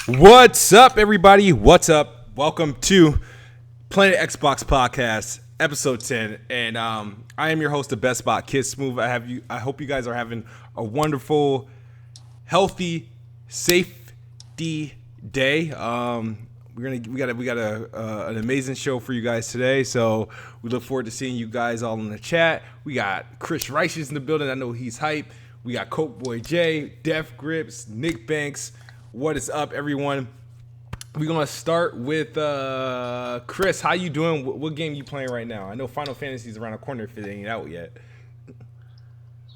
What's up, everybody? What's up? Welcome to Planet Xbox Podcast, episode 10. And I am your host, the Best Spot, Kid Smooth. I hope you guys are having a wonderful, healthy, safety day. We got an amazing show for you guys today. So we look forward to seeing you guys all in the chat. We got Chris Rice in the building. I know he's hype. We got Coke Boy J, Def Grips, Nick Banks. What is up, everyone? We're gonna start with Chris. How you doing? What game you playing right now? I know Final Fantasy is around the corner if it ain't out yet.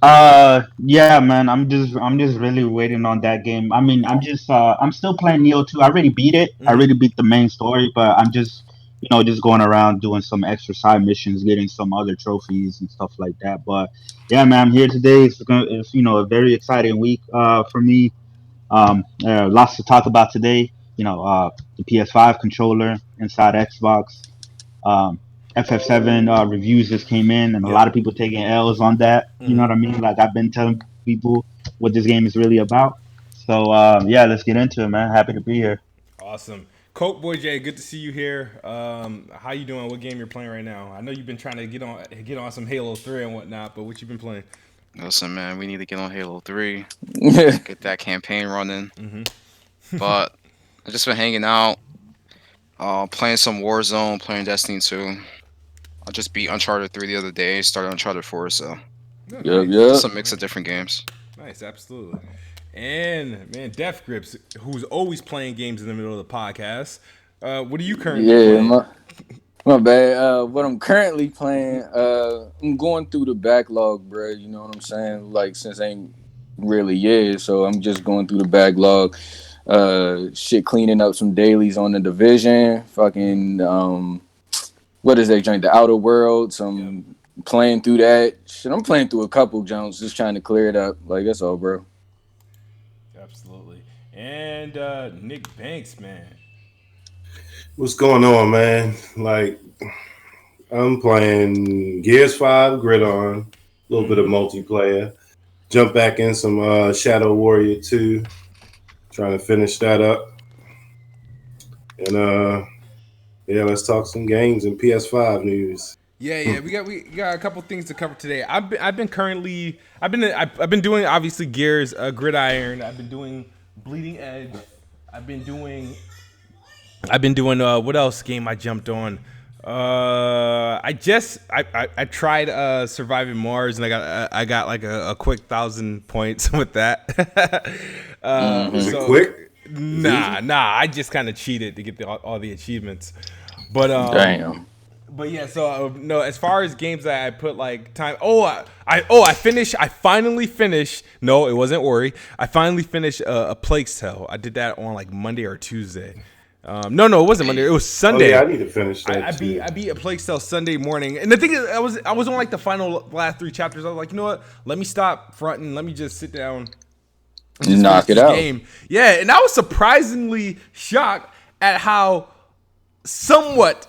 Yeah, man. I'm just really waiting on that game. I mean, I'm still playing Neo 2. I already beat it. I already beat the main story, but I'm just going around doing some extra side missions, getting some other trophies and stuff like that. But yeah, man, I'm here today. It's a very exciting week for me. Lots to talk about today. The PS5 controller inside Xbox. FF7 reviews just came in, and a lot of people taking L's on that. You know what I mean? Like, I've been telling people what this game is really about. So yeah, let's get into it, man. Happy to be here. Awesome. Coke Boy J, good to see you here. How you doing? What game you're playing right now? I know you've been trying to get on some Halo 3 and whatnot, but what you been playing? Listen, man, we need to get on Halo 3, get that campaign running. But I've just been hanging out, playing some Warzone, playing Destiny 2. I just beat Uncharted 3 the other day, started Uncharted 4, so yeah. Just a mix of different games. Nice, absolutely. And, man, Def Grips, who's always playing games in the middle of the podcast. What are you currently playing? My bad. What I'm currently playing, I'm going through the backlog, bro. You know what I'm saying? Like, since ain't really so I'm just going through the backlog. Cleaning up some dailies on the Division. Fucking, what is that joint? The Outer Worlds. I'm playing through that. Shit, I'm playing through a couple jumps, just trying to clear it up. Like, that's all, bro. Absolutely. And Nick Banks, man. What's going on, man? Like, I'm playing Gears 5 Gridiron, a little bit of multiplayer. Jump back in some Shadow Warrior 2, trying to finish that up. And yeah, let's talk some games and PS5 news. Yeah, we got a couple things to cover today. I've been doing obviously Gears, Gridiron. I've been doing Bleeding Edge. I've been doing what else game I jumped on? I tried Surviving Mars, and I got like a quick 1,000 points with that. Is it quick? Nah. I just kind of cheated to get all the achievements. But Damn. But yeah, so no. As far as games that I put like time. I finally finished. No, it wasn't Ori. I finally finished a Plague Tale. I did that on like Monday or Tuesday. No, it wasn't Monday. It was Sunday. Oh, yeah, I need to finish that. I beat a Plague Tale Sunday morning, and the thing is, I was on like the last 3 chapters. I was like, you know what? Let me stop fronting. Let me just sit down. And knock it out. Game. Yeah, and I was surprisingly shocked at how somewhat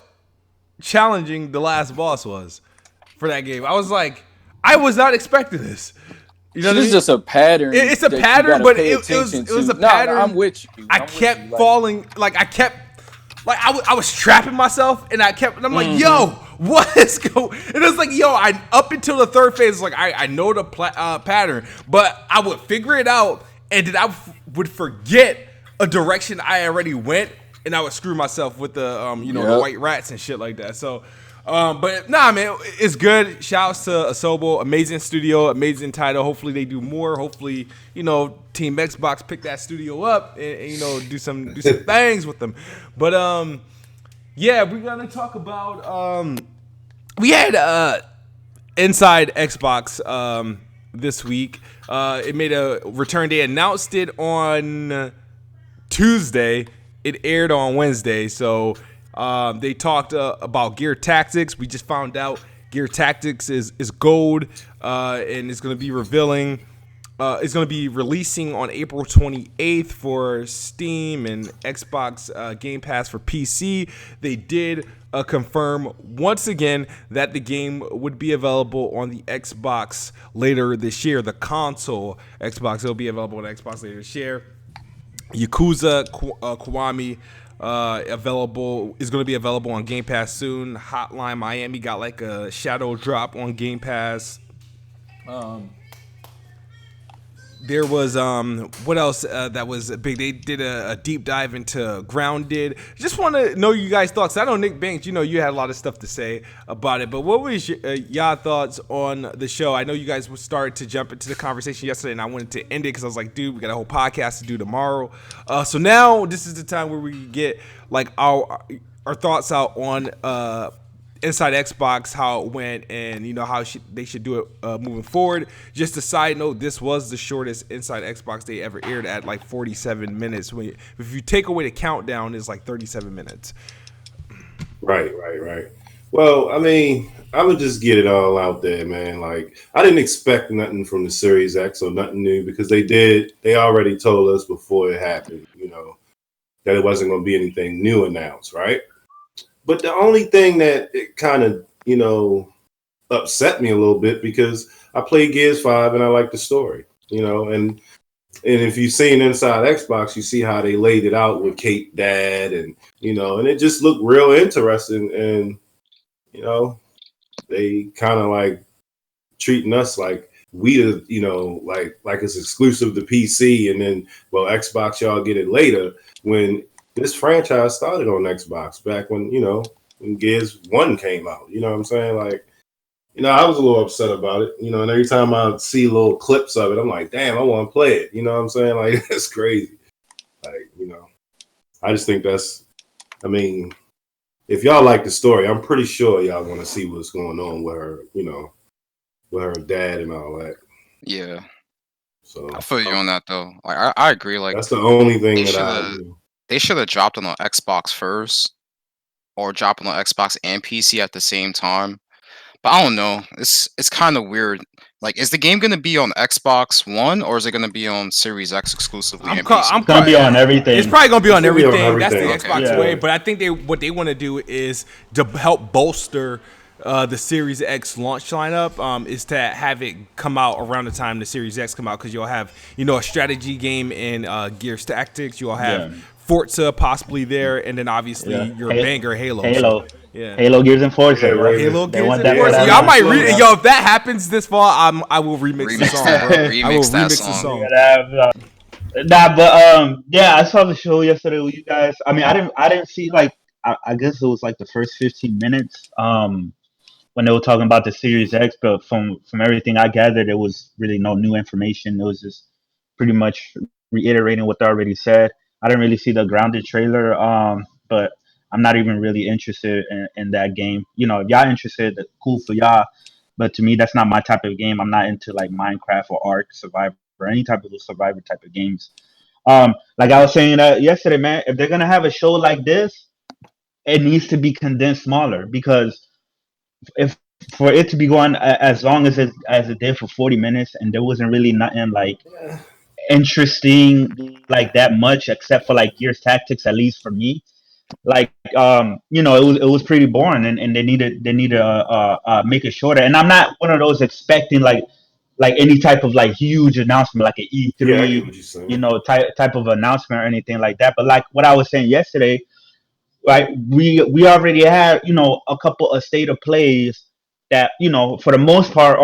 challenging the last boss was for that game. I was like, I was not expecting this. You know, it's just a pattern. It's a pattern, but it was a pattern. I'm with you. I kept falling. Like I was trapping myself, and I'm like, yo, what is going? And it's like, yo, up until the third phase, like I know the pattern, but I would figure it out, and then I would forget a direction I already went, and I would screw myself with the the white rats and shit like that. So. But nah, man, it's good. Shouts to Asobo, amazing studio, amazing title. Hopefully they do more. Hopefully, Team Xbox pick that studio up and do some things with them. But yeah, we're gonna talk about we had Inside Xbox this week. It made a return day. Announced it on Tuesday. It aired on Wednesday. So. They talked about Gear Tactics. We just found out Gear Tactics is gold, and it's going to be revealing. It's going to be releasing on April 28th for Steam and Xbox Game Pass for PC. They did confirm once again that the game would be available on the Xbox later this year. The console Xbox will be available on Xbox later this year. Yakuza Kiwami is going to be available on Game Pass soon. Hotline Miami got like a shadow drop on Game Pass. There was what else that was big? They did a deep dive into Grounded. Just want to know you guys' thoughts. I know Nick Banks, you had a lot of stuff to say about it, but what was y'all thoughts on the show? I know you guys started to jump into the conversation yesterday, and I wanted to end it because I was like, dude, we got a whole podcast to do tomorrow. So now this is the time where we get like our thoughts out on Inside Xbox, how it went, and how they should do it moving forward. Just a side note, this was the shortest Inside Xbox they ever aired at like 47 minutes. If you take away the countdown, it's like 37 minutes. Right. Well, I mean, I would just get it all out there, man. Like, I didn't expect nothing from the Series X or nothing new because they already told us before it happened, that it wasn't going to be anything new announced, right? But the only thing that it kind of, upset me a little bit because I played Gears 5 and I like the story, and if you've seen Inside Xbox, you see how they laid it out with Kate Dad and, and it just looked real interesting. And, they kind of like treating us like we, like it's exclusive to PC and then, well, Xbox, y'all get it later when this franchise started on Xbox back when, when Gears 1 came out. You know what I'm saying? Like, I was a little upset about it, and every time I see little clips of it, I'm like, damn, I want to play it. You know what I'm saying? Like, that's crazy. Like, I just think if y'all like the story, I'm pretty sure y'all want to see what's going on with her, with her dad and all that. Yeah. So I feel you on that though. Like I agree. Like that's the only thing that they should have dropped on the Xbox first, or dropped on the Xbox and PC at the same time. But I don't know. It's kind of weird. Like, is the game going to be on Xbox One or is it going to be on Series X exclusively and PC? It's going to be on everything. It's probably going to be on everything. That's the Okay. Xbox way. But I think what they want to do is to help bolster the Series X launch lineup is to have it come out around the time the Series X come out, because you'll have a strategy game in Gears Tactics. You'll have Forza possibly there, and then obviously your banger Halo. Halo. So, yeah. Halo, Gears, and Forza. Halo, Gears, and Forza. Y'all might if that happens this fall, I will remix the song, bro. I will remix the song. I saw the show yesterday with you guys. I mean, I didn't see I guess it was like the first 15 minutes when they were talking about the Series X, but from everything I gathered, there was really no new information. It was just pretty much reiterating what they already said. I didn't really see the Grounded trailer, but I'm not even really interested in that game. If y'all interested, cool for y'all. But to me, that's not my type of game. I'm not into like Minecraft or Ark Survivor or any type of Survivor type of games. Like I was saying yesterday, man, if they're gonna have a show like this, it needs to be condensed smaller, because if for it to be going as long as it did for 40 minutes and there wasn't really nothing like interesting like that much except for like Gears Tactics, at least for me, like it was pretty boring, and they needed to make it shorter. And I'm not one of those expecting like any type of like huge announcement like an E3 type of announcement or anything like that. But like what I was saying yesterday, right, we already had a couple of state of plays that for the most part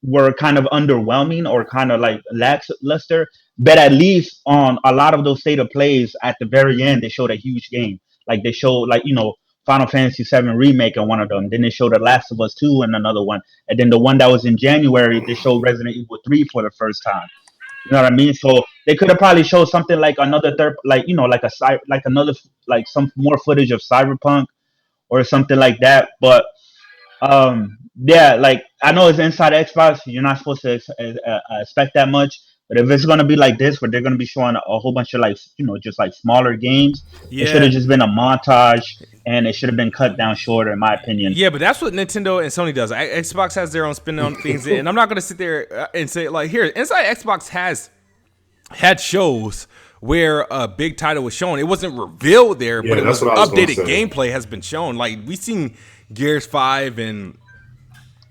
were kind of underwhelming or kind of like lackluster, but at least on a lot of those state of plays at the very end they showed a huge game. Like they showed Final Fantasy VII Remake in one of them, then they showed The Last of Us 2 in another one, and then the one that was in January they showed Resident Evil 3 for the first time. You know what I mean? So they could have probably showed something like another like some more footage of Cyberpunk or something like that. But like I know it's Inside Xbox, you're not supposed to expect that much. But if it's gonna be like this, where they're gonna be showing a whole bunch of just like smaller games, it should have just been a montage, and it should have been cut down shorter, in my opinion. Yeah, but that's what Nintendo and Sony does. Xbox has their own spin on things, and I'm not gonna sit there and say like, here, Inside Xbox has had shows where a big title was shown. It wasn't revealed there, but it was updated gameplay has been shown. Like we seen Gears 5 and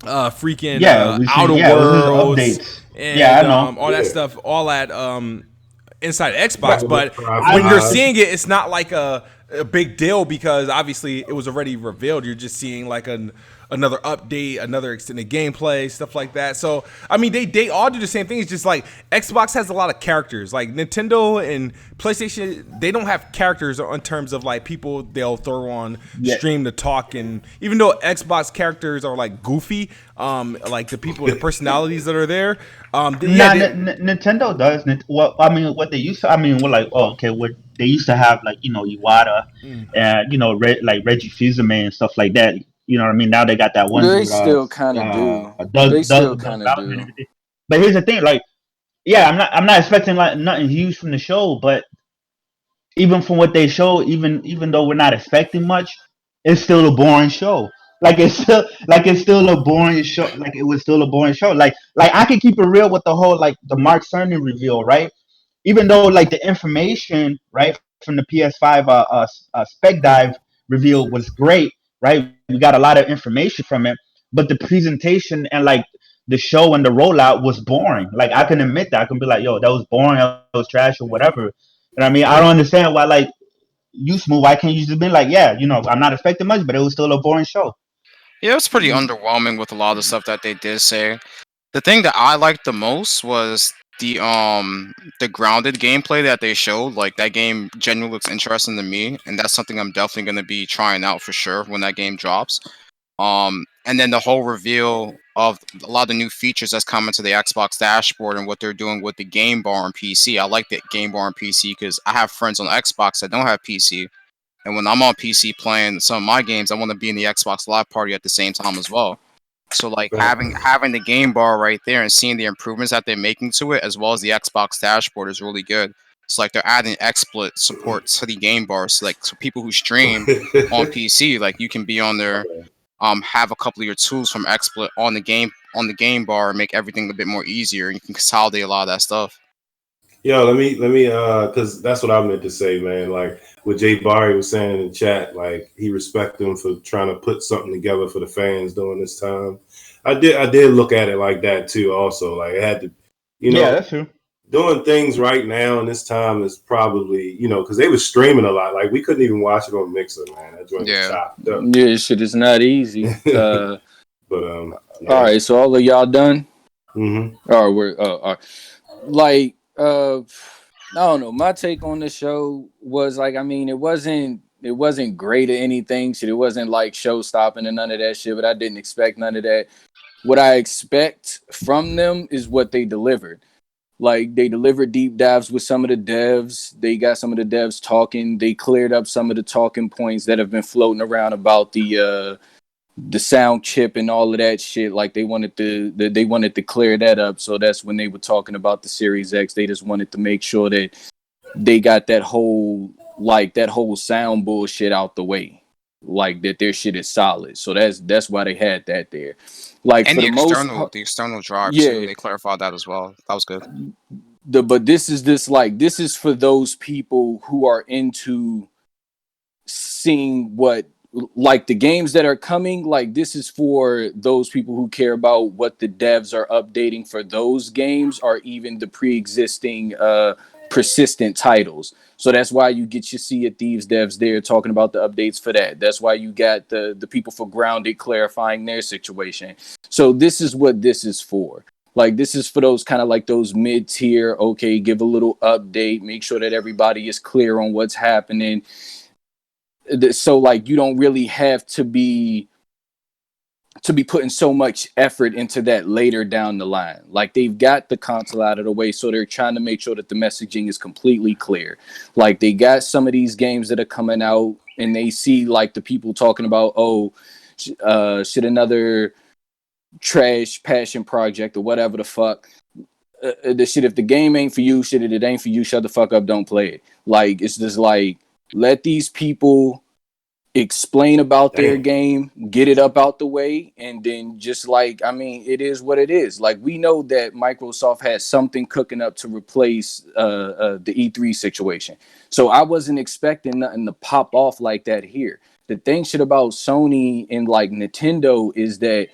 Outer Worlds. Updates. And all that stuff, all at inside Xbox, but when you're I seeing it, it's not like a big deal because obviously it was already revealed. You're just seeing like another update, another extended gameplay, stuff like that. So I mean, they all do the same thing. It's just like Xbox has a lot of characters. Like Nintendo and PlayStation, they don't have characters in terms of like people they'll throw on stream to talk. And even though Xbox characters are like goofy, like the people, the personalities that are there. Nintendo does. Well, I mean, what they used to. I mean, we're like, oh, okay. What they used to have, like Iwata, and like Reggie Fils-Aimé and stuff like that. You know what I mean? Now they got that one They dude, still kind of do. They still kind of Bowden and do. everything. But here's the thing, like, yeah, I'm not expecting like nothing huge from the show, but even from what they show, even though we're not expecting much, it's still a boring show. It's still a boring show. Like it was still a boring show. Like I can keep it real with the whole like the Mark Cerny reveal, right? Even though like the information right from the PS5 spec dive reveal was great, right? We got a lot of information from it, but the presentation and like the show and the rollout was boring. Like I can admit that. I can be like, yo, that was boring, that was trash or whatever. And I mean, I don't understand why like you smooth. Why can't you just be like, yeah, I'm not expecting much, but it was still a boring show. Yeah, it was pretty underwhelming with a lot of the stuff that they did say. The thing that I liked the most was the grounded gameplay that they showed. Like that game genuinely looks interesting to me, and that's something I'm definitely gonna be trying out for sure when that game drops. And then the whole reveal of a lot of the new features that's coming to the Xbox dashboard and what they're doing with the game bar on PC. I like the game bar on PC because I have friends on Xbox that don't have PC, and when I'm on PC playing some of my games, I want to be in the Xbox Live Party at the same time as well. So like having the game bar right there and seeing the improvements that they're making to it, as well as the Xbox dashboard, is really good. It's like they're adding XSplit support to the game bar, so like so people who stream on PC, like you can be on there, have a couple of your tools from XSplit on the game bar, and make everything a bit more easier, and you can consolidate a lot of that stuff. Yo, let me, because that's what I meant to say, man. Like what Jay Barry was saying in the chat, like he respected him for trying to put something together for the fans during this time. I did look at it like that too. Also, like it had to, yeah, that's true. Doing things right now in this time is probably, because they were streaming a lot. Like we couldn't even watch it on Mixer, man. That joint was chopped up. Yeah, shit is not easy. But all right, so all of y'all done? Mm-hmm. All right, all right. Like, I don't know. My take on the show was like, I mean, it wasn't great or anything. Shit, it wasn't like show stopping and none of that shit. But I didn't expect none of that. What I expect from them is what they delivered. Like they delivered deep dives with some of the devs. They got some of the devs talking. They cleared up some of the talking points that have been floating around about the sound chip and all of that shit. Like they wanted to clear that up. So that's when they were talking about the Series X. They just wanted to make sure that they got that whole sound bullshit out the way. Like that their shit is solid. So that's why they had that there. Like and for the external drive too, they clarified that as well. That was good. But this is for those people who are into seeing what, like the games that are coming. Like this is for those people who care about what the devs are updating for those games, or even the pre-existing persistent titles. So that's why you get your Sea of Thieves devs there talking about the updates for that. That's why you got the people for Grounded clarifying their situation. So this is what this is for. Like this is for those kind of like those mid-tier, okay, give a little update, make sure that everybody is clear on what's happening. So like you don't really have to be putting so much effort into that later down the line. Like they've got the console out of the way, so they're trying to make sure that the messaging is completely clear. Like they got some of these games that are coming out and they see like the people talking about, should another trash passion project or whatever the fuck. The shit, if the game ain't for you, shit, if it ain't for you, shut the fuck up, don't play it. Like it's just like, let these people explain about their game, get it up out the way, and then just like, I mean, it is what it is. Like we know that Microsoft has something cooking up to replace the E3 situation. So I wasn't expecting nothing to pop off like that here. The thing shit about Sony and like Nintendo is that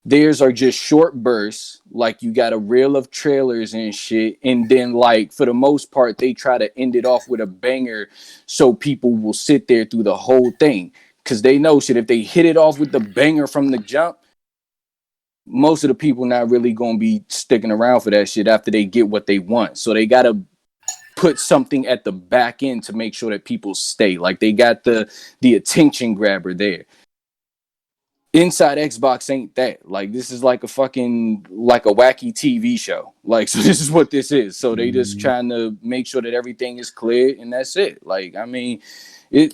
Theirs are just short bursts, like you got a reel of trailers and shit, and then like for the most part they try to end it off with a banger so people will sit there through the whole thing, because they know shit, if they hit it off with the banger from the jump, most of the people not really gonna be sticking around for that shit after they get what they want. So they gotta put something at the back end to make sure that people stay. Like they got the attention grabber there. Inside Xbox ain't that. Like this is like a fucking like a wacky TV show. Like so this is what this is. So they just trying to make sure that everything is clear and that's it. Like I mean, I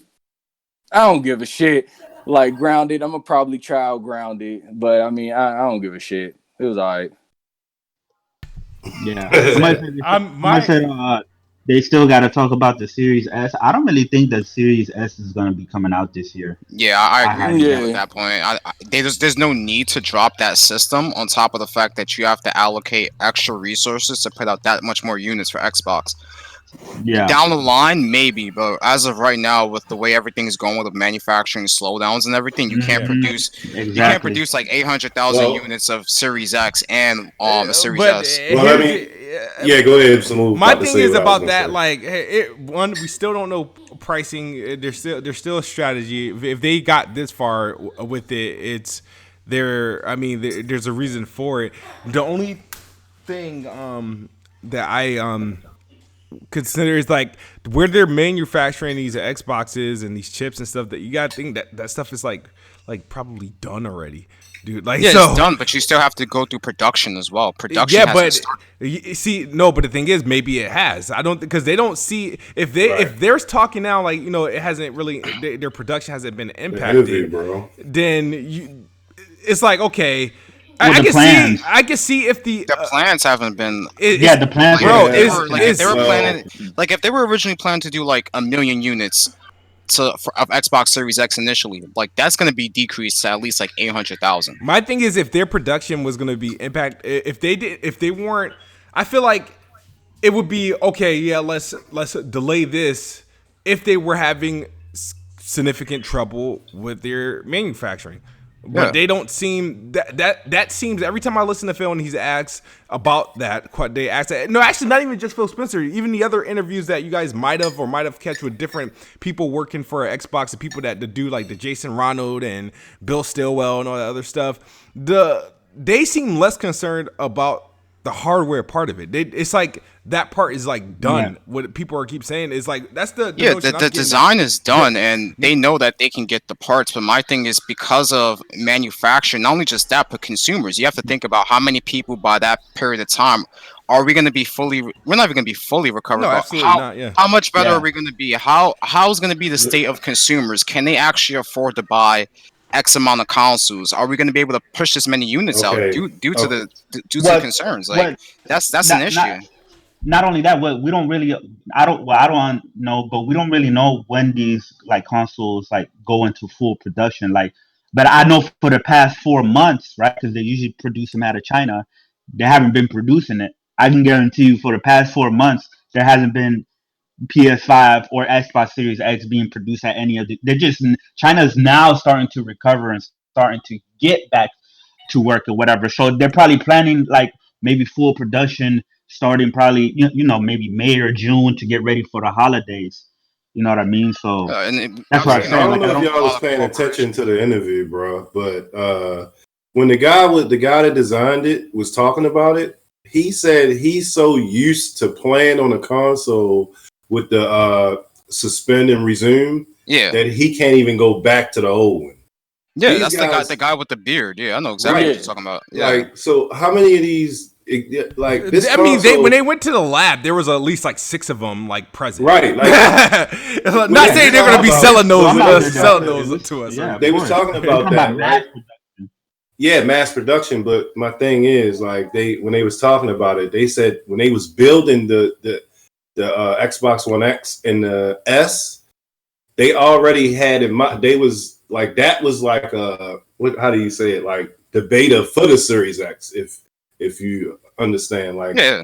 don't give a shit. Like Grounded, I'm gonna probably try out Grounded, but I mean I don't give a shit. It was alright. Yeah. Somebody said they still got to talk about the Series S. I don't really think that Series S is going to be coming out this year. Yeah, I agree with Yeah. you at that point. There's no need to drop that system on top of the fact that you have to allocate extra resources to put out that much more units for Xbox. Yeah. Down the line, maybe, but as of right now, with the way everything is going with the manufacturing slowdowns and everything, you can't produce. Exactly. You can't produce like 800,000 Well- units of Series X and a Series But S. Well, I mean, yeah, go ahead. Smooth. My About to thing say is what I was about gonna that, say. like, one, we still don't know pricing. There's still a strategy. If they got this far with it, it's there. I mean, there's a reason for it. The only thing that I consider is like where they're manufacturing these Xboxes and these chips and stuff. That you gotta think that stuff is like probably done already. Dude, like, Yeah, so, it's done, but you still have to go through production as well. Production yeah, hasn't but started. you see, no, but the thing is, maybe it has. I don't, because they don't see if they're talking now, like, you know, it hasn't really, their production hasn't been The interview, impacted. bro. Then it's like, okay, Well, the plans. I can see if the plans haven't been. The plans. Bro, Like, if they were well- planning, like if they were originally planning to do like 1 million units of Xbox Series X initially, like that's going to be decreased to at least like 800,000. My thing is, if their production was going to be if they weren't, I feel like it would be okay. Yeah, let's delay this if they were having significant trouble with their manufacturing. But Yeah. they don't seem that seems every time I listen to Phil and he's asked about that. They ask that. No, actually, not even just Phil Spencer. Even the other interviews that you guys might have catch with different people working for Xbox, the people that do like the Jason Ronald and Bill Stillwell and all that other stuff. They seem less concerned about the hardware part of it. It's like that part is like done. Yeah. What people keep saying is like that's the Yeah, notion I'm the getting design is done, and they know that they can get the parts. But my thing is because of manufacturing, not only just that, but consumers. You have to think about how many people by that period of time are we going to be fully. We're not even going to be fully recovered. No, but absolutely how, not, yeah. How much better Yeah. are we going to be? How's going to be the state of consumers? Can they actually afford to buy X amount of consoles? Are we going to be able to push this many units out Okay. due to the What- concerns? Like what- that's not- an issue. Not only that, we don't really. I don't know, but we don't really know when these like consoles like go into full production. Like, but I know for the past 4 months, right? Because they usually produce them out of China. They haven't been producing it. I can guarantee you, for the past 4 months, there hasn't been PS5 or Xbox Series X being produced at any of the. They're just China's now starting to recover and starting to get back to work or whatever. So they're probably planning like maybe full production starting probably maybe May or June to get ready for the holidays. You know what I mean? So that's what I'm I saying. don't Like, know if y'all was paying attention to the interview, bro, but when the guy that designed it was talking about it, he said he's so used to playing on a console with the suspend and resume that he can't even go back to the old one. Yeah, These that's the guy with the beard. Yeah, I know exactly what you're talking about. Yeah. Like, so how many of these? Like, this I mean, console, when they went to the lab, there was at least like 6 of them like present. Right. Like, not saying they're going to be selling those, selling those to us. Yeah, they was talking about that, right? production. Yeah, mass production. But my thing is, like, when they was talking about it, they said when they was building the Xbox One X and the S, they already had in mind. They was like that was like how do you say it? Like the beta for the Series X, if you understand, like Yeah.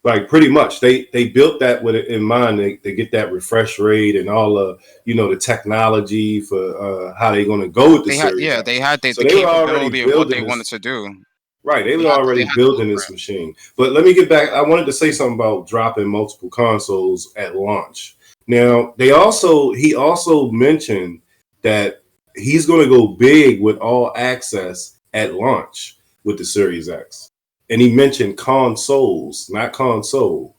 Like pretty much, they built that with it in mind. They get that refresh rate and all the the technology for how they're going to go with the series. They had the So they were already capability of what they building wanted this. to do. Right, they were They already had the building this blueprint. machine. But let me get back. I wanted to say something about dropping multiple consoles at launch. Now, he also mentioned that he's going to go big with all access at launch with the Series X. And he mentioned consoles, not console.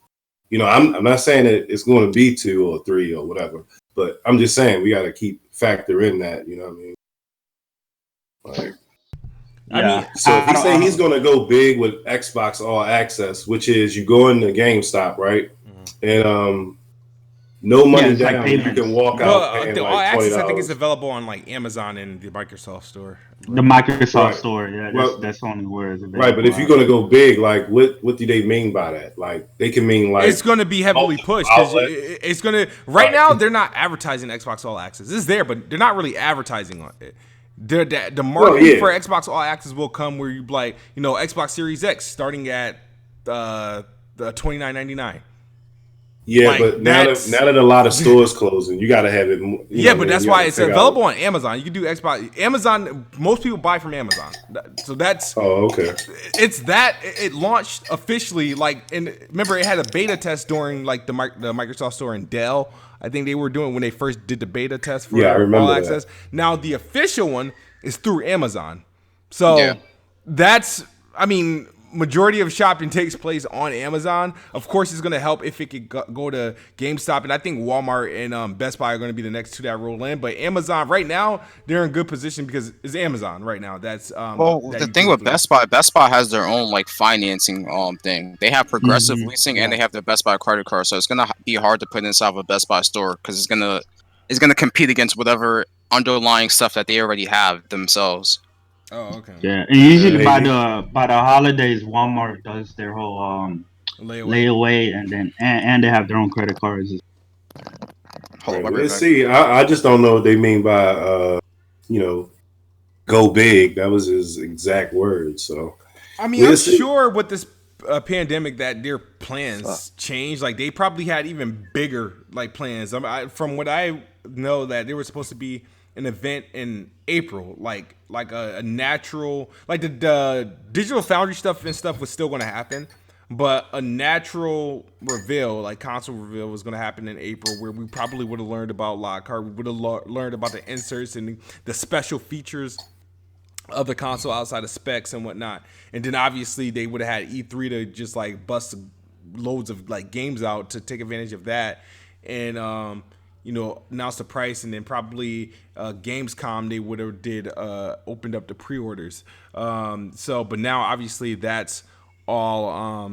I'm not saying that it's going to be 2 or 3 or whatever, but I'm just saying we got to factor in that, you know what I mean? Like, Yeah. so if he say he's going to go big with Xbox All Access, which is you go into GameStop, right? And no money down, you can walk out paying the All like Access, I think, $20. is available on like Amazon and the Microsoft Store. The Microsoft Right. Store, yeah, Well, that's only where it's available. Right, but if you're going to go big, like what do they mean by that? Like they can mean like It's going to be heavily pushed because it's going to. Right now, they're not advertising Xbox All Access. It's there, but they're not really advertising on it. The marketing for Xbox All Access will come where you like, Xbox Series X starting at the $29.99. Yeah, like, but now that a lot of stores closing, you got to have it. But that's why it's available on Amazon. You can do Xbox. Amazon. Most people buy from Amazon, so that's. Oh, okay. It's that it launched officially. And remember, it had a beta test during the Microsoft Store and Dell. I think they were doing when they first did the beta test for I remember All Access. that. Now the official one is through Amazon. So that's. Majority of shopping takes place on Amazon. Of course, it's going to help if it could go to GameStop, and I think Walmart and Best Buy are going to be the next two that roll in. But Amazon right now, they're in good position because it's Amazon right now. That's the thing with Best Buy has their own financing thing. They have progressive leasing and they have their Best Buy credit card, so it's gonna be hard to put inside of a Best Buy store because it's gonna compete against whatever underlying stuff that they already have themselves. Oh, okay. Yeah, and usually by the holidays, Walmart does their whole layaway, and then and they have their own credit cards. Let's see. I just don't know what they mean by go big. That was his exact words. So I'm sure with this pandemic that their plans changed. Like they probably had even bigger plans. From what I know, that they were supposed to be an event in April, like a natural, the Digital Foundry stuff was still going to happen, but a natural reveal, console reveal, was going to happen in April, where we probably would have learned about Lockhart, we would have learned about the inserts and the special features of the console outside of specs and whatnot, and then obviously they would have had E3 to just bust loads of games out to take advantage of that, and announce the price, and then probably Gamescom they would have opened up the pre-orders. But now obviously that's all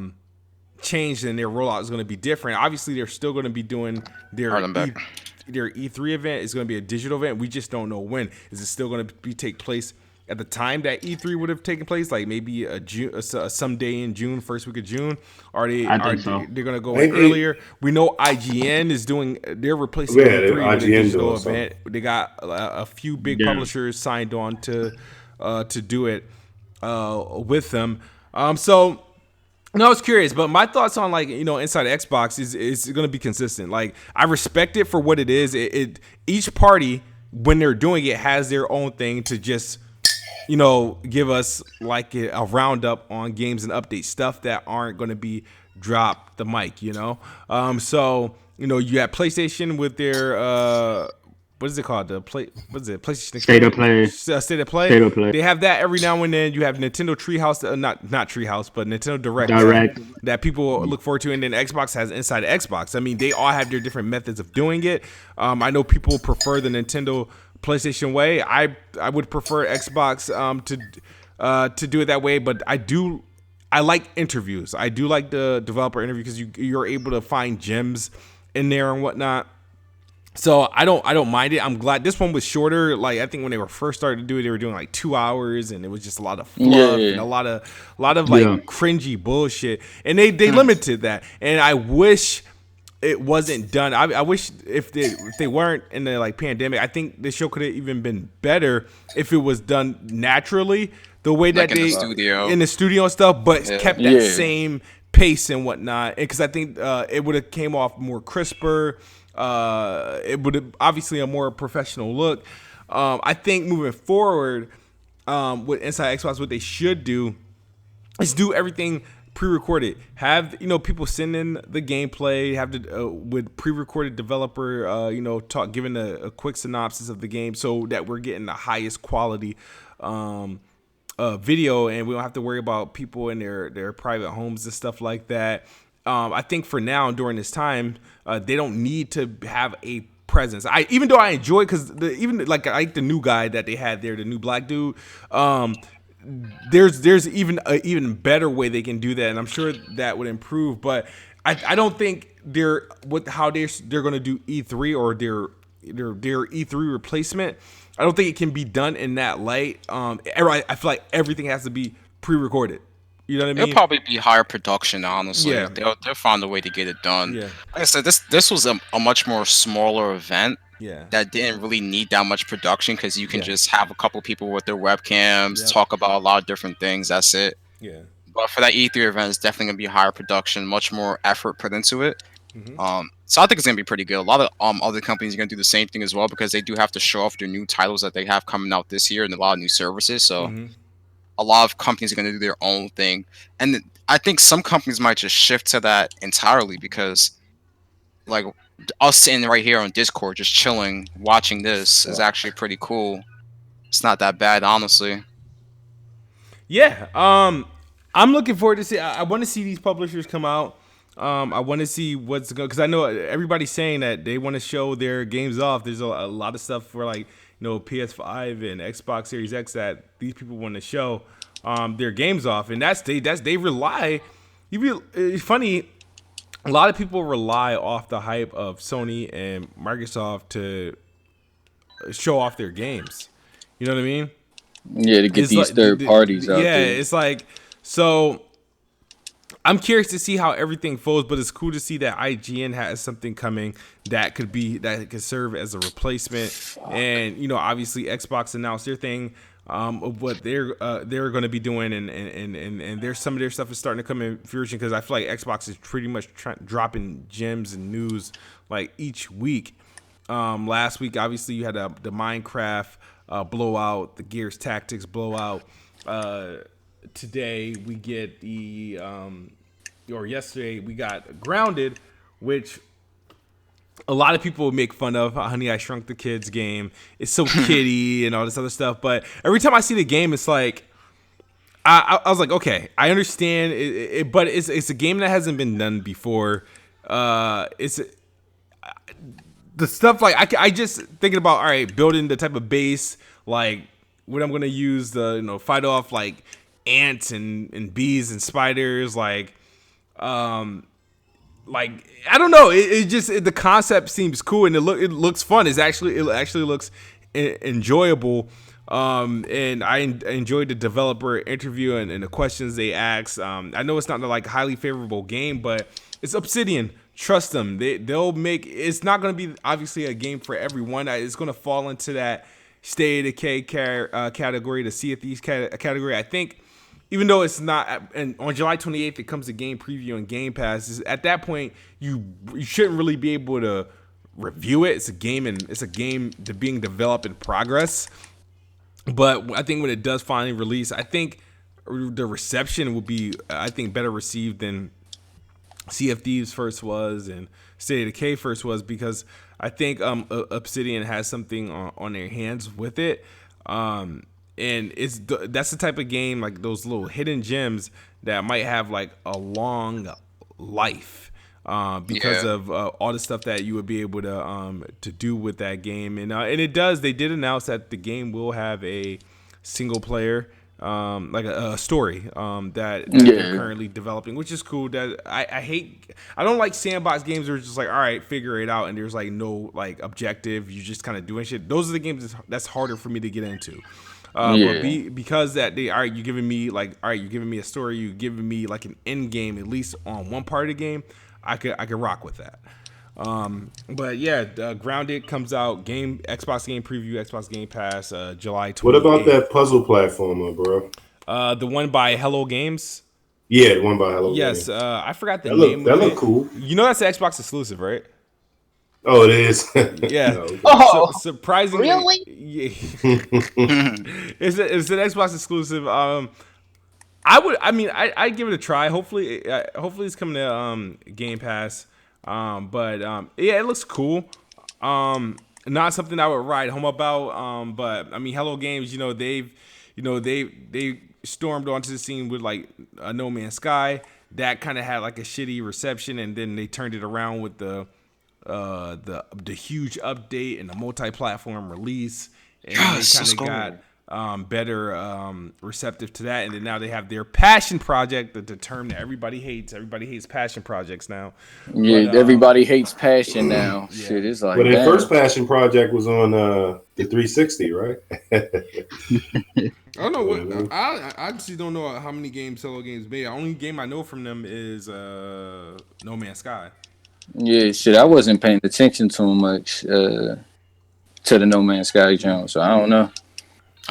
changed, and their rollout is going to be different. Obviously, they're still going to be doing their E3 event. It's going to be a digital event. We just don't know when. Is it still going to take place at the time that E3 would have taken place, maybe someday in June, first week of June? They're going to go earlier? We know IGN is they're replacing E3 with a digital event. They got a few big publishers signed on to do it with them. So I was curious, but my thoughts on inside Xbox is going to be consistent. I respect it for what it is. Each party, when they're doing it, has their own thing to just give us a roundup on games and updates, stuff that aren't going to be dropped the mic, you have PlayStation with their what is it called? PlayStation State of Play. State of Play. They have that every now and then. You have Nintendo Treehouse, not Treehouse, but Nintendo Direct that people look forward to, and then Xbox has Inside Xbox. They all have their different methods of doing it. I know people prefer the Nintendo PlayStation way. I would prefer Xbox to do it that way, but I like interviews. I do like the developer interview because you're able to find gems in there and whatnot. So I don't mind it. I'm glad this one was shorter. I think when they were first started to do it, they were doing 2 hours, and it was just a lot of fluff and a lot of cringy bullshit. And they limited that. And I wish it wasn't done. I wish if they weren't in the pandemic, I think the show could have even been better if it was done naturally, the way that in the studio and stuff, but kept that same pace and whatnot, because I think it would have came off more crisper. It would have obviously a more professional look. I think moving forward with Inside Xbox, what they should do is do everything pre-recorded. Have people send in the gameplay. Have the with pre-recorded developer talk, giving a quick synopsis of the game, so that we're getting the highest quality video, and we don't have to worry about people in their private homes and stuff like that. I think for now, during this time, they don't need to have a presence. Even though I enjoy, because even like I like the new guy that they had there, the new black dude. There's even better way they can do that, and I'm sure that would improve. But I don't think they're going to do E3 or their E3 replacement. I don't think it can be done in that light. I feel like everything has to be pre-recorded. You know what I mean? It'll probably be higher production, honestly. Yeah. They'll find a way to get it done. Yeah. Like I said, this was a much more smaller event. Yeah. That didn't really need that much production, because you can Yeah. just have a couple people with their webcams, Yep. talk about a lot of different things. That's it. Yeah. But for that E3 event, it's definitely gonna be higher production, much more effort put into it. Mm-hmm. So I think it's gonna be pretty good. A lot of other companies are gonna do the same thing as well, because they do have to show off their new titles that they have coming out this year and a lot of new services. So a lot of companies are gonna do their own thing, and I think some companies might just shift to that entirely, because like us sitting right here on Discord just chilling watching this is actually pretty cool. It's not that bad, honestly. Yeah. I'm looking forward to see. I want to see these publishers come out. I want to see what's going, because I know everybody's saying that they want to show their games off. There's a lot of stuff for like PS5 and Xbox Series X that these people want to show their games off, and they rely. It's funny. A lot of people rely off the hype of Sony and Microsoft to show off their games. You know what I mean? Yeah, to get these third parties out there. Yeah, it's like, so I'm curious to see how everything folds, but it's cool to see that IGN has something coming that could serve as a replacement. And obviously Xbox announced their thing of what they're going to be doing, and there's some of their stuff is starting to come in fruition, because I feel like Xbox is pretty much dropping gems and news like each week. Last week, obviously, you had the Minecraft blowout, the Gears Tactics blowout. Today we get yesterday we got Grounded, which a lot of people make fun of. Honey, I Shrunk the Kids game. It's so kiddie and all this other stuff. But every time I see the game, it's like, I was like, okay, I understand it, but it's a game that hasn't been done before. It's the stuff like I just thinking about, all right, building the type of base, like what I'm gonna use to fight off like ants and bees and spiders, like I don't know. The concept seems cool, and it looks fun. It actually looks enjoyable. And I enjoyed the developer interview and the questions they asked. I know it's not like a highly favorable game, but it's Obsidian. Trust them. They'll make. It's not going to be obviously a game for everyone. It's going to fall into that State of Decay category, the Sea of Thieves category. I think. Even though it's not, and on July 28th, it comes to game preview and Game Pass. At that point, you shouldn't really be able to review it. It's a game, and it's a game being developed in progress. But I think when it does finally release, I think the reception will be, better received than Sea of Thieves first was and State of Decay first was, because I think Obsidian has something on their hands with it. And that's the type of game, like those little hidden gems that might have like a long life because of all the stuff that you would be able to do with that game. And it does. They did announce that the game will have a single player, like a story that they're currently developing, which is cool. That I don't like sandbox games where it's just like, all right, figure it out, and there's like no like objective. You just kind of doing shit. Those are the games that's harder for me to get into. But because that you're giving me a story, you're giving me like an end game, at least on one part of the game, I could rock with that. But yeah, Grounded comes out, Xbox game preview, Xbox Game Pass, July 28th. What about that puzzle platformer, bro? The one by Hello Games. Yeah, the one by Hello Yes, Game. I forgot the That name look of it. cool. You know that's the Xbox exclusive, right? Oh, it is. Yeah. No. Oh, Surprisingly, really? yeah. It's an Xbox exclusive. I give it a try. Hopefully it's coming to Game Pass. But yeah, it looks cool. Not something I would write home about. But I mean, Hello Games, they stormed onto the scene with like No Man's Sky. That kind of had like a shitty reception, and then they turned it around with the huge update and the multi-platform release, and Yes, they let's kind go. of got better receptive to that. And then now they have their passion project, the term that everybody hates. Everybody hates passion projects now. Yeah, But, everybody hates passion now. Shit, it's like Well, their damn. first passion project was on the 360, right? I don't know what I actually don't know how many games Hello Games made. The only game I know from them is No Man's Sky. Yeah, shit, I wasn't paying attention too much to the No Man's Sky jump, so I don't know.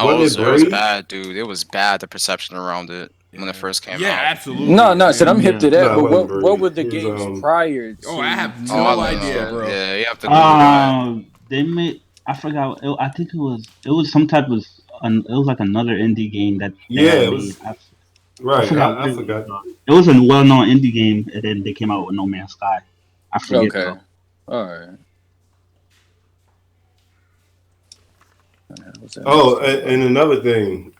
Oh, it Wasn't was it Brave? bad, dude. It was bad. The perception around it when it first came Yeah, out. absolutely. No, shit, I'm hip to that. No, it but wasn't what Brave. were the It was, games prior to? Oh, I have Oh, no I don't idea, know. bro. Yeah, you have to Google that. They made. I forgot. I think it was some type of. It was like another indie game that they Yeah, had it made. was I right. forgot what I it was. forgot. It was a well-known indie game, and then they came out with No Man's Sky. I forget Okay, though. all right. Oh, and another thing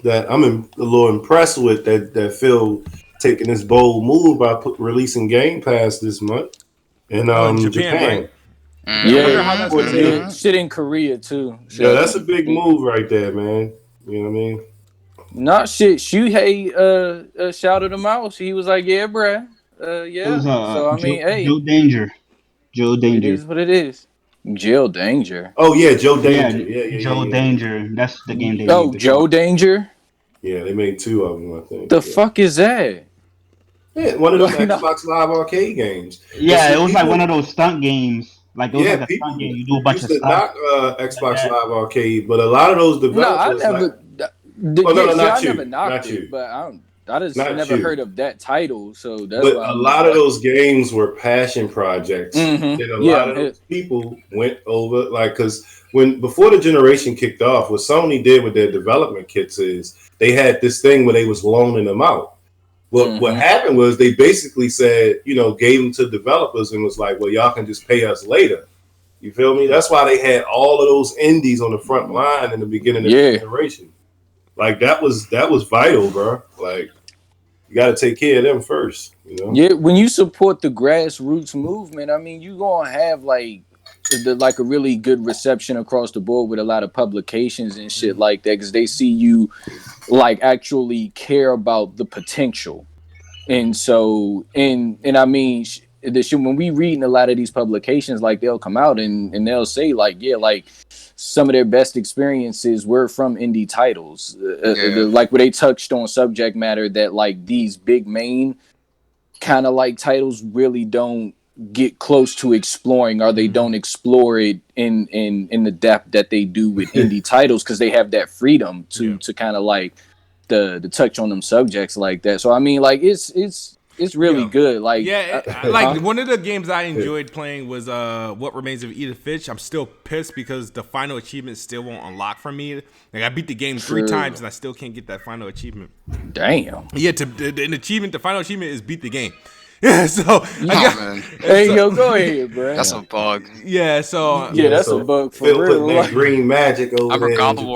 that I'm a little impressed with that Phil taking this bold move by releasing Game Pass this month in in Japan. right? Mhm. Yeah, wonder how that's gonna yeah, shit in Korea too. Shit, Yeah, I that's a think. big move right there, man. You know what I mean? Not shit. Shuhei shouted him out. He was like, "Yeah, bruh. It was Yeah." So I mean, hey, Joe Danger. Joe it Danger. is what it is. Jail danger. Oh yeah, Joe Yeah, Danger. Yeah. Joe Danger. That's the game they Oh, made. Joe Danger. Yeah, they made two of them, I think. The fuck is that? Yeah, one of those Like, no. Xbox Live arcade games. Yeah, See, it was like people- one of those stunt games. Like it was Yeah, like a people stunt game. You do a bunch used of to stuff. knock Xbox that. Live arcade, but a lot of those No, I developers, never. not I you, never knocked not it, you. but I just Not never you. heard of that title. So that's but why a I'm lot of like, those games were passion projects, Mhm. and a Yeah, lot of those people went over because before the generation kicked off, what Sony did with their development kits is they had this thing where they was loaning them out. What Mhm. happened was they basically said, gave them to developers and was like, well, y'all can just pay us later. You feel me? That's why they had all of those indies on the front line in the beginning of the generation. Like that was vital, bro. Like you got to take care of them first. Yeah, when you support the grassroots movement, I mean, you gonna have like a really good reception across the board with a lot of publications and shit like that because they see you like actually care about the potential. And so, and I mean, the shit, when we read in a lot of these publications, like they'll come out and they'll say like, yeah, like some of their best experiences were from indie titles, like where they touched on subject matter that like these big main kind of like titles really don't get close to exploring, or they don't explore it in the depth that they do with indie titles because they have that freedom to kind of like the touch on them subjects like that. So I mean, like it's really good. Like one of the games I enjoyed playing was What Remains of Edith Finch. I'm still pissed because the final achievement still won't unlock for me. Like I beat the game 3 times and I still can't get that final achievement. Damn. Yeah, the final achievement is beat the game. Yeah, so man. Hey, yo, go ahead, bro. That's a bug. Yeah, so that's a bug for real. Putting that green magic over I remember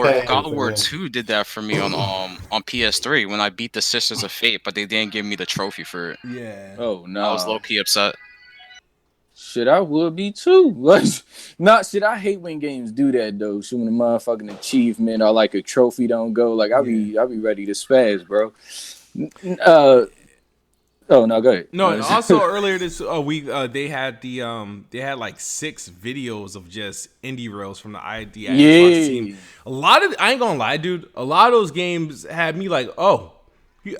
there. God of War 2 did that for me on PS3 when I beat the Sisters of Fate, but they didn't give me the trophy for it. Yeah. Oh no. I was low key upset. Shit, I would be too. Like, not shit. I hate when games do that though. So when a motherfucking achievement or like a trophy don't go, like I'll be ready to spaz, bro. Oh no, go ahead. No, also earlier this week, they had like 6 videos of just indie rails from the ID Xbox team. A lot of I ain't gonna lie, dude. A lot of those games had me like, oh,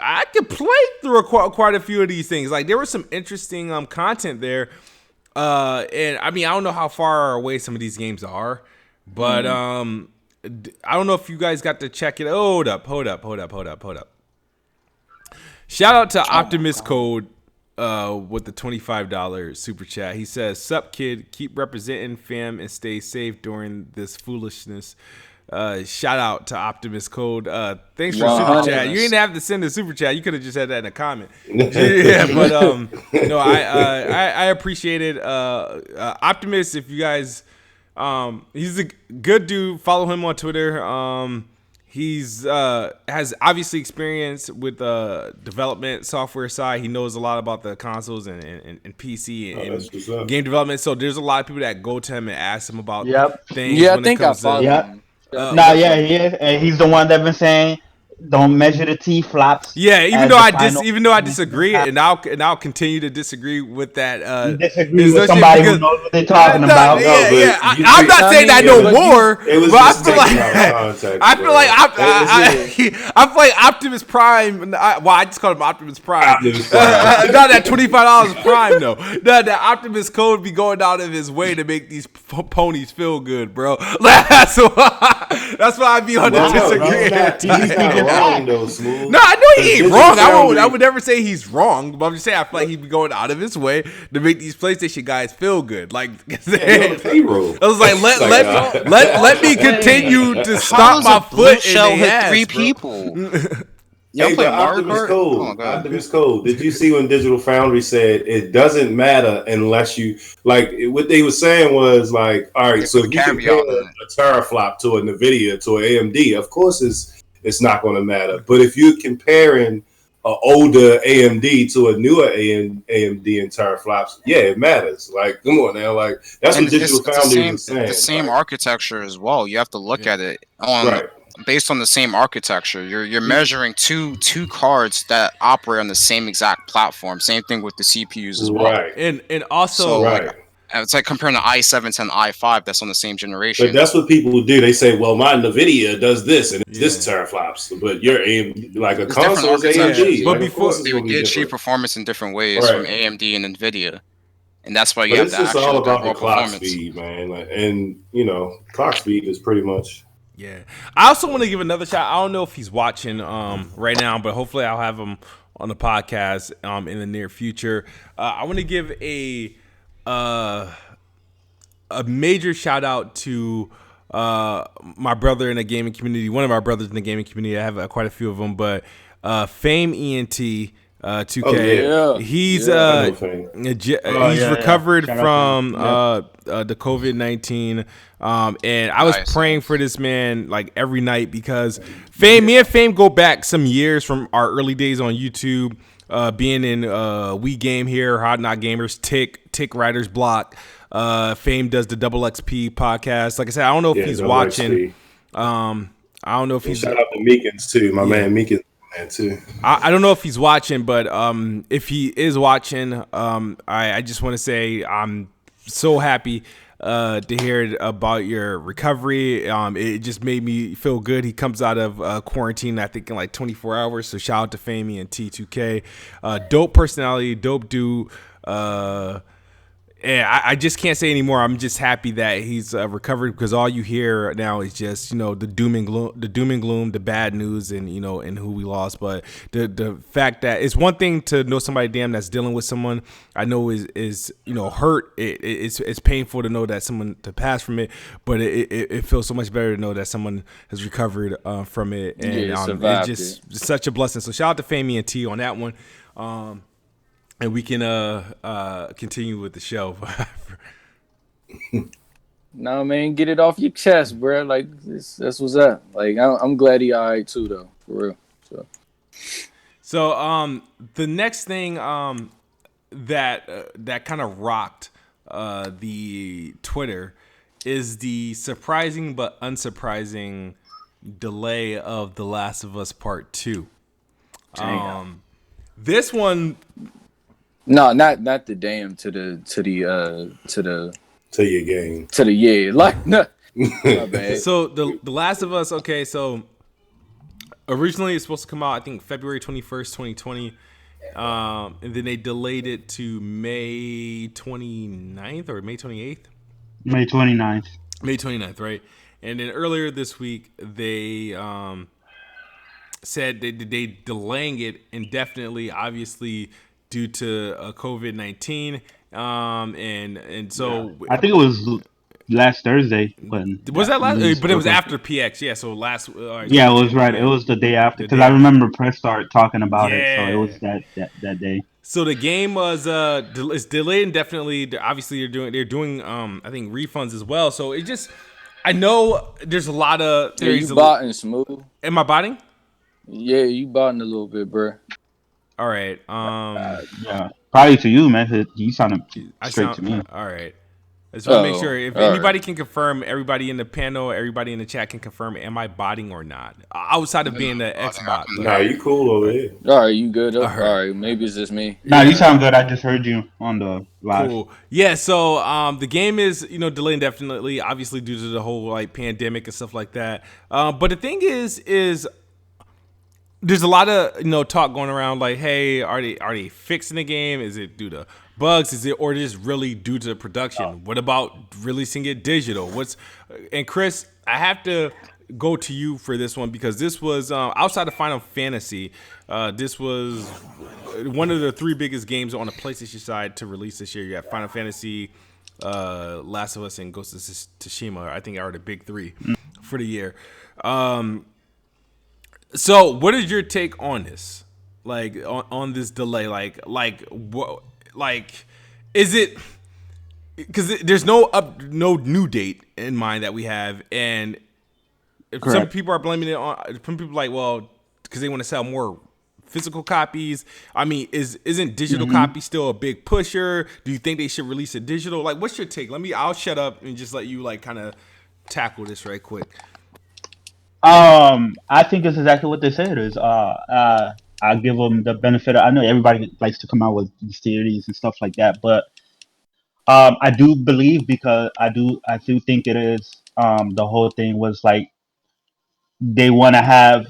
I could play through quite a few of these things. Like there was some interesting content there, and I mean I don't know how far away some of these games are, but I don't know if you guys got to check it. Hold up. Shout out to Optimus Code with the $25 super chat. He says, "Sup, kid? Keep representing fam and stay safe during this foolishness." Shout out to Optimus Code. Thanks for super chat. You didn't have to send a super chat. You could have just had that in a comment. Yeah, but no, I appreciate it. Optimus, if you guys, he's a good dude. Follow him on Twitter. He's has obviously experience with development software side. He knows a lot about the consoles and PC and game development. So there's a lot of people that go to him and ask him about things. Yeah, I think I follow him. And he's the one that been saying, "Don't measure the T flops." Yeah, even though I disagree, and I'll continue to disagree with that. You disagree with somebody who knows what they're talking about. I'm not saying that no more, but I feel like Optimus Prime. I just called him Optimus Prime. Not that $25 Prime though. That Optimus Code be going out of his way to make these ponies feel good, bro. That's why I be on the disagreeing. He's not wrong though, Smooth. No, I know he ain't wrong. I would never say he's wrong, but I'm just saying I feel like he'd be going out of his way to make these PlayStation guys feel good. Like I was like, let me continue to stop my foot in the ass, 3 people. Hey, Optimus Code. Did you see when Digital Foundry said it doesn't matter unless you like what they were saying was like, all right, so if you compare a teraflop to a NVIDIA to an AMD, of course it's not going to matter. But if you're comparing an older AMD to a newer AMD and teraflops, yeah, it matters. Like, come on now, like that's what Digital Foundry was saying. The same architecture as well. You have to look at it based on the same architecture. You're measuring two cards that operate on the same exact platform. Same thing with the CPUs as well. Right. And also it's like comparing the i7 to an i5 that's on the same generation. But that's what people do. They say, well, my NVIDIA does this and it's this teraflops. But your AMD, like a console is AMD. But before they would get cheap performance in different ways from AMD and NVIDIA. And that's why you have the actual all about the clock performance. Speed, man. Like, and, clock speed is pretty much... Yeah. I also want to give another shout. I don't know if he's watching right now, but hopefully I'll have him on the podcast in the near future. I want to give a major shout out to my brother in the gaming community. One of our brothers in the gaming community. I have quite a few of them, but Fame ENT 2K. He's recovered from the COVID-19, and I was praying for this man like every night because me and Fame go back some years from our early days on YouTube, being in We Game Here, Hot Not Gamers, Tick Writers Block. Fame does the Double XP podcast. Like I said, I don't know if he's watching. I don't know if he's. Shout out to Meekins too, my man Meekins. Too. I don't know if he's watching, but if he is watching, I just want to say I'm so happy to hear about your recovery. It just made me feel good. He comes out of quarantine, I think, in like 24 hours. So shout out to Famey and T2K. Dope personality, dope dude. Yeah, I just can't say anymore. I'm just happy that he's recovered because all you hear now is just the doom and gloom, the bad news, and and who we lost. But the fact that it's one thing to know somebody that's dealing with someone I know is hurt. It's painful to know that someone to pass from it, but it feels so much better to know that someone has recovered from it, and it's just such a blessing. So shout out to Famey and T on that one. And we can continue with the show. No, man, get it off your chest, bro. Like that's what's up. Like I'm glad he all right too, though, for real. So the next thing that kind of rocked the Twitter is the surprising but unsurprising delay of The Last of Us Part 2. This one. No, not the damn to your game. Like no. My bad. So the Last of Us, okay, so originally it's supposed to come out I think February 21st, 2020. And then they delayed it to May 29th or May 28th? May 29th. May 29th, right? And then earlier this week they said they delaying it indefinitely, obviously due to COVID-19. And so I think it was last Thursday when was that last? news But it was broke. after PX. Yeah. So last. Right, so Yeah, it the was right. It yeah, was the day after the because day I after. remember press started talking about it, so it Yeah. was that day. So the game was it's delayed indefinitely. Obviously, they're doing I think refunds as well. So it just I know there's a lot of Yeah, theories. you botting smooth. Am I botting? Yeah, you botting a little bit, bro. All right. Yeah, probably to you, man. 'Cause you sounded I straight to sound me. all right. I just want to make sure if all anybody right. can confirm, everybody in the panel, everybody in the chat can confirm, am I botting or not? Outside of being the X bot. Nah, you cool over here. All right, you good? All right. right, maybe it's just me. Nah, you sound good. I just heard you on the live. Cool. Yeah, so the game is, delayed indefinitely, obviously due to the whole like pandemic and stuff like that. But the thing is there's a lot of talk going around like, hey, are they fixing the game? Is it due to bugs? Is it or just really due to production? What about releasing it digital? And Chris, I have to go to you for this one because this was outside of Final Fantasy. This was one of the 3 biggest games on the PlayStation side to release this year. You have Final Fantasy, Last of Us, and Ghost of Tsushima. I think are the big 3 for the year. So, what is your take on this? Like on this delay? What? Like, is it? Because there's no new date in mind that we have, and some people are blaming it on. Some people are like, well, because they want to sell more physical copies. I mean, isn't digital copy still a big pusher? Do you think they should release a digital? Like, what's your take? I'll shut up and just let you like kind of tackle this right quick. I think it's exactly what they say it is. I give them the benefit. I know everybody likes to come out with these theories and stuff like that, but I do believe because I do think it is. The whole thing was like they want to have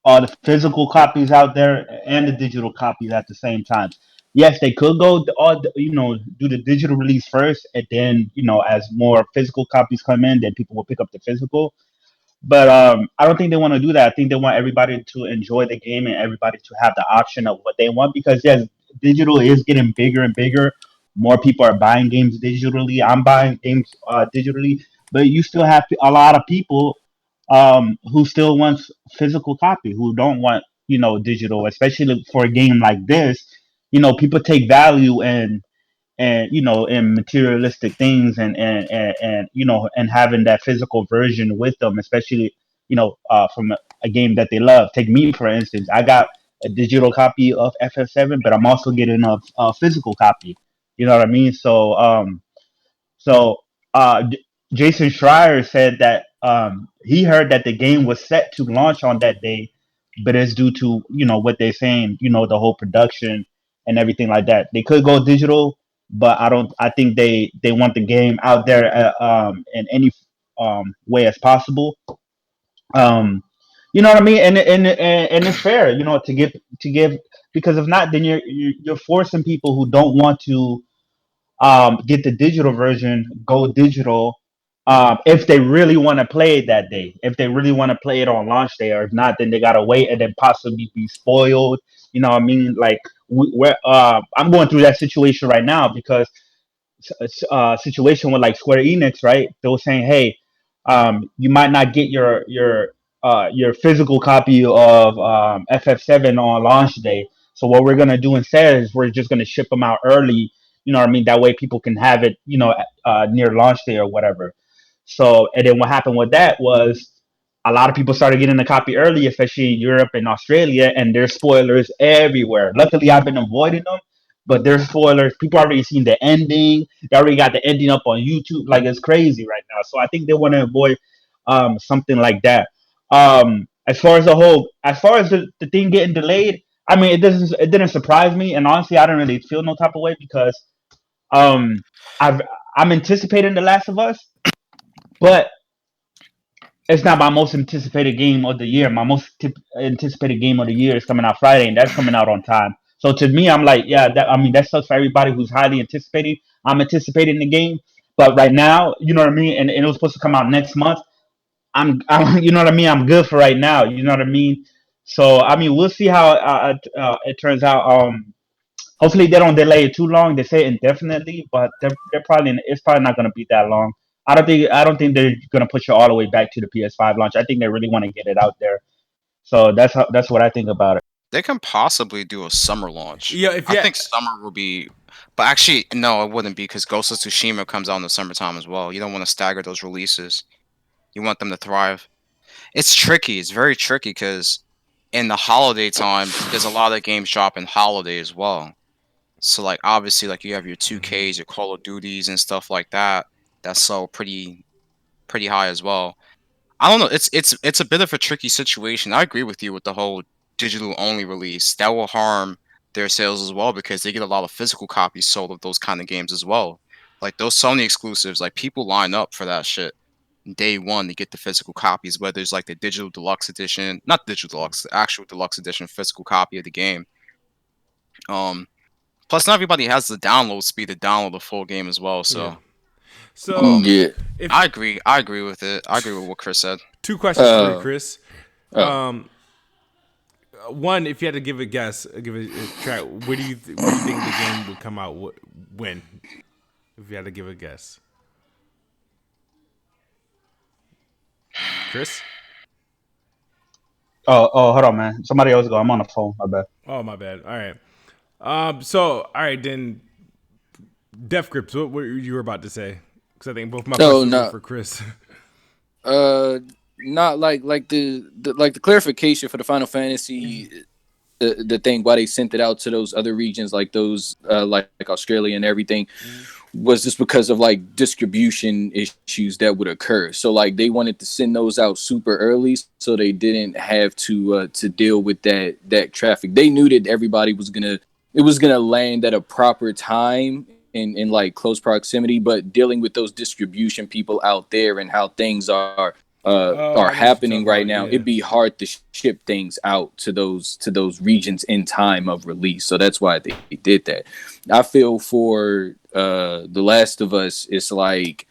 all the physical copies out there and the digital copies at the same time. Yes, they could go do the digital release first, and then as more physical copies come in, then people will pick up the physical. But I don't think they want to do that. I think they want everybody to enjoy the game and everybody to have the option of what they want because yes, digital is getting bigger and bigger. More people are buying games digitally. I'm buying games digitally, but you still have a lot of people who still wants physical copy, who don't want digital, especially for a game like this. People take value in materialistic things and having that physical version with them, especially from a game that they love. Take me for instance, I got a digital copy of FF7, but I'm also getting a physical copy. You know what I mean? So Jason Schreier said that he heard that the game was set to launch on that day, but it's due to what they're saying, the whole production and everything like that. They could go digital, but I don't. I think they want the game out there in any way as possible. You know what I mean? And it's fair, to give because if not, then you're forcing people who don't want to get the digital version, go digital. If they really want to play it that day, if they really want to play it on launch day, or if not, then they gotta wait and then possibly be spoiled. You know what I mean? Like I'm going through that situation right now because situation with like Square Enix, right? They were saying, hey, you might not get your physical copy of FF7 on launch day. So what we're gonna do instead is we're just gonna ship them out early. You know what I mean? That way people can have it, near launch day or whatever. So, and then what happened with that was a lot of people started getting the copy early, especially in Europe and Australia, and there's spoilers everywhere. Luckily, I've been avoiding them, but there's spoilers. People already seen the ending. They already got the ending up on YouTube. Like it's crazy right now. So I think they want to avoid something like that. As far as the thing getting delayed, I mean, it didn't surprise me, and honestly, I don't really feel no type of way because um, I'm anticipating The Last of Us, but it's not my most anticipated game of the year. My most anticipated game of the year is coming out Friday, and that's coming out on time. So to me, I'm like, yeah, that sucks for everybody who's highly anticipating. I'm anticipating the game, but right now, you know what I mean, and it was supposed to come out next month. I'm you know what I mean. I'm good for right now. You know what I mean. So I mean, we'll see how it turns out. Hopefully they don't delay it too long. They say indefinitely, but they're probably it's probably not going to be that long. I don't think they're going to push it all the way back to the PS5 launch. I think they really want to get it out there. So that's what I think about it. They can possibly do a summer launch. Yeah, if I you think summer will be, but actually no, it wouldn't be because Ghost of Tsushima comes out in the summertime as well. You don't want to stagger those releases. You want them to thrive. It's tricky. It's very tricky because in the holiday time, there's a lot of games drop in holiday as well. So like obviously like you have your 2Ks, your Call of Duties and stuff like that. That's so pretty high as well. I don't know. It's a bit of a tricky situation. I agree with you with the whole digital only release. That will harm their sales as well because they get a lot of physical copies sold of those kind of games as well. Like those Sony exclusives, like people line up for that shit day one to get the physical copies, whether it's like the digital deluxe edition, not digital deluxe, the actual deluxe edition physical copy of the game. Um, Plus not everybody has the download speed to download the full game as well. So yeah. So Yeah. if I agree. I agree with it. I agree with what Chris said. 2 questions for you, Uh, Chris. oh. One, if you had to give a guess, give a track, where do you think the game would come out? When? If you had to give a guess, Chris. Oh, hold on, man. Somebody else go. I'm on the phone. My bad. Oh, my bad. All right. So all right then. Def Grips, what were you were about to say? Because I think both my questions were for Chris. Not like the clarification for the Final Fantasy, the thing why they sent it out to those other regions like those like Australia and everything was just because of like distribution issues that would occur. So like they wanted to send those out super early so they didn't have to deal with that traffic. They knew that everybody was gonna land at a proper time in like close proximity, but dealing with those distribution people out there and how things are happening right now, it'd be hard to ship things out to those regions in time of release. So that's why they did that. I feel for The Last of Us, it's like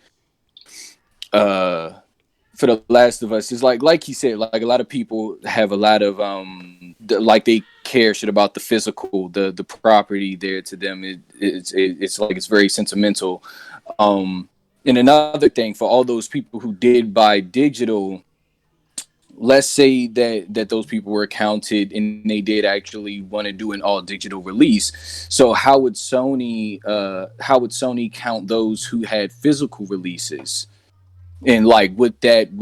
for The Last of Us, it's like he said, like a lot of people have a lot of like they care shit about the physical, the property there to them. It's like it's very sentimental. And another thing for all those people who did buy digital, let's say that those people were counted and they did actually want to do an all digital release. So how would Sony count those who had physical releases? And like with that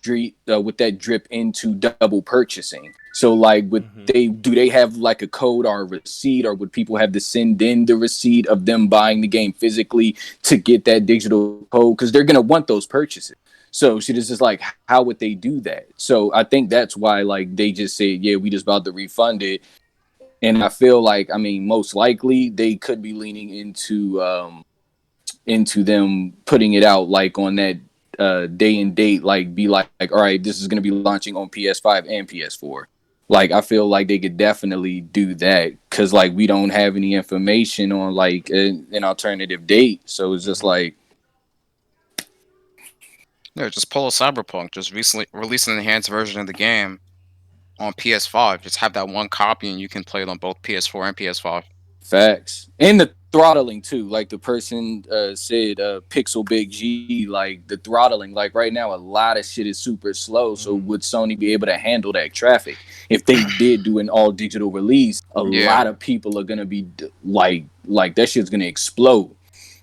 drip into double purchasing. So like do they have like a code or a receipt, or would people have to send in the receipt of them buying the game physically to get that digital code? Because they're gonna want those purchases. So she just is like, how would they do that? So I think that's why like they just said, yeah, we just about to refund it. And I feel like, I mean, most likely they could be leaning into them putting it out like on that day and date, like be like all right, this is going to be launching on PS5 and PS4. Like I feel like they could definitely do that because like we don't have any information on like an alternative date. So it's just like, Yeah, just pull a Cyberpunk. Just recently release an enhanced version of the game on PS5. Just have that one copy and you can play it on both PS4 and PS5. facts. And the throttling too, like the person said, Pixel Big G, like the throttling, like right now a lot of shit is super slow. So would Sony be able to handle that traffic if they did do an all digital release? A lot of people are gonna be like that shit's gonna explode.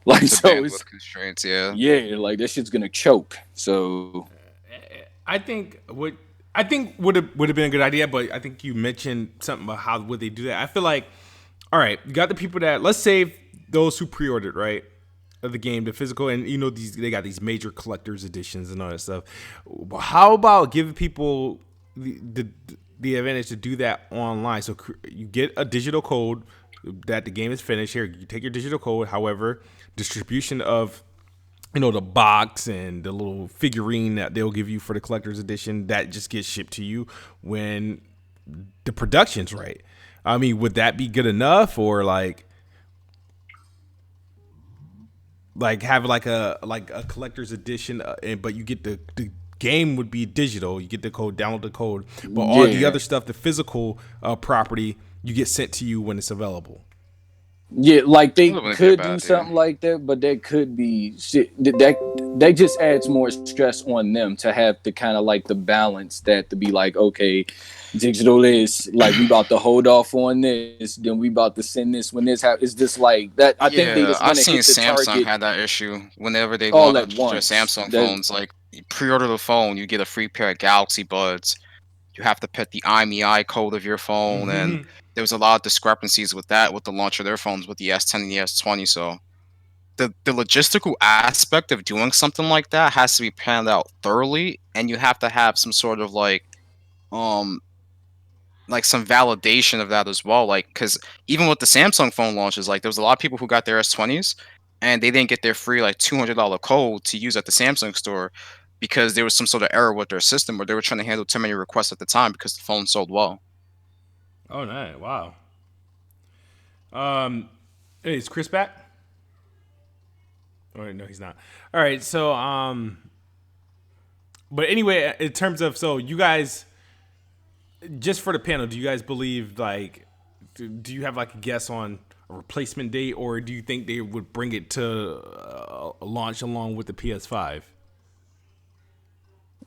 Like The so bandwidth constraints, yeah. like that shit's gonna choke. So I think would have been a good idea, but I think you mentioned something about how would they do that. I feel like, all right, you got the people that, let's say those who pre-ordered, right, of the game, the physical, and you know they got these major collector's editions and all that stuff. How about giving people the advantage to do that online? So you get a digital code that the game is finished. Here, you take your digital code. However, distribution of the box and the little figurine that they'll give you for the collector's edition, that just gets shipped to you when the production's right. I mean, would that be good enough, or like have like a collector's edition, but you get the game would be digital. You get the code, download the code, but all the other stuff, the physical property, you get sent to you when it's available. Yeah, like they could do something like that, but that could be shit. That just adds more stress on them to have to kind of like the balance that to be like, okay, digital is like we about to hold off on this, then we about to send this when this happens. It's just like that. I think they just want to hit the Samsung target. had that issue whenever they all launched at their once. Samsung phones. Like you pre-order the phone, you get a free pair of Galaxy Buds. You have to put the IMEI code of your phone, and there was a lot of discrepancies with that with the launch of their phones with the S10 and the S20. So the logistical aspect of doing something like that has to be planned out thoroughly, and you have to have some sort of like some validation of that as well. Like, because even with the Samsung phone launches, like there was a lot of people who got their S20s and they didn't get their free like $200 code to use at the Samsung store because there was some sort of error with their system or they were trying to handle too many requests at the time because the phone sold well. Oh, nice. Wow. Hey, is Chris back? Oh, no, he's not. All right. So, but anyway, in terms of, so you guys, just for the panel, do you guys believe, like, do you have like a guess on a replacement date, or do you think they would bring it to launch along with the PS5?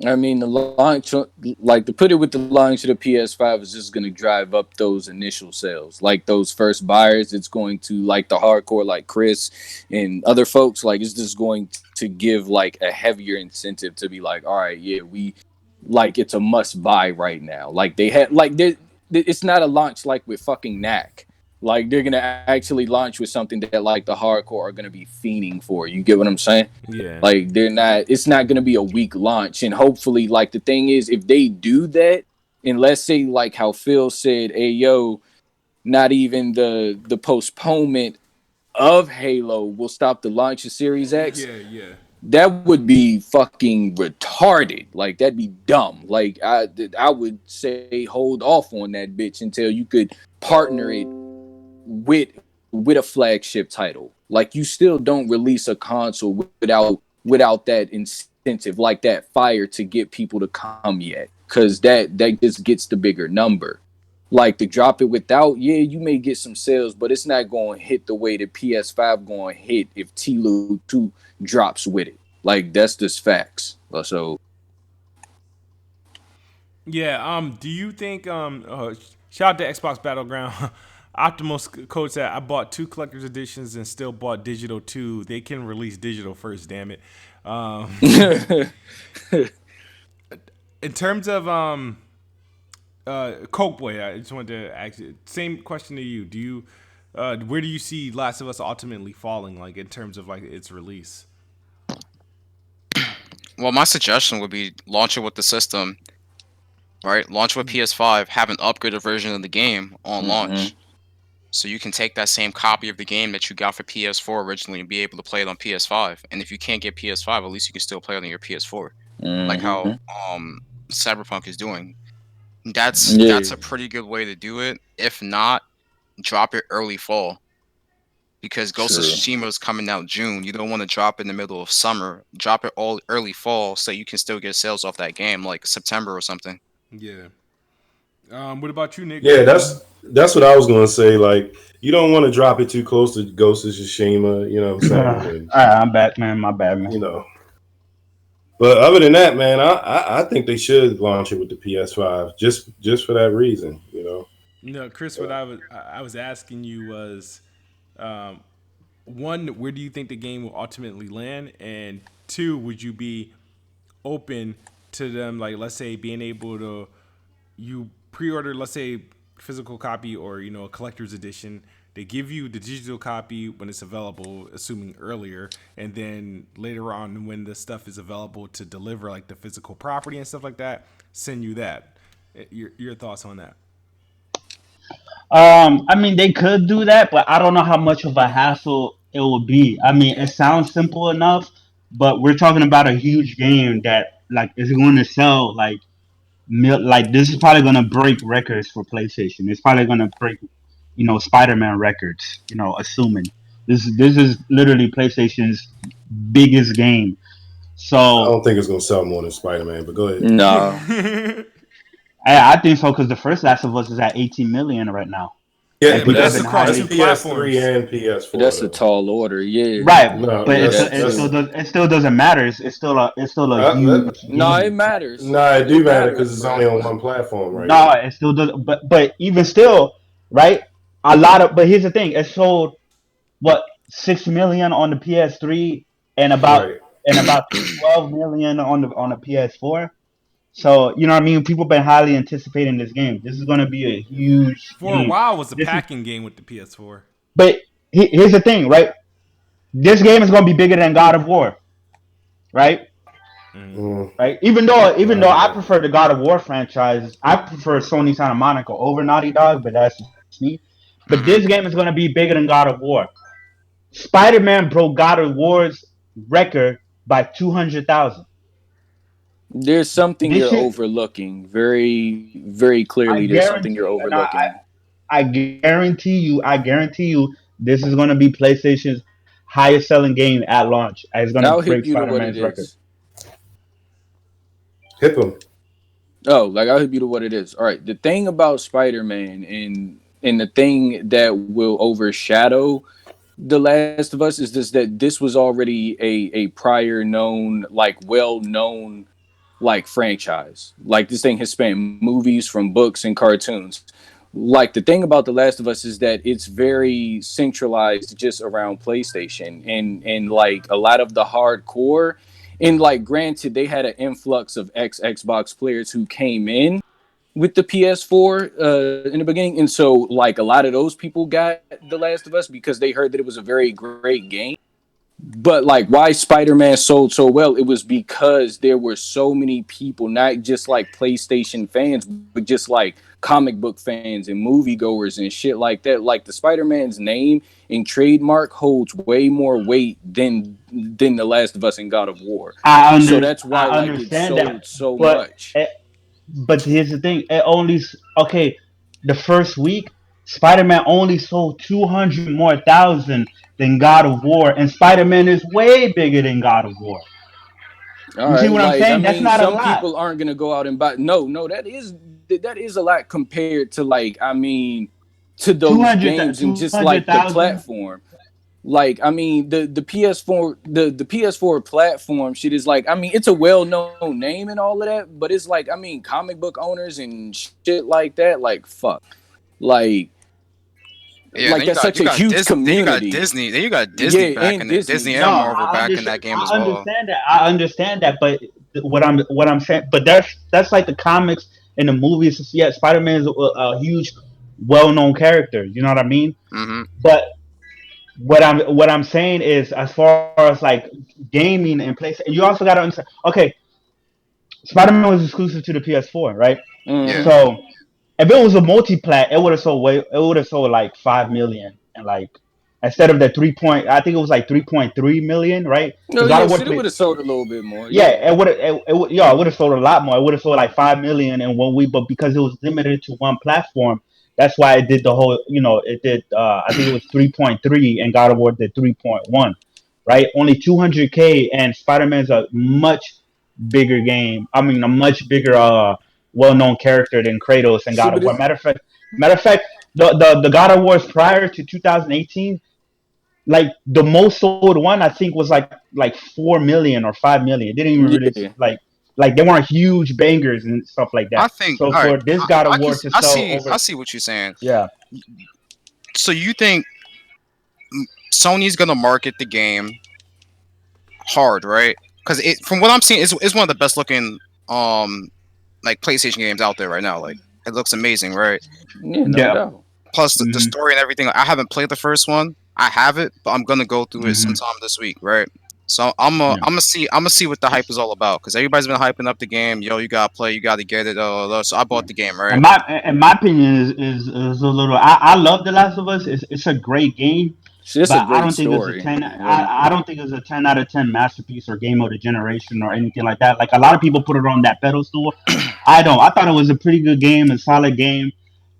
I mean, the launch, like to put it with the launch of the PS5 is just going to drive up those initial sales. Like those first buyers, it's going to, like the hardcore, like Chris and other folks, like it's just going to give like a heavier incentive to be like, all right, yeah, we like it's a must buy right now. Like they had, like it's not a launch like with fucking Knack. Like they're gonna actually launch with something that like the hardcore are gonna be fiending for. You get what I'm saying? Yeah. Like they're not. It's not gonna be a weak launch. And hopefully, like the thing is, if they do that, and let's say like how Phil said, "Hey yo, not even the postponement of Halo will stop the launch of Series X." Yeah. That would be fucking retarded. Like that'd be dumb. Like I would say hold off on that bitch until you could partner it with a flagship title. Like you still don't release a console without that incentive, like that fire to get people to come yet, because that just gets the bigger number. Like to drop it without, yeah, you may get some sales, but it's not going to hit the way the PS5 going to hit if TLOU 2 drops with it. Like that's just facts. So yeah. Do you think shout out to Xbox Battleground. Optimus code said, I bought 2 collector's editions and still bought digital too. They can release digital first, damn it. In terms of Coke Boy, I just wanted to ask you, same question to you. Do you where do you see Last of Us ultimately falling, like in terms of like its release? Well, my suggestion would be launch it with the system, right? Launch with PS5, have an upgraded version of the game on launch. So you can take that same copy of the game that you got for PS4 originally and be able to play it on PS5. And if you can't get PS5, at least you can still play it on your PS4. Like how Cyberpunk is doing. That's a pretty good way to do it. If not, drop it early fall. Because Ghost of Tsushima is coming out June. You don't want to drop it in the middle of summer. Drop it all early fall so you can still get sales off that game, like September or something. Yeah. What about you, Nick? Yeah, that's what I was gonna say. Like, you don't want to drop it too close to Ghost of Tsushima. You know what I'm saying? I'm back, man. My bad, man. You know. But other than that, man, I think they should launch it with the PS5 just for that reason. You know. No, Chris. What I was asking you was, one, where do you think the game will ultimately land, and two, would you be open to them, like let's say being able to you pre-order, let's say physical copy or a collector's edition. They give you the digital copy when it's available, assuming earlier, and then later on when the stuff is available to deliver, like the physical property and stuff like that, send you that. Your thoughts on that? I mean, they could do that, but I don't know how much of a hassle it will be. I mean, it sounds simple enough, but we're talking about a huge game that like is going to sell like this is probably gonna break records for PlayStation. It's probably gonna break, Spider-Man records. Assuming this is literally PlayStation's biggest game. I So don't think it's gonna sell more than Spider-Man, but go ahead. Nah, I think so because the first Last of Us is at 18 million right now, Yeah, and but people have that's been across highly two PS3 platforms. and PS4. that's a Though. tall order. Yeah, right, No, but that's it still doesn't matter. It's still a huge no, it game. matters. no, it do matter because it's bro. only on one platform right No, now. it still does. But even still, right? A lot of. But here's the thing: it sold what 6 million on the PS3 and Right. about 12 million on the PS4. So you know what I mean. People been highly anticipating this game. This is going to be a huge For a game. while, it was a This is, packing game with the PS4. but here's the thing, right? This game is going to be bigger than God of War, right? Mm, Right. I Even though don't I know. prefer the God of War franchise, I prefer Sony Santa Monica over Naughty Dog, but that's just me. But Hmm. this game is going to be bigger than God of War. Spider-Man broke God of War's record by 200,000. There's something This you're shit, overlooking. Very, very I clearly, there's something guarantee you're you, and overlooking. I guarantee you, this is going to be PlayStation's highest selling game at launch. It's going to I'll hip break you to what it Spider-Man's record. is. Hip him. Oh, like I'll hip you to what it is. All right. The thing about Spider-Man and the thing that will overshadow The Last of Us is just that this was already a prior known, like well known like franchise. Like this thing has spanned movies from books and cartoons. Like the thing about The Last of Us is that it's very centralized just around PlayStation and like a lot of the hardcore and like granted they had an influx of Xbox players who came in with the PS4 in the beginning, and so like a lot of those people got The Last of Us because they heard that it was a very great game. But like why Spider-Man sold so well, it was because there were so many people, not just like PlayStation fans, but just like comic book fans and moviegoers and shit like that. Like the Spider-Man's name and trademark holds way more weight than The Last of Us and God of War. So that's why I like it understand that, sold so but much. but here's the thing: it only okay. The first week, Spider-Man only sold 200 more thousand than God of War, and Spider-Man is way bigger than God of War. All You see right, what I'm like I saying? That's mean, not a some lot. people aren't gonna go out and buy. No, that is a lot compared to like I mean to those games and just like the 200,000. platform. Like I mean the PS4 the PS4 platform shit is like I mean it's a well known name and all of that, but it's like I mean comic book owners and shit like that like fuck like Yeah, and then that's such a huge community. Then you got Yeah, Disney back and in it. Disney. Disney No, and Marvel back in that game as I well. understand that. I understand that. But what I'm saying, but that's like the comics and the movies. Yeah, Spider-Man is a huge, well-known character. You know what I mean? Hmm. But what I'm saying is, as far as like gaming and place, you also got to understand. Okay, Spider-Man was exclusive to the PS4, right? Yeah. Mm-hmm. So if it was a multi-plat, it would have sold way. It would have sold like 5 million, and like instead of the 3 point, I think it was like 3.3 million, right? No, Because God yeah, of War shit, it play, would have sold a little bit more. Yeah. yeah, it would have. Yeah, it would have sold a lot more. It would have sold like 5 million in 1 week, but because it was limited to one platform, that's why it did the whole. You know, it did. I think it was 3.3, and God of War did 3.1, right? Only 200K, and Spider Man's a much bigger game. I mean, a much bigger, well-known character than Kratos and Shit, God of but War. it's Matter of fact, the God of Wars prior to 2018, like the most sold one, I think was like 4 million or 5 million. It didn't even really yeah. like they weren't huge bangers and stuff like I that. think So all right. for this God of I can War to I sell see over, I see what you're saying. yeah, So you think Sony's gonna market the game hard, right? Because it, from what I'm seeing, it's one of the best looking like PlayStation games out there right now. Like it looks amazing, right? Yeah, no yeah, doubt. Plus the hmm story and everything. I haven't played the first one. I have it, but I'm gonna go through it hmm sometime this week, right? So yeah. I'm gonna see what the hype is all about because everybody's been hyping up the game. Yo, you gotta play, you gotta get it. So I bought the game, right? In my opinion is a little. I love The Last of Us. It's a great game, Shit, it's a but I great don't think it's a story. 10. Yeah. I don't think it's a 10 out of 10 masterpiece or game of the generation or anything like that. Like a lot of people put it on that pedestal. I don't. I thought it was a pretty good game, a solid game,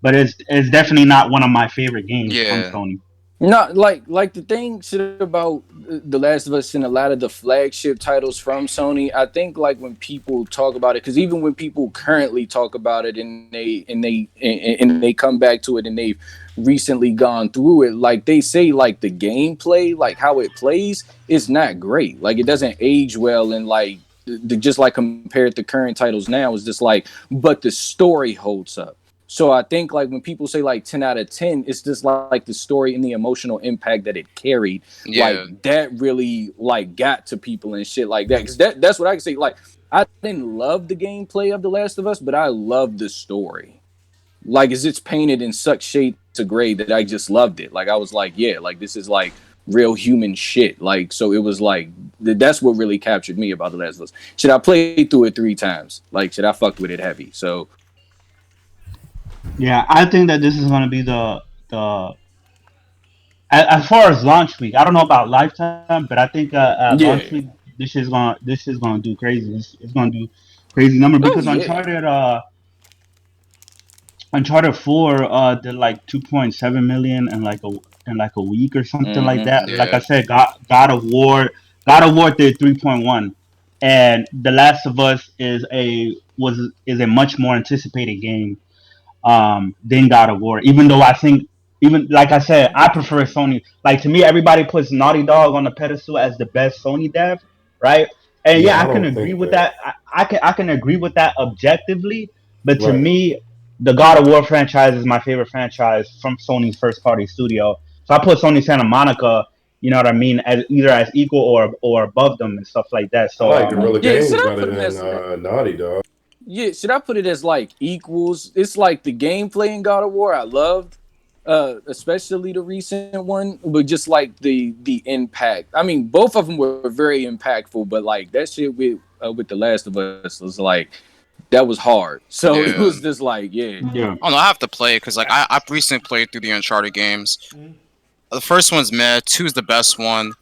but it's definitely not one of my favorite games from Yeah. Sony. Not like the thing shit about The Last of Us and a lot of the flagship titles from Sony. I think like when people talk about it, because even when people currently talk about it and they come back to it and they've recently gone through it, like they say like the gameplay, like how it plays, is not great. Like it doesn't age well, and like just like compared to current titles now, is just like, but the story holds up. So I think like when people say like 10 out of 10, it's just like the story and the emotional impact that it carried. Yeah. Like that really like got to people and shit like that. Cause that's what I can say. Like I didn't love the gameplay of The Last of Us, but I loved the story. Like as it's painted in such shades of gray that I just loved it. Like I was like, yeah, like this is like real human shit. Like so it was like that's what really captured me about The Last of Us. Should I play through it 3 times? Like should I fucked with it heavy? So Yeah, I think that this is gonna be the as far as launch week. I don't know about lifetime, but I think at launch yeah. week this is gonna do crazy. It's gonna do crazy number Oh because yeah. Uncharted 4 did like 2.7 million in like a week or something like Mm-hmm. that. Like I Yeah. said, God of War did 3.1, and The Last of Us is a much more anticipated game than God of War. Even though I think, even like I said, I prefer Sony. Like to me, everybody puts Naughty Dog on the pedestal as the best Sony dev, right? And Yeah, yeah, I I can don't agree think with that. that. I can agree with that objectively, but to Right. me, the God of War franchise is my favorite franchise from Sony's first party studio. So I put Sony Santa Monica, you know what I mean, as either as equal or above them and stuff like that. I So like Guerrilla Yeah, should Games I better put them than as Naughty Dog. yeah, should I put it as like equals? It's like the gameplay in God of War I loved, especially the recent one, but just like the impact. I mean, both of them were very impactful, but like that shit with The Last of Us was like that was hard. So it Yeah. was just like, yeah. yeah. Oh no, I have to play because like I've recently played through the Uncharted games. The first one's meh. Two is the best one.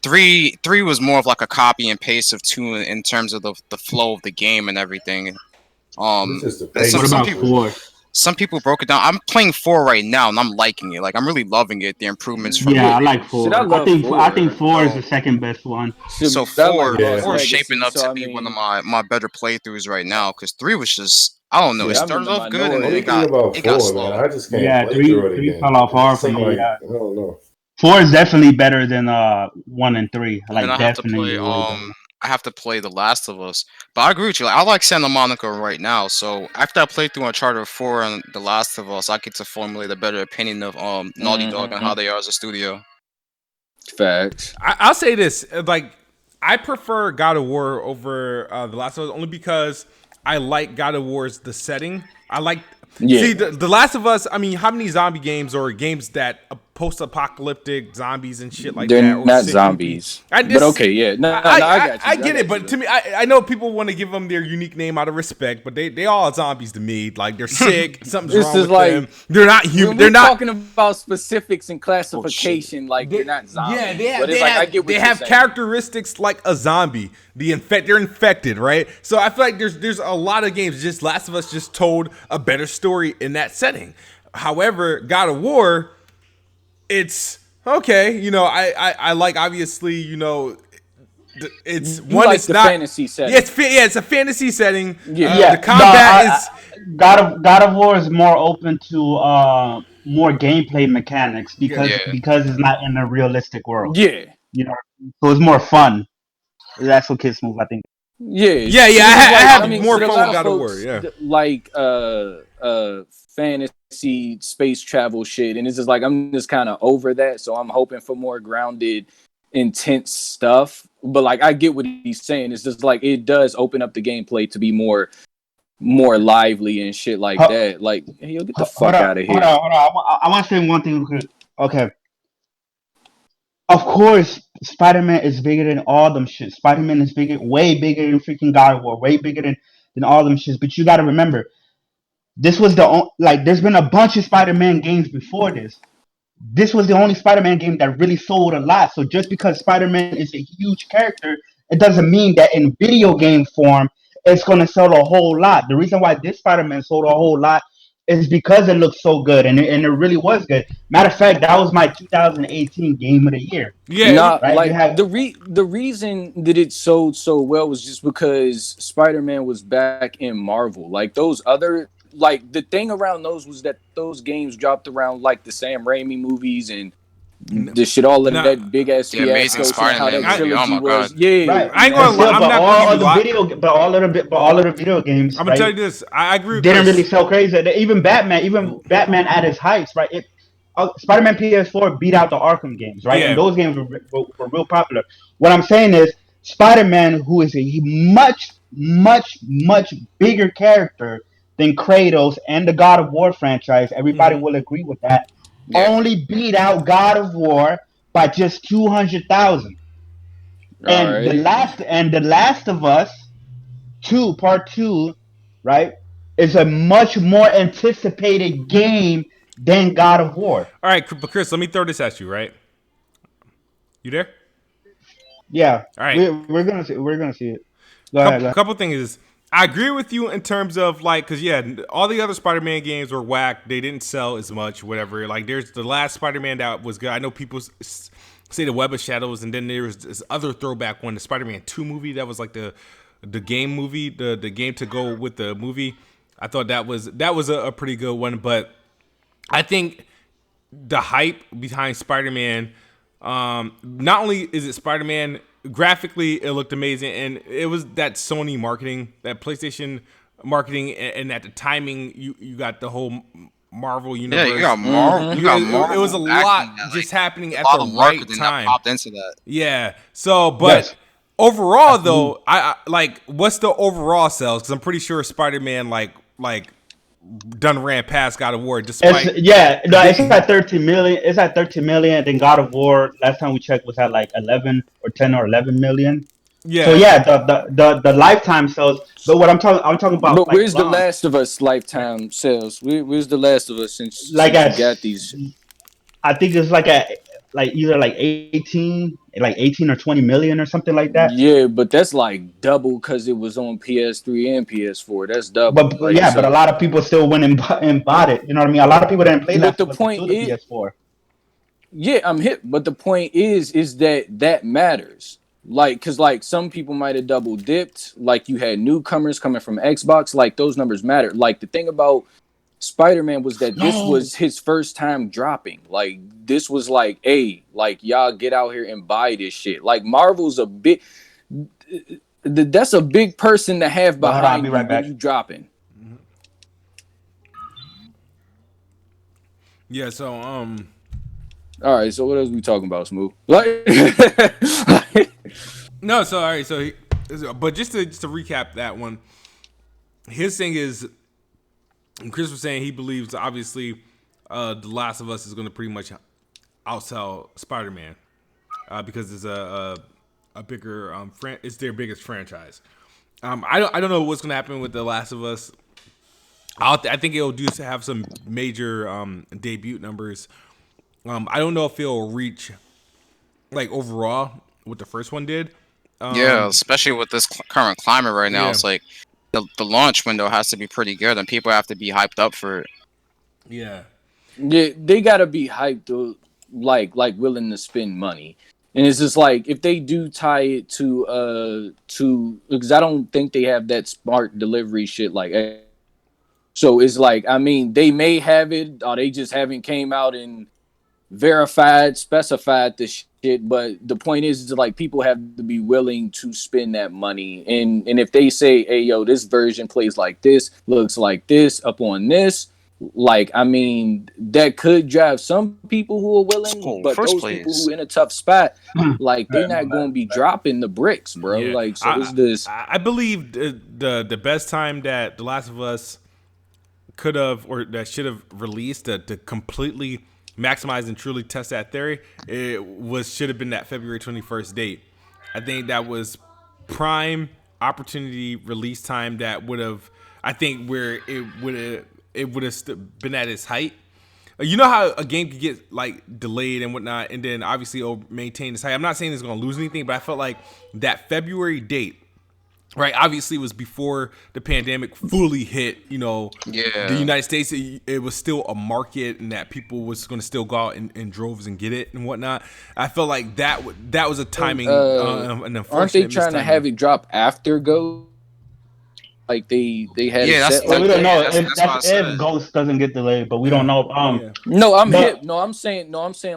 Three was more of like a copy and paste of two in terms of the flow of the game and everything. It's just the And What pacing about of it. four? some people broke it down. I'm playing four right now and I'm liking it. Like I'm really loving it. The improvements from Yeah, Yeah. I like Shit, I four. love I think four. four is so the second best one. Shit, so I like four Yeah. Lost four is shaping Legacy. up So to I be one of mean, my better playthroughs right now because three was just I don't know. It shit, I'm in started the off good and then Only it minority. thing got about it got four, man, slow. I just can't Yeah, play through it three again. fell off It just hard for seemed me. like Yeah, I don't know. four is definitely better than one and three. And then Like definitely way better. I have to play The Last of Us. But I agree with you. Like, I like Santa Monica right now. So after I play through Uncharted 4 and The Last of Us, I get to formulate a better opinion of Naughty Dog and Mm-hmm. how they are as a studio. Facts. I'll say this: like, I prefer God of War over The Last of Us only because I like God of War's the setting. I like see Yeah. the Last of Us. I mean, how many zombie games or games that post-apocalyptic zombies and shit like They're that, or not sit creepy? zombies. I But just okay, yeah. No, no, I got you. I I get it, got you but though. to me, I know people want to give them their unique name out of respect, but they all zombies to me. Like they're sick, something's This wrong is with them. like They're not human. when They're we're not. talking about specifics and Oh shit. classification, like they're not Yeah, zombies. But it's like I get they what you're have saying. characteristics like a zombie. They're infected, right? So I feel like there's a lot of games. Just Last of Us just told a better story in that setting. However, God of War, it's okay. You know, I like obviously. You know, it's You one. like It's the not. fantasy setting. Yeah, it's a fantasy setting. Yeah. Yeah, The combat is. God of War is more open to more gameplay mechanics Yeah, Yeah. because it's not in a realistic world. Yeah. You know, so it's more fun. That's what kids move. I think. Yeah. yeah, So yeah. this is I like I have mean, more shit, a fun lot with of God of War. folks Yeah. like fantasy space travel shit. And it's just like I'm just kinda over that. So I'm hoping for more grounded, intense stuff. But like I get what he's saying. It's just like it does open up the gameplay to be more lively and shit like Ho- that. Like, hey, yo, get the Hold fuck on, out of hold here. on, hold on. I want to say one thing. Okay, of course, Spider-Man is bigger than all them shit. Spider-Man is bigger, way bigger than freaking God of War, way bigger than all them shits. But you got to remember, this was like. There's been a bunch of Spider-Man games before this. This was the only Spider-Man game that really sold a lot. So just because Spider-Man is a huge character, it doesn't mean that in video game form it's gonna sell a whole lot. The reason why this Spider-Man sold a whole lot is because it looks so good, and it really was good. Matter of fact, that was my 2018 game of the year. Yeah, Not Right? You like have the reason that it sold so well was just because Spider-Man was back in Marvel. Like those other, like the thing around those was that those games dropped around like the Sam Raimi movies and the shit, all of nah, that big ass The Amazing fiasco, saying how Spider-Man that movie. Oh trilogy my was. god. Yeah, right, I ain't and gonna lie. still, I'm but not all gonna of give you the a lot. video, but all of the video games, I'm gonna tell right, you this. I agree with didn't really Chris. sell crazy. Even Batman at his heights, right? Spider-Man PS4 beat out the Arkham games, right? And Yeah. those games were real popular. What I'm saying is, Spider-Man, who is a much bigger character than Kratos and the God of War franchise, everybody will agree with that. Yeah. Only beat out God of War by just 200,000. all And right. the Last of Us 2 Part 2, right, is a much more anticipated game than God of War. All right, but Chris, let me throw this at you. Right, you there? Yeah, All right. we're gonna see it. Go ahead. Couple things is I agree with you in terms of like, cause yeah, all the other Spider-Man games were whack. They didn't sell as much, whatever. Like, there's the last Spider-Man that was good. I know people say the Web of Shadows, and then there was this other throwback one, the Spider-Man 2 movie that was like the game movie, the game to go with the movie. I thought that was a pretty good one, but I think the hype behind Spider-Man, not only is it Spider-Man, graphically it looked amazing, and it was that Sony marketing, that PlayStation marketing, and at the timing, you got the whole Marvel universe. Yeah, you got Marvel. You got Marvel. It was a lot just happening at the right time. That popped into that. Yeah. So, but Yes. overall, though, I like, what's the overall sales? Because I'm pretty sure Spider-Man like done ran past God of War, despite It's at 13 million. It's at 13 million. Then God of War, last time we checked, was at like 11 or 10 or 11 million. yeah. So yeah, the lifetime sales. But what I'm talking about. But like, where's the Last of Us lifetime sales? Where's the Last of Us since Like you at, got these? I think it's like either like 18 or 20 million or something like that. Yeah, but that's like double because it was on PS3 and PS4. That's double. But Like yeah, but a so. lot of people still went and bought it. You know what I mean? A lot of people didn't play But Last the of Us point until the is, PS4. yeah, I'm hip. But the point is that matters. Like, cause like some people might have double dipped. Like you had newcomers coming from Xbox. Like those numbers matter. Like the thing about Spider-Man was that this was his first time dropping. Like this was like, hey, like y'all get out here and buy this shit. Like Marvel's a big, that's a big person to have Hold on, I'll behind be you right back. when you dropping. Yeah. So All right, so what else we talking about, Smooth? Like, no. So all right. So but just to recap that one, his thing is, Chris was saying he believes obviously The Last of Us is going to pretty much outsell Spider-Man because it's a bigger it's their biggest franchise. I don't know what's going to happen with The Last of Us. I think it'll have some major debut numbers. I don't know if it'll reach like overall what the first one did. Yeah, especially with this current climate right now, Yeah. it's like the launch window has to be pretty good, and people have to be hyped up for it. Yeah. yeah, they gotta be hyped to like willing to spend money. And it's just like if they do tie it to because I don't think they have that smart delivery shit like so it's like I mean they may have it or they just haven't came out and specified the shit, but the point is like people have to be willing to spend that money and if they say, hey yo, this version plays like this, looks like this, up on this, like I mean that could drive some people who are willing, but first those place. people who in a tough spot, like they're not going to be dropping the bricks, bro. Yeah. Like so it's this. I believe the best time that The Last of Us could have or that should have released to completely maximize and truly test that theory, should have been that February 21st date. I think that was prime opportunity release time that would have, I think, where it would have been at its height. You know how a game could get like delayed and whatnot, and then obviously it'll maintain its height. I'm not saying it's going to lose anything, but I felt like that February date right? Obviously, it was before the pandemic fully hit. You know, the United States. It was still a market, and that people was going to still go out in droves and get it and whatnot. I felt like that was a timing. An unfortunate aren't they trying to have it drop after Go? Like they had it set. Well, we don't know if Ghost doesn't get delayed, but we don't know. No, I'm saying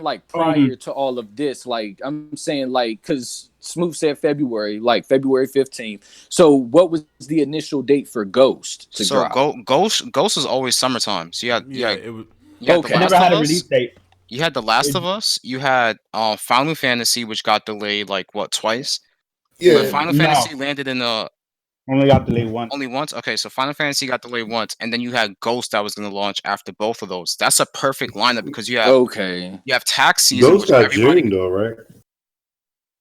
like prior to all of this. Like I'm saying like because Smooth said February, like February 15th. So what was the initial date for Ghost to drop? Ghost is always summertime. So it never had a release date. You had The Last of Us. You had Final Fantasy, which got delayed like twice. Yeah, but Final Fantasy landed in the. Only got delayed once. Only once? Okay, so Final Fantasy got delayed once, and then you had Ghost that was going to launch after both of those. That's a perfect lineup because you have you have tax season. Ghost got June though, right?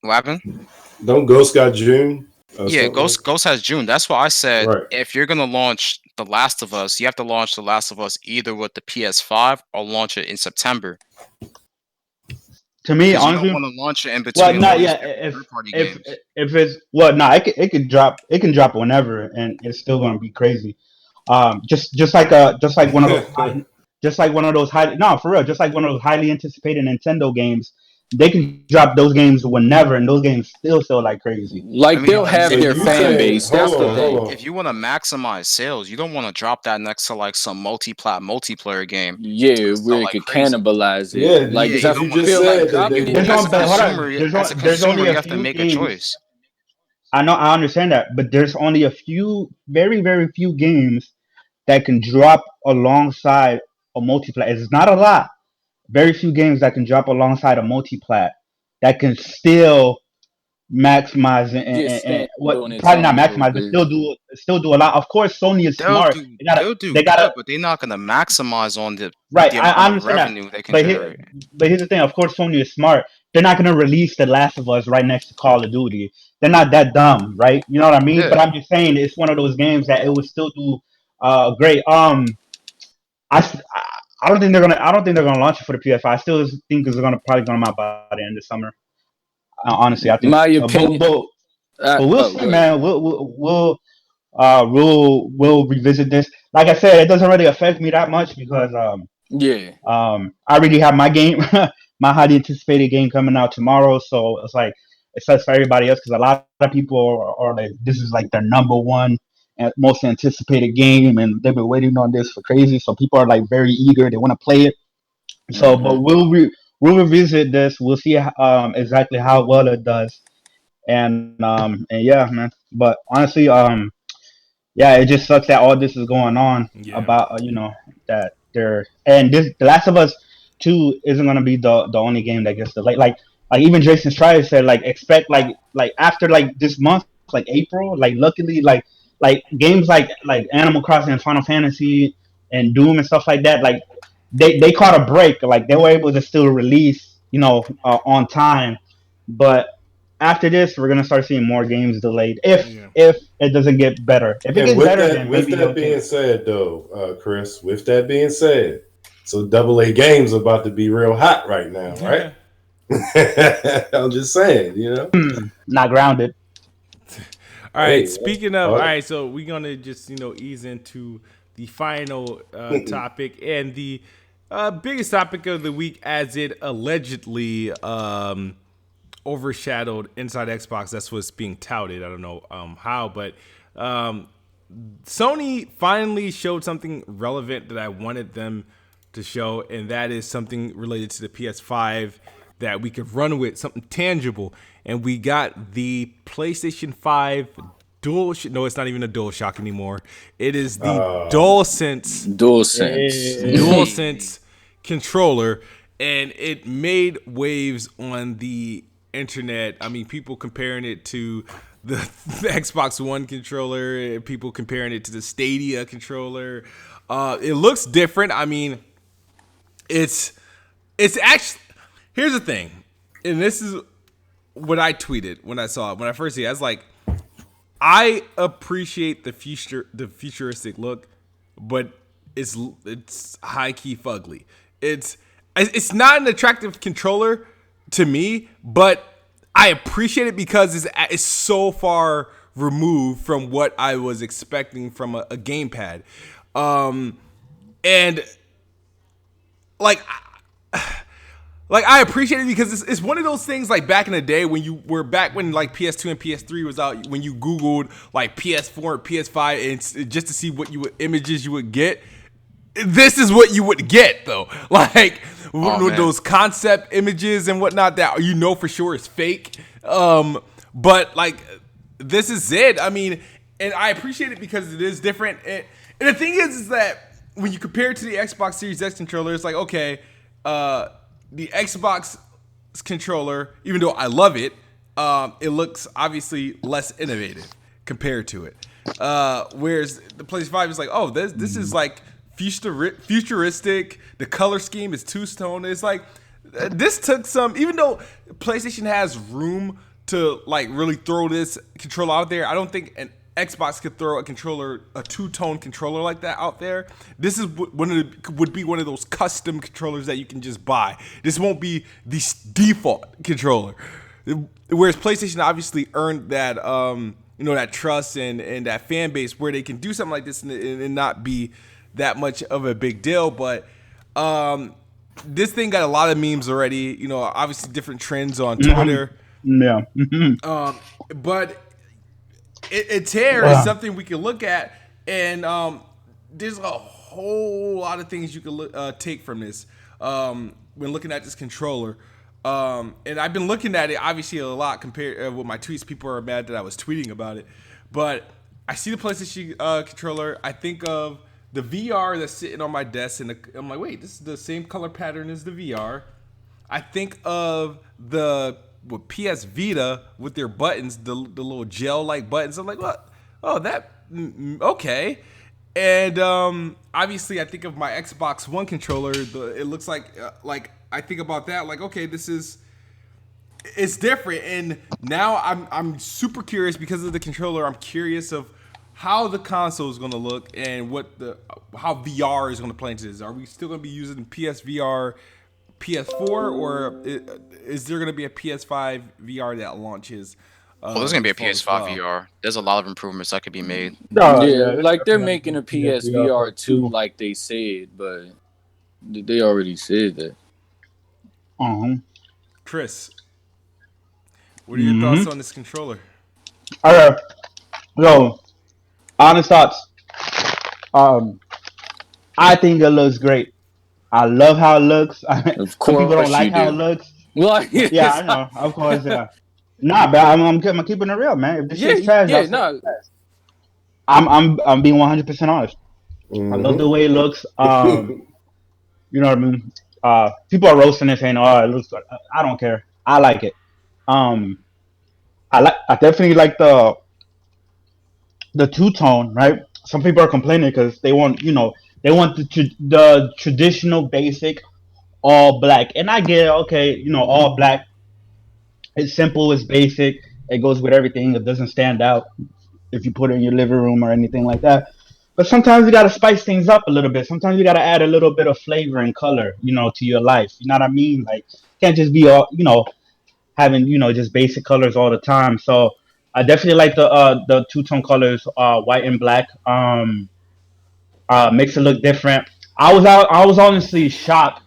What happened? Don't Ghost got June? Yeah, Ghost has June. That's why I said if you're going to launch The Last of Us, you have to launch The Last of Us either with the PS5 or launch it in September. To me, honestly, you don't want to launch it in between. Well, if it's it could drop. It can drop whenever, and it's still going to be crazy. Just like one of those, just like one of those highly anticipated Nintendo games. They can drop those games whenever, and those games still sell like crazy. Like they'll have their fan base. That's the thing. If you want to maximize sales, you don't want to drop that next to like some multiplayer game. Yeah, where it could cannibalize it. Yeah, like you just said as a consumer, you have to make a choice. I know, I understand that, but there's only a few, very, very few games that can drop alongside a multiplayer. It's not a lot. Very few games that can drop alongside a multiplat that can still maximize and probably not maximize, but still do a lot. Of course, Sony is smart. They gotta, but they're not gonna maximize on the I understand revenue they can generate. But here's the thing. Of course, Sony is smart. They're not gonna release The Last of Us right next to Call of Duty. They're not that dumb, right? You know what I mean? Yeah. But I'm just saying it's one of those games that it would still do great. I don't think they're gonna launch it for the PS5. I still think it's probably gonna come out by the end of summer. Honestly, I think. My opinion. But we'll see, man. We'll revisit this. Like I said, it doesn't really affect me that much because I already have my game, my highly anticipated game coming out tomorrow. So it's like it sucks for everybody else because a lot of people are like, this is like their number one and most anticipated game, and they've been waiting on this for crazy. So people are like very eager; they want to play it. So, but we'll revisit this. We'll see exactly how well it does, and yeah, man. But honestly, it just sucks that all this is going on about that they're The Last of Us 2 isn't gonna be the only game that gets delayed. Like even Jason Schreier said, like expect like after like this month, like April, like luckily like games like Animal Crossing and Final Fantasy and Doom and stuff like that, like they caught a break. Like they were able to still release, on time. But after this, we're gonna start seeing more games delayed if it doesn't get better. If it gets better, then maybe. With that being said, though, Chris, with that being said, so AA games are about to be real hot right now, right? I'm just saying, not grounded. All right. Speaking of, all right. So we're gonna just ease into the final topic and the biggest topic of the week, as it allegedly overshadowed Inside Xbox. That's what's being touted. I don't know how, but Sony finally showed something relevant that I wanted them to show, and that is something related to the PS5 that we could run with, something tangible. And we got the PlayStation 5 no, it's not even a DualShock anymore. It is the DualSense controller, and it made waves on the internet. I mean, people comparing it to the Xbox One controller, people comparing it to the Stadia controller. It looks different. I mean, it's actually, here's the thing, and this is what I tweeted when I saw it. When I first see it, I was like, I appreciate the futuristic look, but it's high key fugly. It's not an attractive controller to me, but I appreciate it because it's so far removed from what I was expecting from a gamepad. And like I appreciate it because it's one of those things like back in the day when like PS2 and PS3 was out, when you Googled like PS4 or PS5 and just to see what images you would get. This is what you would get though, like with those concept images and whatnot that for sure is fake. But like this is it. I mean, and I appreciate it because it is different. And the thing is that when you compare it to the Xbox Series X controller, it's like, okay, the Xbox controller, even though I love it, it looks obviously less innovative compared to it. Whereas the PlayStation 5 is like, oh, this is like futuristic. The color scheme is two-tone. It's like this took some, even though PlayStation has room to like really throw this controller out there, I don't think an Xbox could throw a two-tone controller like that out there. This is would be one of those custom controllers that you can just buy. This won't be the default controller. Whereas PlayStation obviously earned that that trust and that fan base where they can do something like this and not be that much of a big deal. But this thing got a lot of memes already. Obviously different trends on Twitter. Yeah. But it's here is something we can look at, and there's a whole lot of things you can take from this when looking at this controller. And I've been looking at it obviously a lot compared with my tweets. People are mad that I was tweeting about it, but I see the PlayStation controller. I think of the VR that's sitting on my desk, and I'm like, wait, this is the same color pattern as the VR. I think of the PS Vita with their buttons, the little gel-like buttons. I'm like, what? Oh, that okay. And obviously, I think of my Xbox One controller. It looks like I think about that. Like, okay, it's different. And now I'm super curious because of the controller. I'm curious of how the console is going to look and how VR is going to play into this. Are we still going to be using PSVR, PS4, or is there going to be a PS5 VR that launches? There's going to be a PS5 VR. There's a lot of improvements that could be made. Like they're making a PSVR 2 like they said, but they already said that. Chris, what are your thoughts on this controller? All right. So, honest thoughts. I think it looks great. I love how it looks. Of course, some people don't like how it looks. Well, yeah, I know. Of course, yeah. Nah, but I'm keeping it real, man. If this shit's trash, I'm being 100% honest. I love the way it looks. You know what I mean? People are roasting it saying, "Oh, it looks good." I don't care. I like it. I definitely like the two-tone, right? Some people are complaining because they want the traditional basic all black, and I get it. Okay, all black. It's simple. It's basic. It goes with everything. It doesn't stand out if you put it in your living room or anything like that. But sometimes you gotta spice things up a little bit. Sometimes you gotta add a little bit of flavor and color, to your life. You know what I mean? Like, can't just be all, having just basic colors all the time. So I definitely like the two-tone colors, white and black. Makes it look different. I was honestly shocked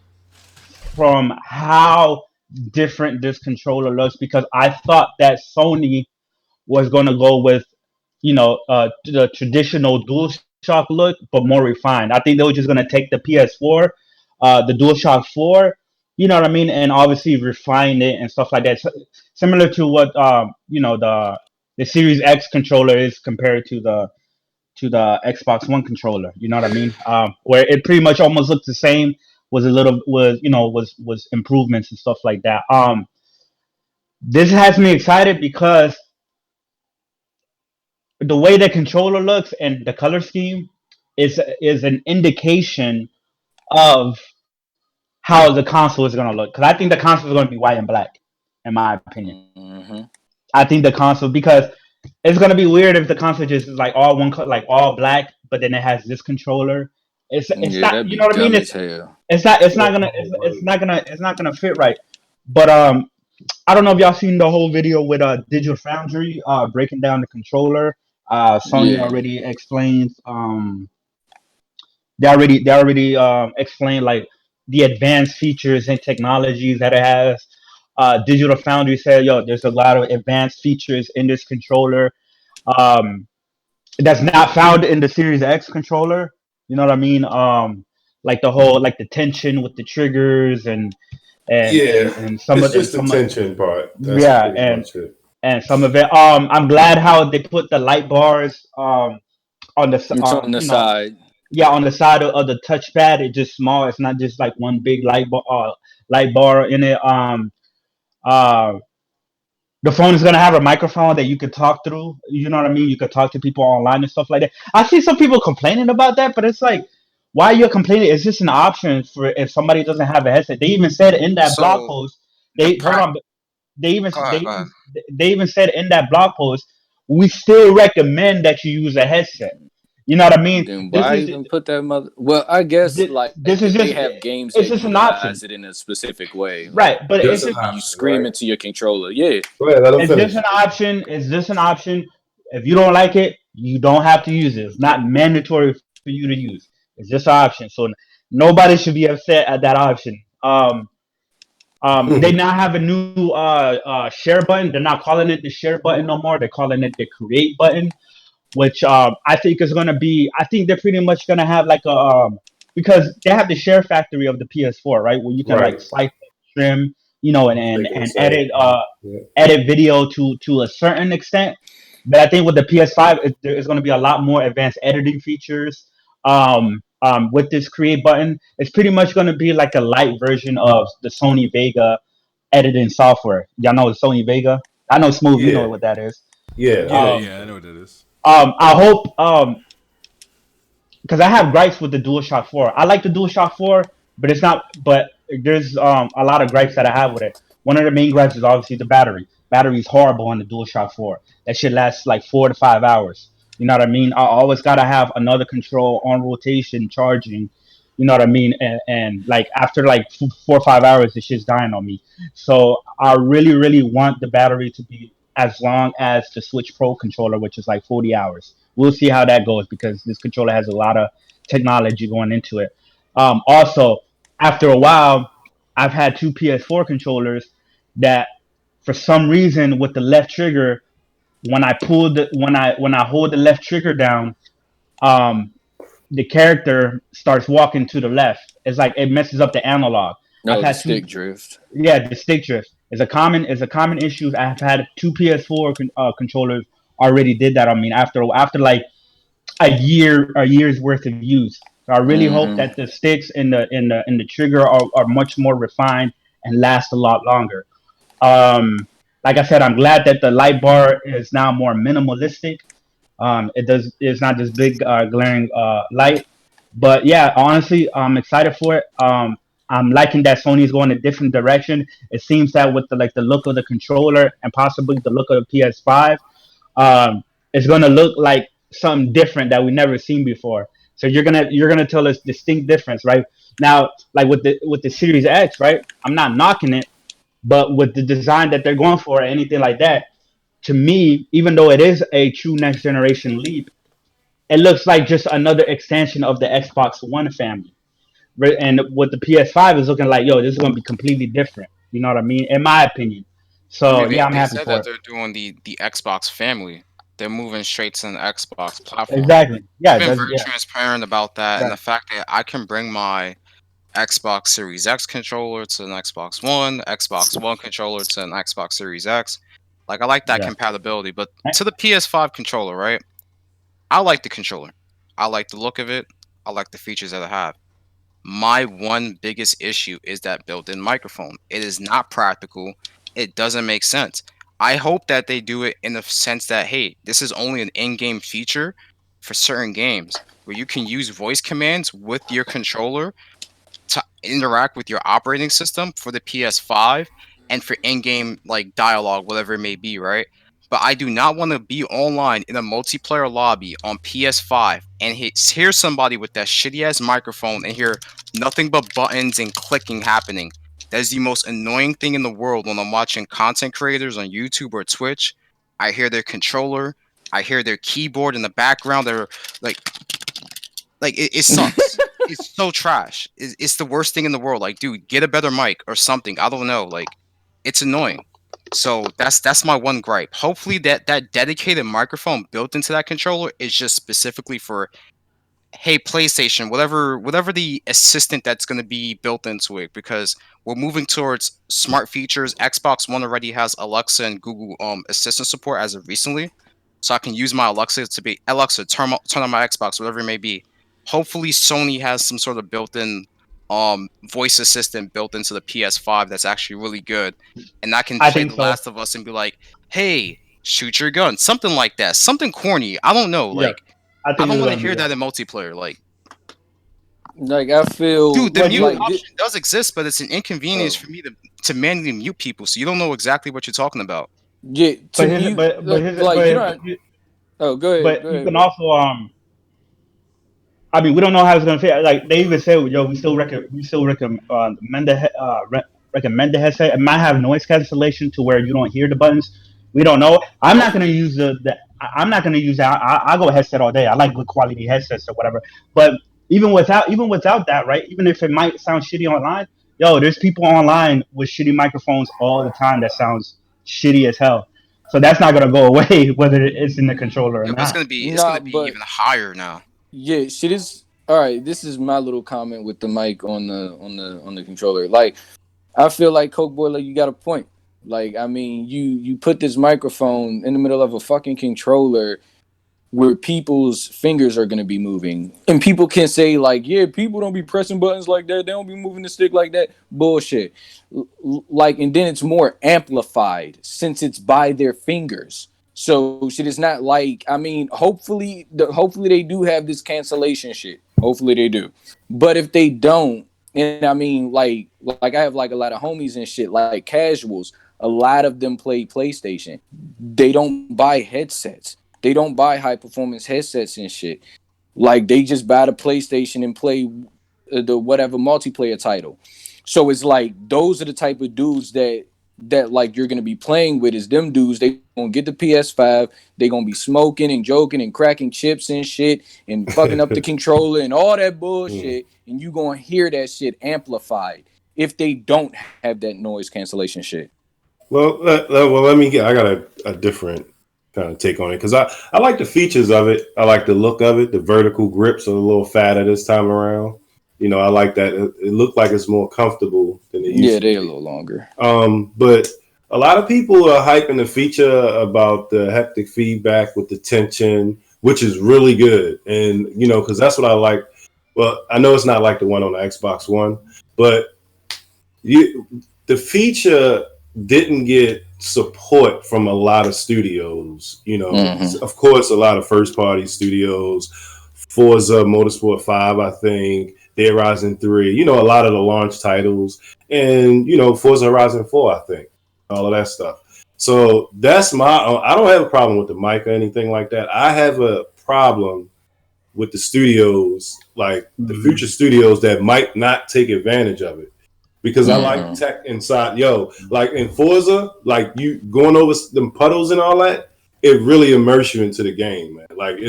from how different this controller looks because I thought that Sony was gonna go with the traditional DualShock look, but more refined. I think they were just gonna take the PS4, the DualShock 4, you know what I mean, and obviously refine it and stuff like that. So, similar to what the Series X controller is compared to the Xbox One controller. You know what I mean? Where it pretty much almost looked the same, was improvements and stuff like that. This has me excited because the way the controller looks and the color scheme is an indication of how the console is going to look. Because I think the console is going to be white and black, in my opinion. Mm-hmm. I think the console, because it's going to be weird if the console just is like all one color, like all black, but then it has this controller. It's not, you know what I mean? It's not gonna fit right. But I don't know if y'all seen the whole video with Digital Foundry breaking down the controller. Sony Yeah. already explained. They already explained like the advanced features and technologies that it has. Digital Foundry said, "Yo, there's a lot of advanced features in this controller um, that's not found in the Series X controller." You know what I mean? Like the whole like the tension with the triggers and Yeah, some it's of and just the some of, tension part. That's yeah pretty much it. and some of it. I'm glad how they put the light bars on the It's on the side. yeah, on the side of the touchpad. It's just small. It's not just like one big light bar in it. Uh, the phone is gonna have a microphone that you could talk through. You know what I mean? You could talk to people online and stuff like that. I see some people complaining about that, but it's like, why you're complaining? It's just an option for if somebody doesn't have a headset. They even said in that blog So post. the They hold prac. on. They even Go ahead. Go ahead. they even said in that blog post, we still recommend that you use a headset. You know what I mean? Then This why is even put that mother? Well, I guess like this is if they just have games it's that just an utilize option, it in a specific way, like right? But you it's Just an just you option, scream right? into your controller. Yeah. Go ahead, let them it's just finish. an option. It's just an option. If you don't like it, you don't have to use it. It's not mandatory for you to use. It's just an option. So nobody should be upset at that option. They now have a new share button. They're not calling it the share button no more. They're calling it the create button, which I think is going to be. I think they're pretty much going to have like a because they have the share factory of the PS4, right, where you can like Right. slice, trim, you know, They can and say, yeah. edit video to a certain extent. But I think with the PS5, there is going to be a lot more advanced editing features. With this create button, it's pretty much going to be like a light version of the Sony Vega editing software. Y'all know the Sony Vega. I know Smooth. You know Yeah. what that is. Yeah. Yeah, Um, yeah, I know what that is. I hope because I have gripes with the DualShock 4. I like the DualShock 4, but it's not. But there's a lot of gripes that I have with it. One of the main gripes is obviously the battery. Battery is horrible on the DualShock 4. That shit lasts like 4 to 5 hours. You know what I mean? I always gotta have another control on rotation charging. You know what I mean? And like after like 4 or 5 hours, the shit's dying on me. So I really, really want the battery to be as long as the Switch Pro controller, which is like 40 hours. We'll see how that goes because this controller has a lot of technology going into it. Also, after a while, I've had two PS4 controllers that, for some reason, with the left trigger, when I hold the left trigger down, um, the character starts walking to the left. It's like it messes up the analog. I've No, the had two, stick drift. yeah, the stick drift is a common issue. I've had two PS4 controllers already did that on me after like a year's worth of use. So I really hope Mm-hmm. that the sticks in the trigger are much more refined and last a lot longer. Like I said, I'm glad that the light bar is now more minimalistic. It's not this big glaring light. But yeah, honestly, I'm excited for it. I'm liking that Sony's going a different direction. It seems that with the look of the controller and possibly the look of the PS5, um, it's gonna look like something different that we never seen before. So you're gonna tell us distinct difference, right? Now, like with the Series X, right? I'm not knocking it, but with the design that they're going for, or anything like that, to me, even though it is a true next generation leap, it looks like just another extension of the Xbox One family. And with the PS5 is looking like, yo, this is gonna be completely different. You know what I mean? In my opinion. I So mean, yeah, I'm they happy said for that it. they're doing the Xbox family. They're moving straight to an Xbox platform. Exactly. They've Yeah, been that's very yeah. transparent about that, and Right. the fact that I can bring my Xbox Series X controller to an Xbox One, Xbox One controller to an Xbox Series X. Like, I like that Yeah. compatibility. But to the PS5 controller, right? I like the controller. I like the look of it. I like the features that I have. My one biggest issue is that built-in microphone. It is not practical. It doesn't make sense. I hope that they do it in the sense that, hey, this is only an in-game feature for certain games where you can use voice commands with your controller to interact with your operating system for the PS5 and for in-game like dialogue, whatever it may be, right? But I do not want to be online in a multiplayer lobby on PS5 and hear somebody with that shitty ass microphone and hear nothing but buttons and clicking happening. That is the most annoying thing in the world when I'm watching content creators on YouTube or Twitch. I hear their controller, I hear their keyboard in the background. They're it sucks. It's so trash. It's the worst thing in the world. Like, dude, get a better mic or something. I don't know. Like, it's annoying. So that's my one gripe. Hopefully that dedicated microphone built into that controller is just specifically for, hey, PlayStation, whatever the assistant that's going to be built into it, because we're moving towards smart features. Xbox One already has Alexa and Google Assistant support as of recently, so I can use my Alexa to be, Alexa, turn on my Xbox, whatever it may be. Hopefully Sony has some sort of built-in voice assistant built into the PS5 that's actually really good, and I can play The Last of Us and be like, hey, shoot your gun, something like that, something corny. I don't know, like. I don't want to hear that in multiplayer. Like I feel, dude, the mute option does exist, but it's an inconvenience for me to manually mute people, so you don't know exactly what you're talking about. Yeah, go ahead. But you can also I mean, we don't know how it's gonna fit. Like they even said, yo, we still recommend the headset. It might have noise cancellation to where you don't hear the buttons. We don't know. I'm not gonna use I'm not gonna use that. I go headset all day. I like good quality headsets or whatever. But even without that, right? Even if it might sound shitty online, yo, there's people online with shitty microphones all the time that sounds shitty as hell. So that's not gonna go away whether it's in the controller or not. It's gonna be even higher now. Yeah, shit is all right. This is my little comment with the mic on the controller. Like, I feel like Coke Boiler, you got a point. Like, I mean, you put this microphone in the middle of a fucking controller where people's fingers are going to be moving. And people can say, like, yeah, people don't be pressing buttons like that. They don't be moving the stick like that. Bullshit. Like, and then it's more amplified since it's by their fingers. So shit is not like, I mean, hopefully they do have this cancellation shit. Hopefully they do. But if they don't, and I mean, like I have like a lot of homies and shit, like casuals. A lot of them play PlayStation. They don't buy headsets. They don't buy high performance headsets and shit. Like they just buy the PlayStation and play the whatever multiplayer title. So it's like those are the type of dudes that like you're gonna be playing with. Is them dudes, they gonna get the PS5, they gonna be smoking and joking and cracking chips and shit and fucking up the controller and all that bullshit, and you gonna hear that shit amplified if they don't have that noise cancellation shit. Well, let me get. I got a different kind of take on it because I like the features of it. I like the look of it. The vertical grips are a little fatter this time around. You know, I like that. It looked like it's more comfortable than it used to be. Yeah, they're a little longer. But a lot of people are hyping the feature about the haptic feedback with the tension, which is really good. And, you know, because that's what I like. Well, I know it's not like the one on the Xbox One, but the feature didn't get support from a lot of studios. You know, of course, a lot of first-party studios, Forza Motorsport 5, I think, Dead Rising 3, you know, a lot of the launch titles, and, you know, Forza Horizon 4, I think, all of that stuff. So that's I don't have a problem with the mic or anything like that. I have a problem with the studios, like the future studios that might not take advantage of it. Because I like tech inside, like in Forza, like you going over them puddles and all that, it really immerses you into the game, man. Like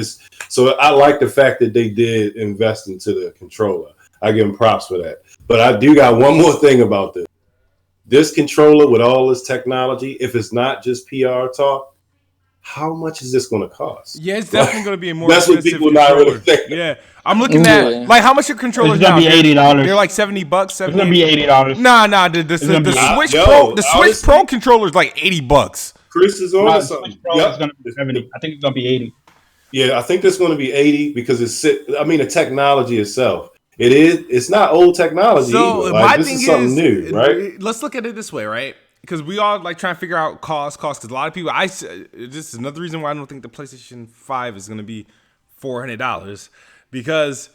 so I like the fact that they did invest into the controller. I give them props for that. But I do got one more thing about this. This controller with all this technology, if it's not just PR talk, how much is this going to cost? Yeah, it's definitely going to be a more expensive expensive controller. That's what people not really think. Yeah, I'm looking at like how much your controllers now? It's gonna be $80. They're like $70. It's gonna be $80. Nah. The Switch Pro, the Switch Pro controller is like $80. Chris is on something. Switch Pro is gonna be 70. I think it's gonna be 80. Yeah, I think it's going to be 80 because the technology itself. It's not old technology. So like, this is something new, right? Let's look at it this way, right? Because we all like trying to figure out cost. Because a lot of people, this is another reason why I don't think the PlayStation 5 is going to be $400. Because,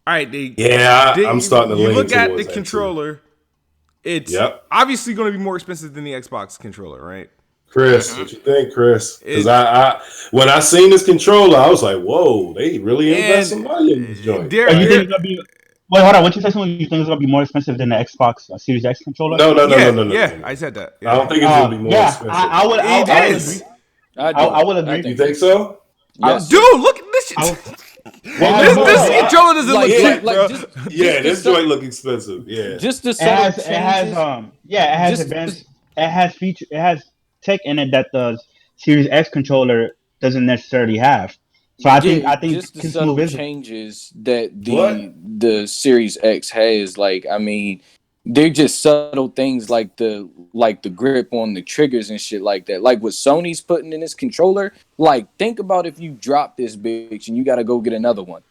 all right, I'm starting to. You look at the controller. It's obviously going to be more expensive than the Xbox controller, right? Chris, what you think, Chris? Because when I seen this controller, I was like, "Whoa, they really invest some money in this joint." Wait, hold on. What you say? Someone you think is gonna be more expensive than the Xbox Series X controller? No. Yeah, I said that. Yeah. I don't think it's gonna be more Yeah, expensive. I would. It I would is. agree. I will agree. You think so? Yes. Dude, look at this shit. This controller doesn't look cheap, bro. This joint look expensive. Yeah. Just the It has Just- advanced. It has feature. It has tech in it that the Series X controller doesn't necessarily have. So I think just the can subtle smooth changes that What? the Series X has, like, I mean, they're just subtle things like the grip on the triggers and shit like that. Like what Sony's putting in this controller. Like, think about if you drop this bitch and you got to go get another one.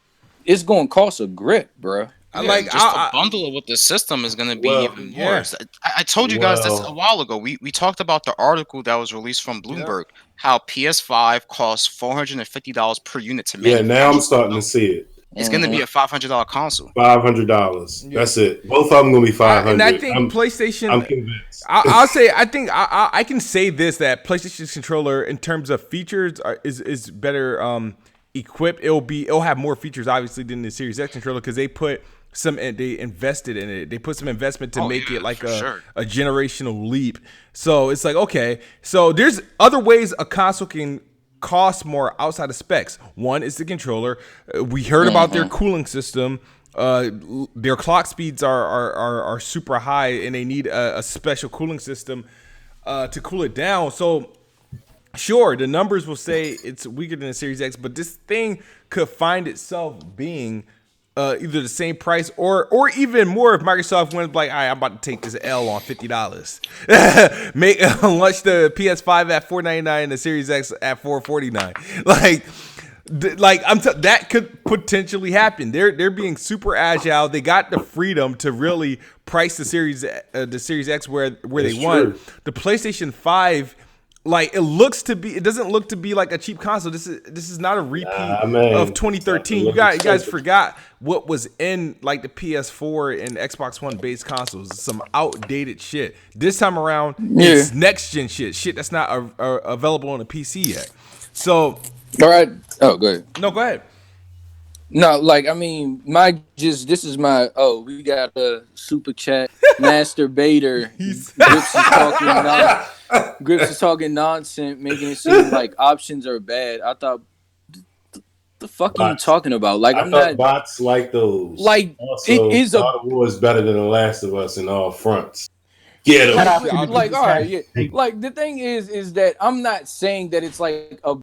It's gonna cost a grip, bro. Just to bundle it with the system is going to be even worse. I told you guys this a while ago. We talked about the article that was released from Bloomberg, how PS5 costs $450 per unit to make. Yeah, now I'm starting to see it. It's going to be a $500 console. $500. That's it. Both of them going to be $500. And I think PlayStation. I'm convinced. I'll say. I think I can say this, that PlayStation's controller, in terms of features, is better equipped. It'll have more features obviously than the Series X controller, because they invested in it. They put some investment to make it like a generational leap. So it's like, okay, so there's other ways a console can cost more outside of specs. One is the controller. We heard about their cooling system. Their clock speeds are super high, and they need a special cooling system to cool it down. So sure, the numbers will say it's weaker than the Series X, but this thing could find itself being either the same price or even more if Microsoft went like, all right, I'm about to take this L on $50. Launch the PS5 at $499 and the Series X at $449. That could potentially happen. They're being super agile. They got the freedom to really price the Series X where they want. The PlayStation 5, like, it doesn't look to be like a cheap console. This is not a repeat of 2013. You guys forgot what was in like the PS4 and Xbox One base consoles. Some outdated shit. This time around, it's next gen shit that's not available on a PC yet. So, all right. Oh, go ahead. No, go ahead. No, like, I mean, we got a super chat masturbator. Grips is talking nonsense, making it seem like options are bad. I thought, the fuck are you talking about? Like, I thought bots like those. Like, also, it is God of War is better than The Last of Us in all fronts. Get him. Like, all right, yeah. Like, the thing is that I'm not saying that it's like a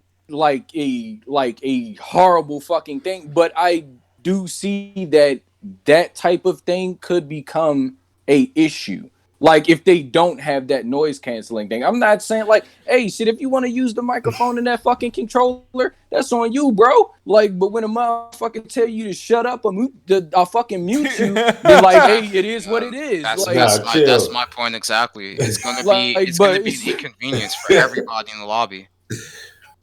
horrible fucking thing, but I do see that type of thing could become a issue. Like, if they don't have that noise canceling thing. I'm not saying like, hey, shit, if you want to use the microphone in that fucking controller, that's on you, bro. Like, but when a motherfucker tell you to shut up or I'll fucking mute you, they're like, hey, it is what it is. That's my point exactly. It's gonna be an inconvenience for everybody in the lobby.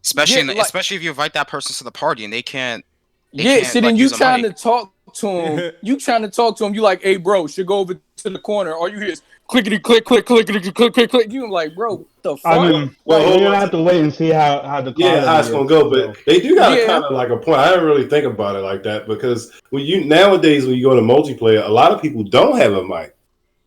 Especially if you invite that person to the party and they can't. Then you trying to talk to him. You like, hey, bro, should go over to the corner. All you hear is clickety click, click, clickety click, click, click. You like, bro, what the fuck? I mean, we're gonna have to wait and see how how it's gonna go. But they do got kind of like a point. I didn't really think about it like that, because nowadays when you go to multiplayer, a lot of people don't have a mic,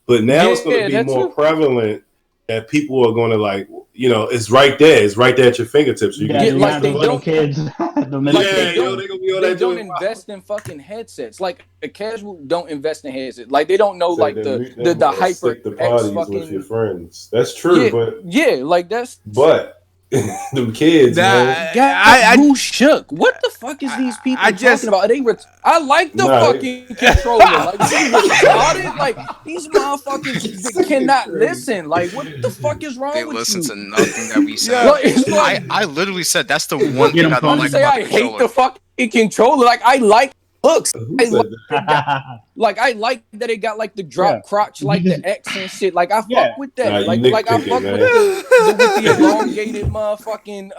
but now it's going to be more prevalent that people are going to, like, you know, it's right there. It's right there at your fingertips. You can like the little kids. They don't invest in fucking headsets. Like, a casual don't invest in headsets. Like, they don't know like the hyper the parties fucking with your friends. That's true, but them kids, man. Who shook? What the fuck is these people talking about? I like the fucking controller. Like, like, these motherfuckers cannot listen. Like, what the fuck is wrong with you? They listen to nothing that we said. I literally said that's the one thing I don't like about the controller. I hate the fucking controller. Like, I like looks. I like that it got like the drop crotch, like the X and shit. Like, I fuck with that. I fuck with the elongated motherfucking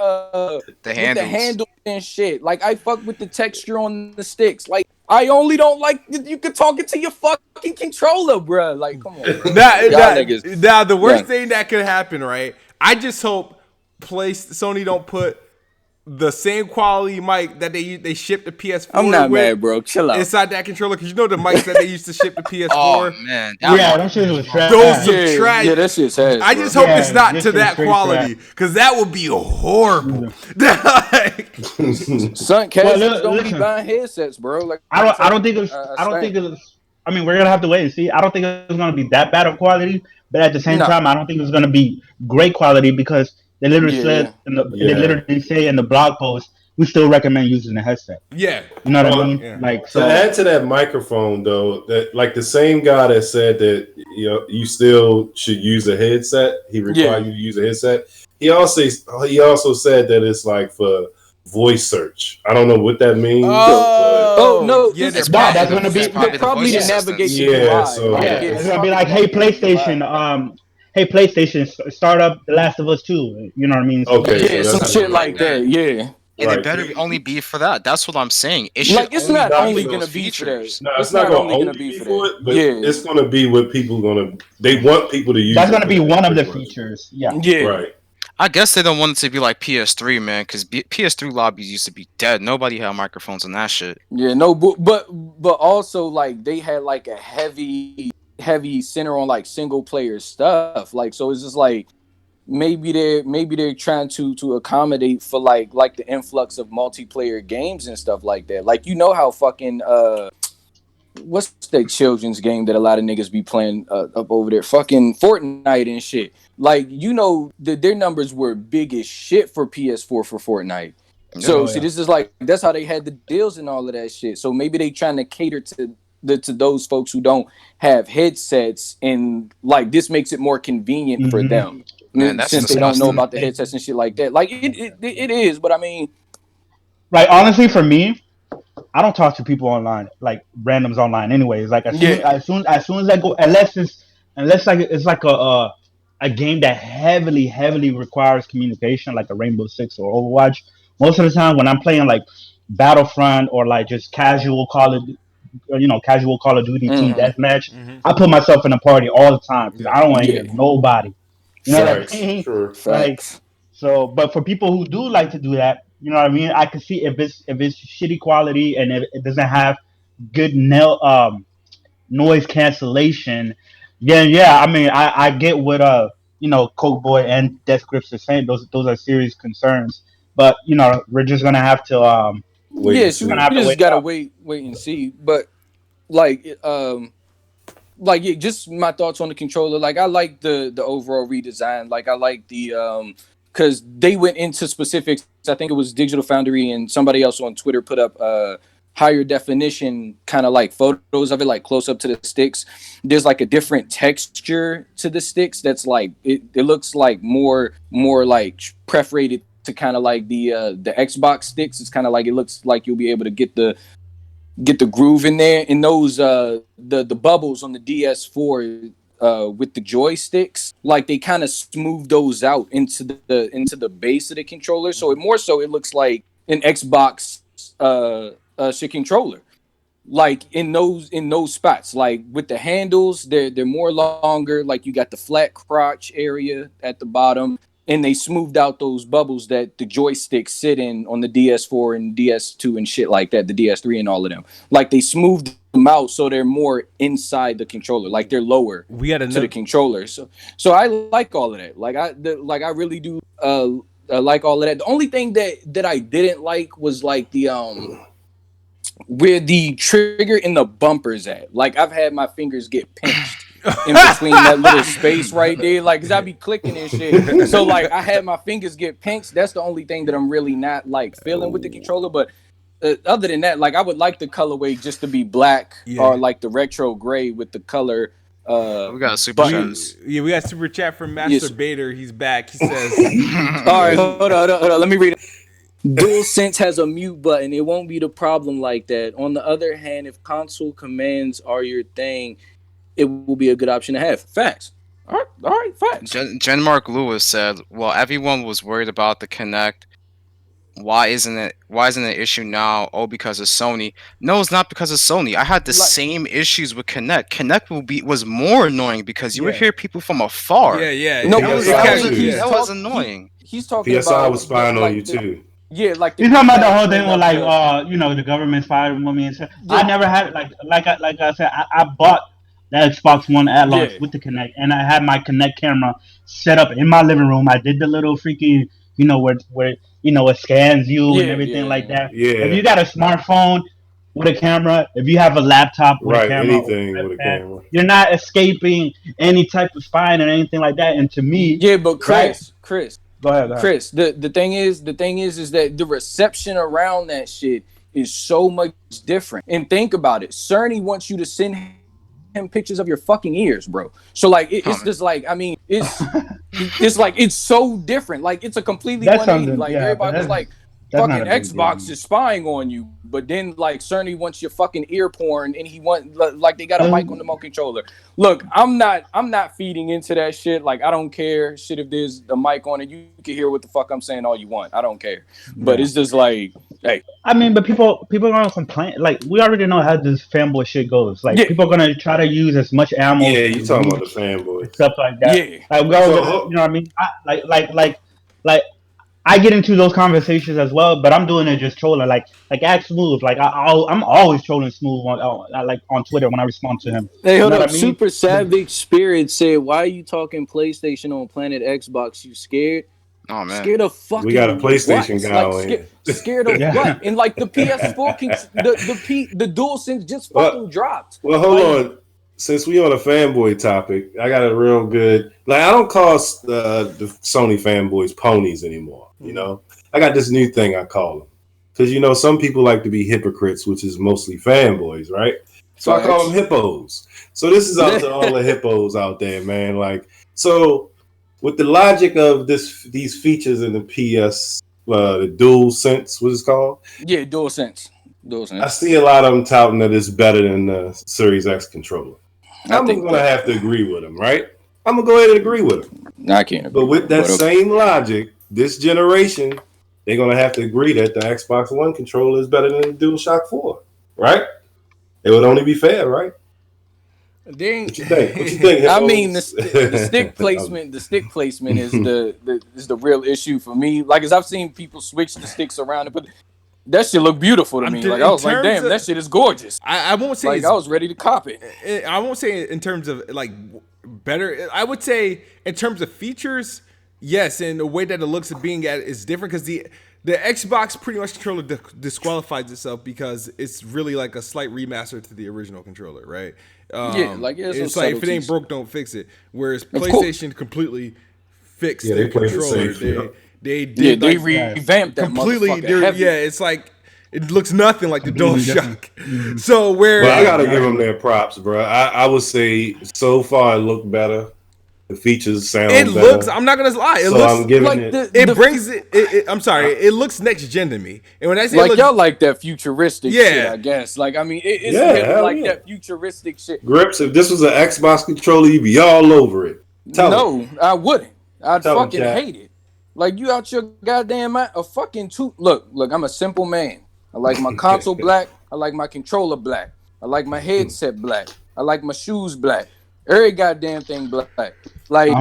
the handles and shit. Like, I fuck with the texture on the sticks. Like, I only don't like that you could talk it to your fucking controller, bro. Like, come on. The worst thing that could happen, right? I just hope Sony don't put the same quality mic that they shipped the PS4 I'm not with mad, bro. Chill out. inside that controller, because you know the mics that they used to ship the PS4. Oh man, Yeah, them shit was trash. Those some trash. Yeah, that shit's ass. I bro. just hope it's not this to shit that straight quality, because that would be horrible. Like, Son, cats don't be listen. buying headsets, bro. Like I don't think it's. I don't think it's. I mean, we're gonna have to wait and see. I don't think it's gonna be that bad of quality, but at the same time, I don't think it's gonna be great quality because they literally said they literally say in the blog post, we still recommend using the headset. yeah, You know what I mean? Yeah. Like To add to that microphone though, that like the same guy that said that you still should use a headset, he required you to use a headset. He also said that it's like for voice search. I don't know what that means. Oh no! Yeah, It's that's gonna be probably to navigate the Yeah, UI. so it's gonna be like, hey PlayStation, hey PlayStation, start up The Last of Us 2. You know what I mean? Okay, Yeah, so some shit like that. Yeah. And Right. it better only be for that. That's what I'm saying. It should Like it's only not be only for gonna those be for features. that. No, it's not gonna only be for it, but it's gonna be what people they want people to use. That's gonna be one of the features. Yeah. Right. I guess they don't want it to be like PS3, man, because PS3 lobbies used to be dead. Nobody had microphones on that shit. Yeah, no, but also like they had like a heavy center on like single player stuff. Like so, it's just like maybe they're trying to accommodate for like the influx of multiplayer games and stuff like that. Like you know how fucking what's that children's game that a lot of niggas be playing up over there? Fucking Fortnite and shit. Like, you know, their numbers were big as shit for PS4 for Fortnite. So, see, this is like, that's how they had the deals and all of that shit. So maybe they trying to cater to those folks who don't have headsets, and like this makes it more convenient for them. Man, that's since they don't know about the headsets and shit like that. Like it is, but I mean, right. Honestly, for me, I don't talk to people online, like randoms online. Anyways, like as soon as I go, unless like it's like a game that heavily requires communication, like a Rainbow Six or Overwatch. Most of the time, when I'm playing like Battlefront or like just casual Call of Duty team deathmatch, I put myself in a party all the time because I don't want to hear nobody. You know what I mean? Sure. Like, so, but for people who do like to do that, you know what I mean? I can see if it's shitty quality and if it doesn't have good noise cancellation, then yeah, I mean, I get what Coke Boy and Death Grips are saying. Those are serious concerns. But we're just gonna have to we just gotta wait and see. But just my thoughts on the controller. Like I like the overall redesign. Like I like the because they went into specifics. I think it was Digital Foundry and somebody else on Twitter put up higher definition kind of like photos of it, like close up to the sticks. There's like a different texture to the sticks that's like it looks like more like perforated to kind of like the Xbox sticks. It's kind of like it looks like you'll be able to get the groove in there. And those the bubbles on the DS4 with the joysticks, like they kind of smooth those out into the base of the controller. So it looks like an Xbox shit controller. Like in those spots, like with the handles, they're more longer. Like you got the flat crotch area at the bottom, and they smoothed out those bubbles that the joysticks sit in on the DS4 and DS2 and shit like that, the DS3 and all of them. Like they smoothed them out so they're more inside the controller, like they're lower to the controller. So I like all of that. Like I really do like all of that. The only thing that I didn't like was like the where the trigger and the bumpers at. Like I've had my fingers get pinched in between that little space right there, like, cause I be clicking and shit. So like I had my fingers get pinched. That's the only thing that I'm really not like feeling with the controller. But other than that, like I would like the colorway just to be black or like the retro gray with the color. We got a super chat. We got super chat from Master Bader. He's back. He says, "All right, hold on. Let me read it. DualSense has a mute button. It won't be the problem like that. On the other hand, if console commands are your thing, it will be a good option to have." Facts. All right, facts. Mark Lewis said, "Well, everyone was worried about the Kinect. Why isn't it an issue now? Oh, because of Sony. No, it's not because of Sony. I had the same issues with Kinect. Kinect was more annoying because you would hear people from afar. Yeah. No, that was annoying. He's talking PSI about was spying on you too. Yeah, like You talking about the whole thing with like the government firing with me and stuff. Yeah. I never had like I said I bought the Xbox One at launch with the Kinect, and I had my Kinect camera set up in my living room. I did the little freaking where it scans you and everything like that. Yeah. If you got a smartphone with a camera, if you have a laptop with a camera, anything with a camera, you're not escaping any type of spying or anything like that. And to me, but Chris. Go ahead. Chris, the thing is that the reception around that shit is so much different. And think about it. Cerny wants you to send him pictures of your fucking ears, bro. So like it's just like, I mean, it's like it's so different. Like it's a completely 180. Like everybody's like fucking Xbox is spying on you, but then like Cerny wants your fucking ear porn, and he want like they got a mic on the remote controller. Look, I'm not feeding into that shit. Like I don't care shit if there's a mic on it. You can hear what the fuck I'm saying all you want. I don't care. But it's just like, hey. I mean, but people are gonna complain. Like we already know how this fanboy shit goes. Like people are gonna try to use as much ammo. Yeah, you talking about the fanboy stuff like that. Yeah, like you know what I mean. Like I get into those conversations as well, but I'm doing it just trolling. Like ask Smooth. Like I'm always trolling Smooth on Twitter when I respond to him. Hey, hold up. I mean? Super Savage Spirit said, "Why are you talking PlayStation on Planet Xbox? You scared? Oh man, scared of fucking. We got a PlayStation guy on here. Scared of what? And like the PS4, the DualSense just fucking dropped. Well, hold on. Since we on a fanboy topic, I got a real good. Like I don't call the Sony fanboys ponies anymore. You know, I got this new thing I call them because some people like to be hypocrites, which is mostly fanboys, right? So I call them hippos. So this is out to all the hippos out there, man. Like so. With the logic of these features in the PS, the DualSense, what it's called? Yeah, DualSense. I see a lot of them touting that it's better than the Series X controller. I'm going to have to agree with them, right? I'm going to go ahead and agree with them. I can't agree. But with that same logic, this generation, they're going to have to agree that the Xbox One controller is better than the DualShock 4, right? It would only be fair, right? What you think? I mean, the stick placement. The stick placement is the real issue for me. Like, as I've seen people switch the sticks around it, but that shit look beautiful to me. Like I was like, damn, that shit is gorgeous. I won't say like I was ready to cop it. I won't say in terms of like better. I would say in terms of features, yes, and the way that it looks at being at is different because the Xbox pretty much controller disqualifies itself because it's really like a slight remaster to the original controller, right? It's like if it ain't broke, don't fix it. Whereas PlayStation completely fixed their controller. They revamped that completely. It's like it looks nothing like the DualShock. So I gotta give them their props, bro. I would say so far it looked better. The features sound better. Looks. I'm not gonna lie. I'm giving like it. It brings it. I'm sorry. It looks next gen to me. And when I say y'all like that futuristic shit, I guess. Like I mean, it's that futuristic shit. Grips. If this was an Xbox controller, you'd be all over it. I wouldn't. I'd fucking hate it. Like you out your goddamn mind. A fucking Look. I'm a simple man. I like my console black. I like my controller black. I like my headset black. I like my shoes black. Every goddamn thing black. Like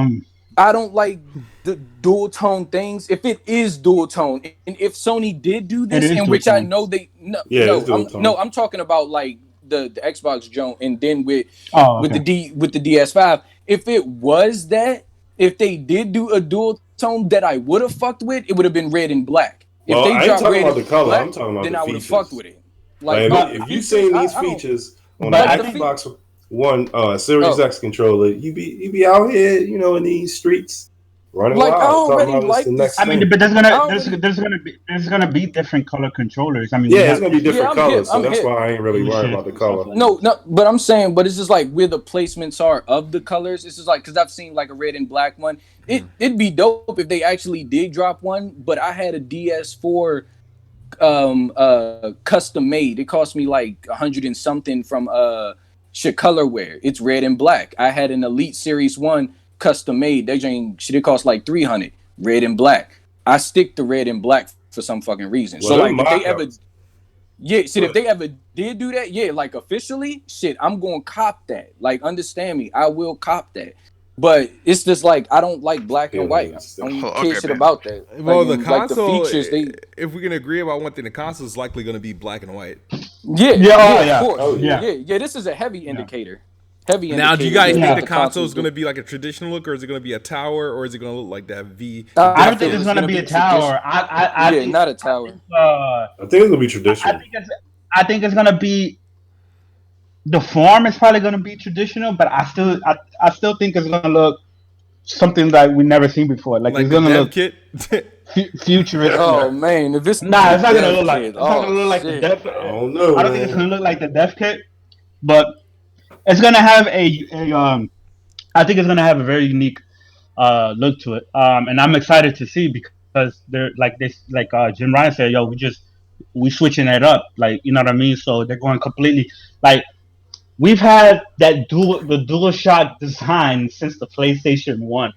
I don't like the dual tone things. If it is dual tone, and if Sony did do this, in which I know they I'm talking about like the Xbox Joan, and then with the DS5. If it was that, if they did do a dual tone that I would have fucked with, it would have been red and black. If well, they I ain't talking about the color. Black, I'm talking about then the I features. would have fucked with it. Like if you seen these features on the Xbox One Series X controller, you be out here, in these streets running like wild. I already like this. I mean, but there's gonna be different color controllers. I mean, it's gonna be different colors, so that's why I ain't really worried about the color. No, but I'm saying, but it's just like where the placements are of the colors. It's just like because I've seen like a red and black one. It'd be dope if they actually did drop one. But I had a DS4 custom made. It cost me like $100 and something from Colorware. It's red and black. I had an Elite Series 1 custom made. It cost like $300. Red and black. I stick to red and black for some fucking reason. Well, so like if they ever if they ever did do that, like officially, I'm gonna cop that. Like understand me, I will cop that. But it's just like I don't like black and white. Feelings. I don't Oh, care okay, shit man. about that. Well, Like, the like the console, features, they if we can agree about one thing, the console is likely going to be black and white. yeah, Yeah, oh, of yeah. course, Oh, yeah. yeah. This is a heavy Yeah. indicator. Heavy Now, do you indicator guys think Yeah. that the console is console's going to be like a traditional look, or is it going to be a tower, or is it going to look like that V? I don't feel think it's it's gonna gonna be be a tower. I Yeah, think not a tower. I think it's gonna be I traditional. think it's I think it's gonna be the form is probably gonna be traditional, but I still think it's gonna look something like we've never seen before. Like Like it's the gonna dev look kit? Oh futuristic. man, if it's Nah, the it's not gonna dev look like kit, it's not gonna oh look like the shit. dev. I don't know, I don't think it's man. gonna look like the dev kit, but it's gonna have a. I think it's gonna have a very unique look to it. And I'm excited to see because they're like this, like Jim Ryan said, yo, we switching it up, like you know what I mean. So they're going completely like we've had the dual shock design since the PlayStation One.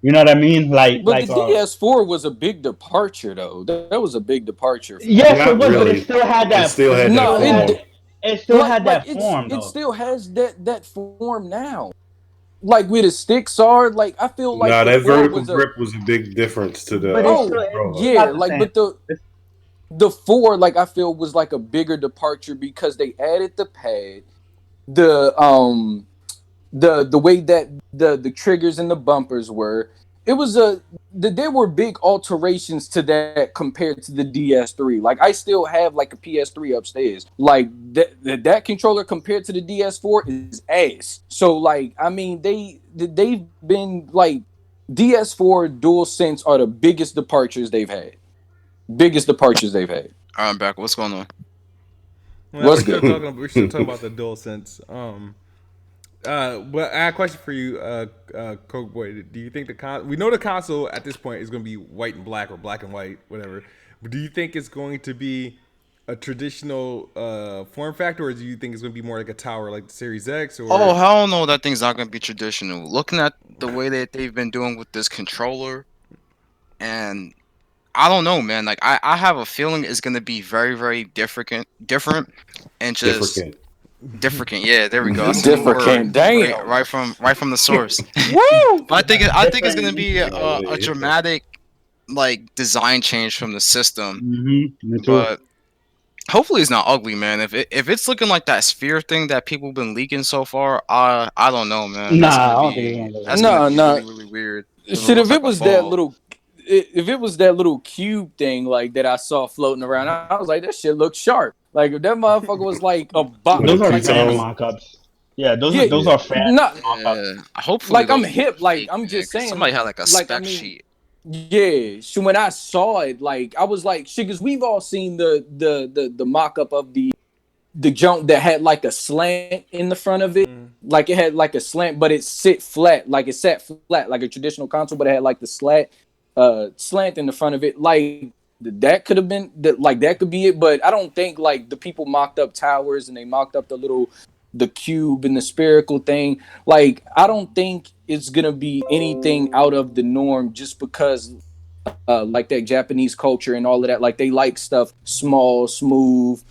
You know what I mean? But the DS4 was a big departure, though. That was a big departure from that. Yes, it Not was, but really. It still had that No, form. it still had like that form it though. still has that form now. Like with a sticks are like I feel like Nah, the that four vertical was a grip was a big difference to the But oh it's controller. not yeah the like same. but the four like I feel was like a bigger departure because they added the pad, the the way that the triggers and the bumpers were. It was there were big alterations to that compared to the DS3. Like I still have like a PS3 upstairs. Like that controller compared to the DS4 is ass. So like I mean they've been like DS4 DualSense are the biggest departures they've had. Biggest departures they've had. All right, I'm back. What's going on? Well, What's good? we're still talking about the DualSense. But I have a question for you, Coke Boy. Do you think we know the console at this point is going to be white and black or black and white, whatever. But do you think it's going to be a traditional form factor, or do you think it's going to be more like a tower, like the Series X? Or Oh, hell no, that thing's not gonna be traditional. Looking at the way that they've been doing with this controller, and I don't know, man. Like I have a feeling it's gonna be very, very different, and just Different. different. Yeah, there we go. That's the Different. word. Damn. Right from the source. Woo! But I think it's gonna be a Yeah. dramatic like design change from the system. Me too. But hopefully it's not ugly, man. If it's looking like that sphere thing that people have been leaking so far, I don't know, man. Nah, I don't think it's gonna look That's like gonna be No, really, really weird. shit, if Looks like it a was that fall. little, if it was that little cube thing like that I saw floating around, I was like, that shit looks sharp. Like if that motherfucker was like a box, those are like fan Two-tone. mock-ups. Yeah, yeah, those are fan not mock-ups. Yeah, hopefully like I'm those hip. are Like fake, I'm man, just 'cause saying. somebody had like a Like spec sheet. yeah. So when I saw it, like I was like, shit, because we've all seen the mock up of the jump that had like a slant in the front of it. Like it had like a slant, but it sat flat, like like a traditional console, but it had like the slant in the front of it. Like that could have been like that could be it, but I don't think like the people mocked up towers and they mocked up the cube and the spherical thing. Like I don't think it's gonna be anything out of the norm just because like that Japanese culture and all of that. Like they like stuff small, smooth,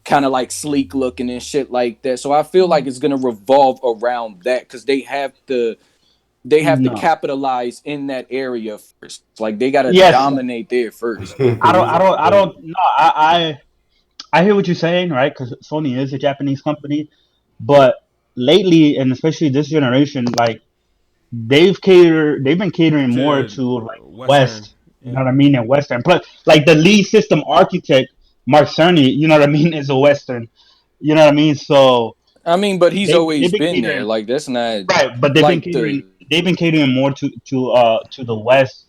kind of like sleek looking and shit like that. So I feel like it's gonna revolve around that because they have to No. capitalize in that area first. Like they gotta Yes. dominate there first. I don't. No, I hear what you're saying, right? Because Sony is a Japanese company, but lately, and especially this generation, like they've been catering more to like Western. West. You know what I mean? And Western. Plus, like the lead system architect, Mark Cerny, you know what I mean, is a Western. You know what I mean? So I mean, but he's always they've been been there. catering, Like that's not right? But like the they've been catering more to the West.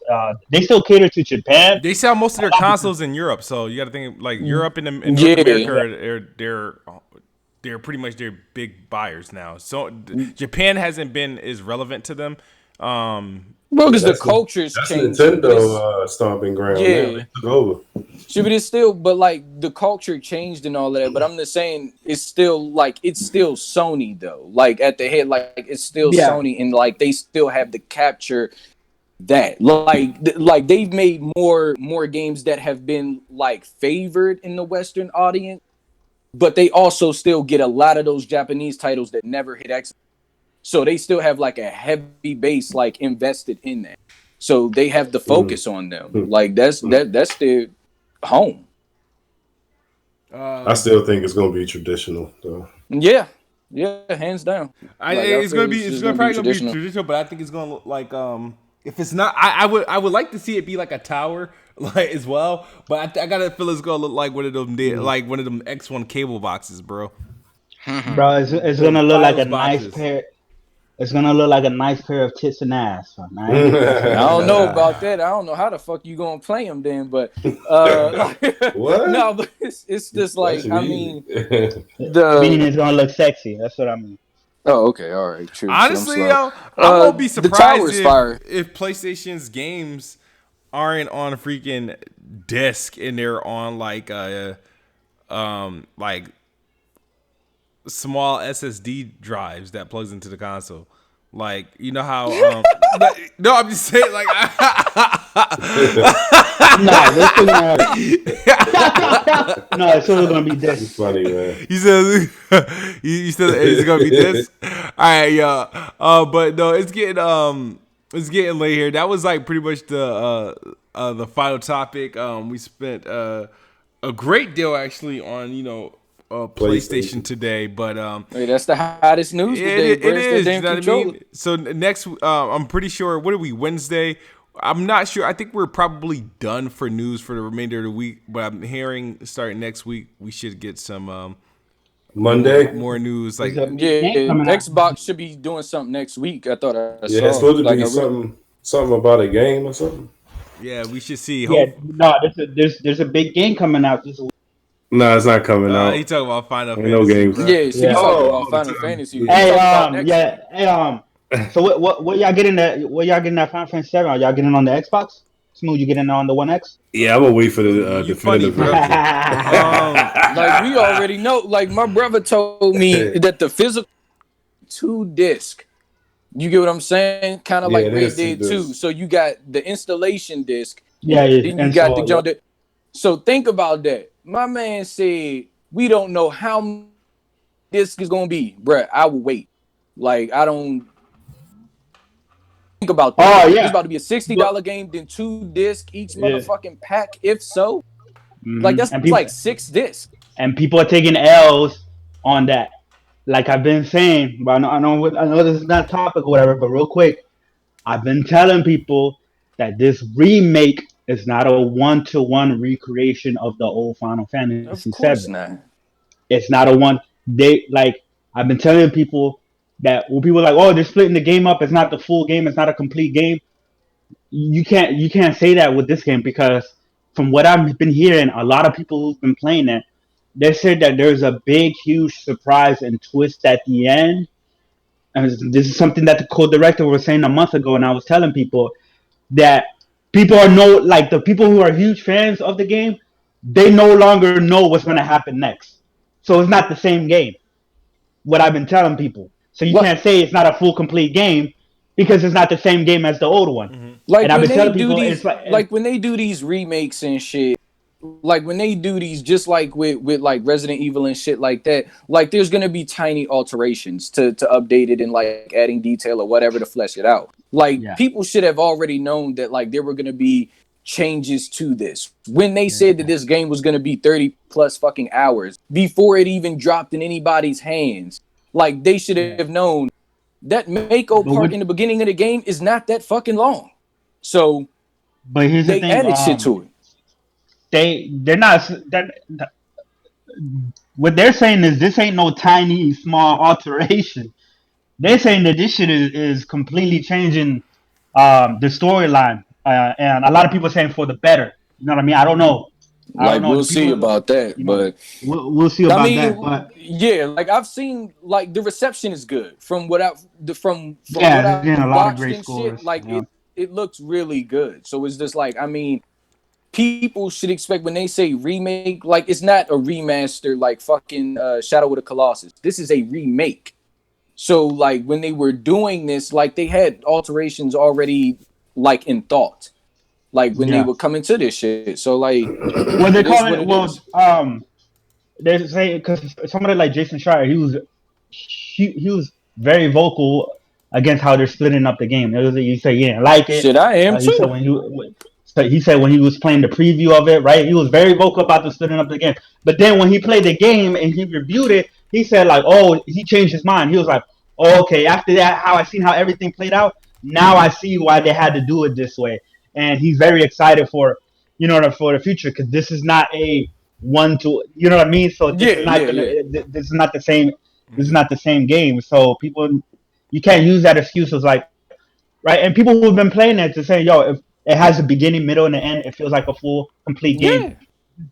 They still cater to Japan. They sell most of their consoles in Europe, so you got to think like Europe and in North Yeah. America they're pretty much their big buyers now. So Japan hasn't been as relevant to them. well, because the culture's That's changed. Nintendo stomping ground. Yeah. Now. They took over. Sure, but it's still, but like the culture changed and all of that. But I'm just saying, it's still Sony though. Like at the head, like it's still Yeah. Sony, and like they still have to capture that. Like they've made more games that have been like favored in the Western audience, but they also still get a lot of those Japanese titles that never hit X. So they still have like a heavy base like invested in that. So they have the focus on them. Like that's their home. I still think it's gonna be traditional though. Yeah, hands down. It's gonna be probably gonna be traditional. traditional, but I think it's gonna look like if it's not, I would like to see it be like a tower like as well, but I gotta feel it's gonna look like one of them like one of them X1 cable boxes, bro. Bro, it's gonna look like a nice boxes. pair. It's gonna look like a nice pair of tits and ass. Man. I don't know about that. I don't know how the fuck you gonna play them then, but What? No, but it's just like I mean Meaning it's gonna look sexy. That's what I mean. Oh, okay, all right, true. Honestly, I'm yo, I won't be the tower's fire. surprised if PlayStation's games aren't on a freaking disc and they're on like small SSD drives that plugs into the console. Like, you know how no, I'm just saying like No, it's only gonna be this. It's funny, man. you said it's gonna be this. All right, yeah. But no, it's getting late here. That was like pretty much the final topic. We spent a great deal actually on PlayStation today, but Hey, that's the hottest news today. it is. You know what I controller. mean? So next, I'm pretty sure. What are we? Wednesday. I'm not sure. I think we're probably done for news for the remainder of the week. But I'm hearing starting next week, we should get some Monday. more news. Like Yeah, Xbox should be doing something next week. I thought I saw. Yeah, it's supposed to like be something about a game or something. yeah, we should see. Yeah, no, there's a big game coming out this week. No, it's not coming out. He talking about Final Ain't Fantasy. no games. bro. Yeah, she's talking about Final Fantasy. We talking about next week. So what y'all getting that? What y'all getting that Final Fantasy 7? Are y'all getting on the Xbox? Smooth, you getting on the One X? Yeah, I'm gonna wait for the You funny, definitive bro. version. Like we already know. Like my brother told me that the physical 2-disc. You get what I'm saying? Kind of Yeah, like it Red is Dead 2. 2 So you got the installation disc. Yeah, yeah. Then you got the jump. So think about that. My man said we don't know how much this is gonna be, bruh. I will wait. Like I don't think about that. Oh, yeah. It's about to be a $60 game, then 2-disc each motherfucking pack. If so, like that's And people- like 6 discs. And people are taking L's on that. Like I've been saying, but I know this is not topic or whatever, but real quick, I've been telling people that this remake is not a 1-to-1 recreation of the old Final Fantasy Of course 7. not. It's not a one. I've been telling people that when people are like, oh, they're splitting the game up. It's not the full game. It's not a complete game. You can't say that with this game because from what I've been hearing, a lot of people who've been playing it, they said that there's a big, huge surprise and twist at the end. And this is something that the co-director was saying a month ago, and I was telling people that people the people who are huge fans of the game, they no longer know what's going to happen next. So it's not the same game. What I've been telling people. So you can't say it's not a full, complete game because it's not the same game as the old one. Mm-hmm. Like and I've when been they telling do people, these, it's like like when they do these remakes and shit. Like when they do these, just like with like Resident Evil and shit like that, like there's gonna be tiny alterations to update it and like adding detail or whatever to flesh it out. Like people should have already known that like there were gonna be changes to this when they said that this game was gonna be 30 plus fucking hours before it even dropped in anybody's hands. Like they should have known that Mako part in the beginning of the game is not that fucking long. So, but here's they the thing, added shit to it. They're not what they're saying is this ain't no tiny small alteration. They're saying that this shit is completely changing the storyline, and a lot of people are saying for the better. You know what I mean? I don't know. We'll see about that, but we'll see about that. But yeah, like I've seen, like the reception is good from what I've getting a lot of great scores. Shit, like it looks really good. So it's just like, I mean, people should expect when they say remake, like it's not a remaster like fucking Shadow of the Colossus. This is a remake. So like when they were doing this, like they had alterations already like in thought. Like when they were coming to this shit. So like what they call it, they say because somebody like Jason Schreier, he was very vocal against how they're splitting up the game. He said he didn't like it. Shit, I am He said too. when he was playing the preview of it, right? He was very vocal about the splitting up the game. But then when he played the game and he reviewed it, he said like, oh, he changed his mind. He was like, oh, okay, after that, how I seen how everything played out, now I see why they had to do it this way. And he's very excited for for the future because this is not a one to what I mean. So this is not gonna. This is not the same. This is not the same game. So people, you can't use that excuse as like right. And people who've been playing it to say, yo, if it has a beginning, middle, and an end, it feels like a full, complete game. Yeah.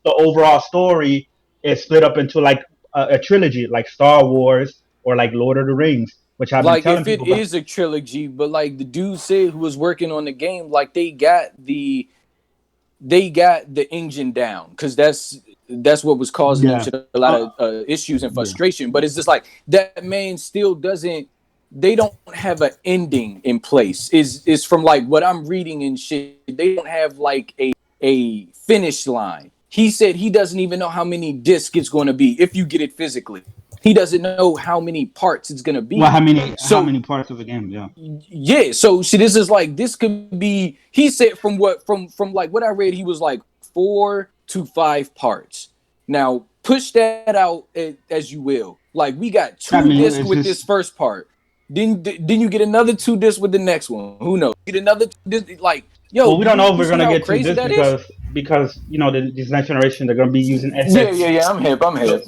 The overall story is split up into like a trilogy, like Star Wars or like Lord of the Rings, which I've been Like telling if it people is a trilogy, but like the dude said who was working on the game, like they got the engine down because that's what was causing them to a lot of issues and frustration. But it's just like that man still doesn't. They don't have an ending in place. Is from like what I'm reading and shit. They don't have like a finish line. He said he doesn't even know how many discs it's going to be if you get it physically. He doesn't know how many parts it's going to be. Well, how many parts of the game? Yeah. Yeah. So see, this is like this could be. He said from like what I read, he was like 4 to 5 parts. Now push that out as you will. Like we got 2 discs with this first part. Then you get another 2 discs with the next one. Who knows? Get another 2 discs. Like yo. Well, we don't know if we're gonna get 2 discs because this next generation they're gonna be using SX. Yeah. I'm hip.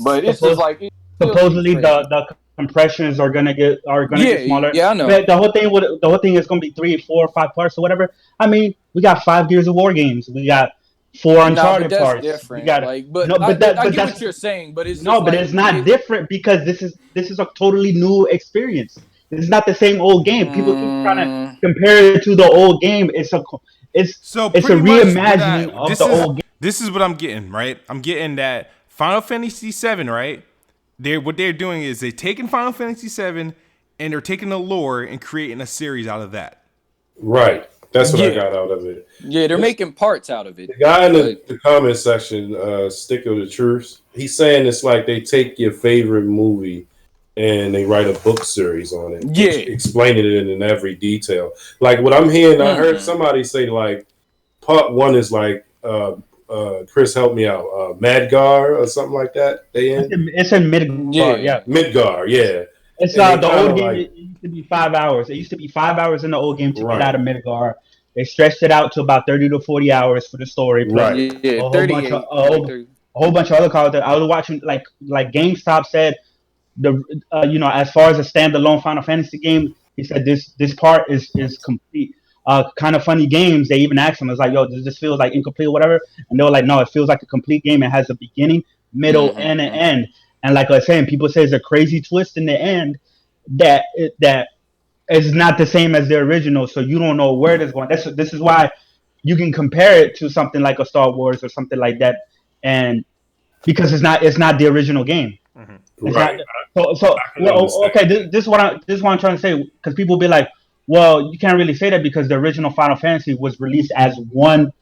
But it's just like supposedly the compressions are gonna get smaller. Yeah, I know. But the whole thing is gonna be 3, 4, 5 parts or whatever. I mean, we got 5 Gears of War games. We got 4 Uncharted parts. Different. We got I get what you're saying, but it's it's not different because this is a totally new experience. This is not the same old game. People keep trying to compare it to the old game. It's a reimagining of the old game. This is what I'm getting, right? I'm getting that Final Fantasy VII, right? What they're doing is they're taking Final Fantasy VII and they're taking the lore and creating a series out of that. Right. That's what I got out of it. Yeah, they're making parts out of it. The guy in the comment section, Stick of the Truth, he's saying it's like they take your favorite movie and they write a book series on it. Yeah. Explaining it in every detail. Like what I'm hearing, I heard somebody say like part 1 is like Chris, help me out. Madgar or something like that. It's in Midgar, yeah. Midgar, yeah. It's the old game. It used to be 5 hours. It used to be 5 hours in the old game to get out of Midgar. They stretched it out to about 30 to 40 hours for the story. Right. A whole bunch of other content. I was watching like GameStop said as far as a standalone Final Fantasy game, he said this part is complete. Kind of funny games. They even asked him, "It's like, yo, does this feel like incomplete or whatever?" And they were like, "No, it feels like a complete game. It has a beginning, middle, and an end." And like I was saying, people say it's a crazy twist in the end that is not the same as the original, so you don't know where it is going. This is why you can compare it to something like a Star Wars or something like that, and because it's not the original game. Right. Okay. This is what I'm trying to say, because people be like, well, you can't really say that because the original Final Fantasy was released as one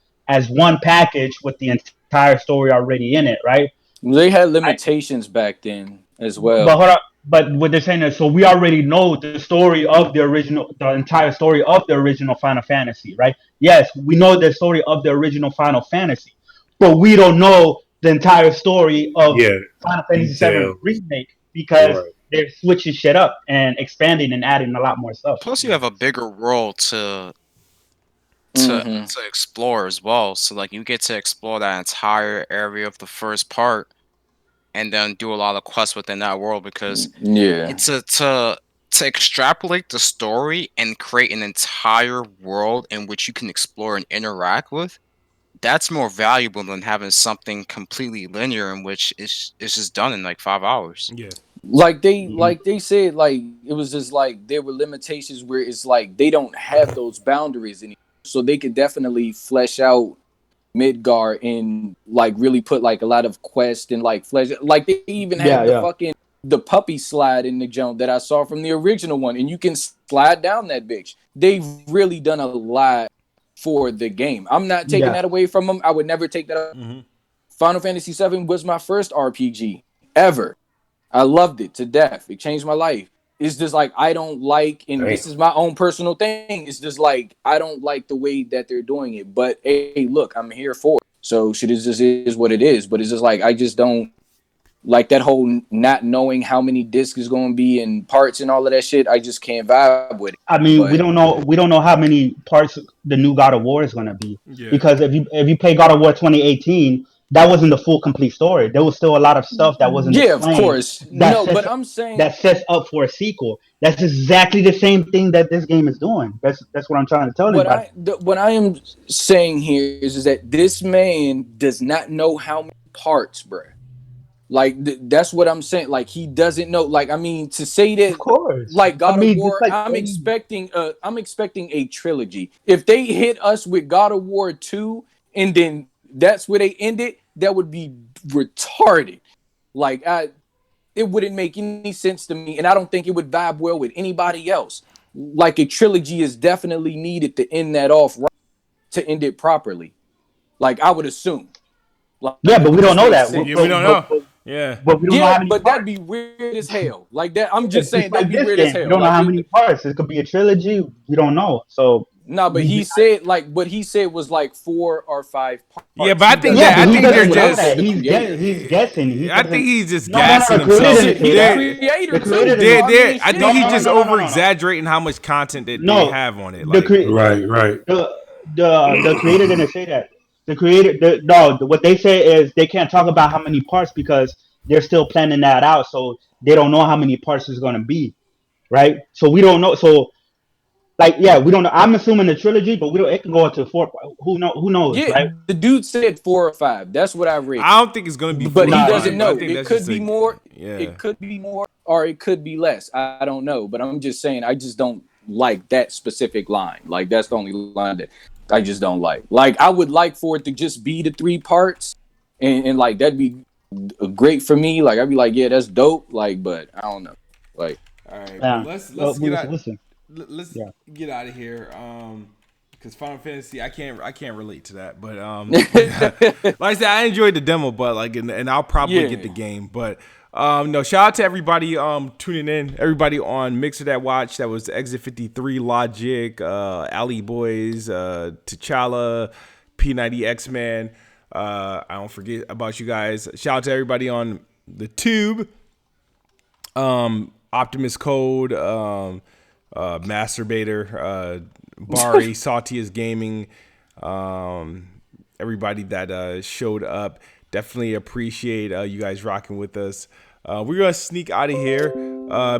package with the entire story already in it, right? They had limitations back then as well. But hold up. But what they're saying is, so we already know the story of the entire story of the original Final Fantasy, right? Yes, we know the story of the original Final Fantasy, but we don't know the entire story of Final Fantasy VII Remake because they're switching shit up and expanding and adding a lot more stuff. Plus, you have a bigger world to explore as well. So, like, you get to explore that entire area of the first part, and then do a lot of quests within that world because it's to extrapolate the story and create an entire world in which you can explore and interact with. That's more valuable than having something completely linear in which it's just done in like 5 hours. Yeah. Like they said, like it was just like there were limitations where it's like they don't have those boundaries anymore. So they could definitely flesh out Midgar and like really put like a lot of quests and like flesh. Like they even have the puppy slide in the jump that I saw from the original one, and you can slide down that bitch. They've really done a lot for the game. I'm not taking that away from them. I would never take that up. Final Fantasy VII was my first RPG ever. I loved it to death. It changed my life. it's just like I don't like, and this is my own personal thing. It's just like I don't like the way that they're doing it. But hey, look, I'm here for it. So shit is what it is. But it's just like I just don't like that whole not knowing how many discs is going to be and parts and all of that shit. I just can't vibe with it. I mean, But we don't know how many parts the new God of War is going to be, Yeah. because if you play God of War 2018, that wasn't the full complete story. There was still a lot of stuff that wasn't of explained. course, no. But I'm saying That sets up for a sequel. That's exactly the same thing that this game is doing. That's what I'm trying to tell you. What I am saying here is that this man does not know how many parts, bro. Like that's what I'm saying. Like he doesn't know. Like I mean, to say that, Of course, like God of War, like, I'm expecting a trilogy. If they hit us with God of War 2 and then that's where they end it, that would be retarded. Like it wouldn't make any sense to me, and I don't think it would vibe well with anybody else. Like a trilogy is definitely needed to end that off right, to end it properly. Like I would assume. Like, yeah, but we don't know that. Yeah, we don't know. Yeah. But we don't know how many but parts. that'd be weird as hell. Like that, I'm just It's saying like that'd be this weird game. as hell. We don't know like, how many parts. It could be a trilogy. We don't know. So but he said like what he said was like 4 or 5 parts. Yeah, but I think they're just. He's guessing. I think he's just No, gassing the himself. creator too. I think he's just over exaggerating how much content that they have on it. Like, right. The creator didn't say that. The creator, what they say is they can't talk about how many parts because they're still planning that out. So they don't know how many parts it's going to be, right? So we don't know. So, like, yeah, we don't know. I'm assuming the trilogy, but we don't. It can go into 4. Who knows, Yeah, right? the dude said 4 or 5. That's what I read. I don't think it's going to be. But he 4 or 5. doesn't know. I think It could be more. Yeah. It could be more, or it could be less. I don't know. But I'm just saying, I just don't like that specific line. Like that's the only line that I just don't like. Like I would like for it to just be the 3 parts, and like that'd be great for me. Like I'd be like, yeah, that's dope. Like, but I don't know. Like, all right, Yeah. let's Well, get out. listen. Let's Yeah. get out of here. Because Final Fantasy, I can't relate to that. But like I said, I enjoyed the demo, but like, and I'll probably get the game. But no, shout out to everybody tuning in. Everybody on Mixer that watched. That was Exit 53, Logic, Alley Boys, T'Challa, P90 X-Man. I don't forget about you guys. Shout out to everybody on the tube. Optimus Code, Masturbator, Bari, Saltiest Gaming, everybody that showed up. Definitely appreciate you guys rocking with us. We're going to sneak out of here.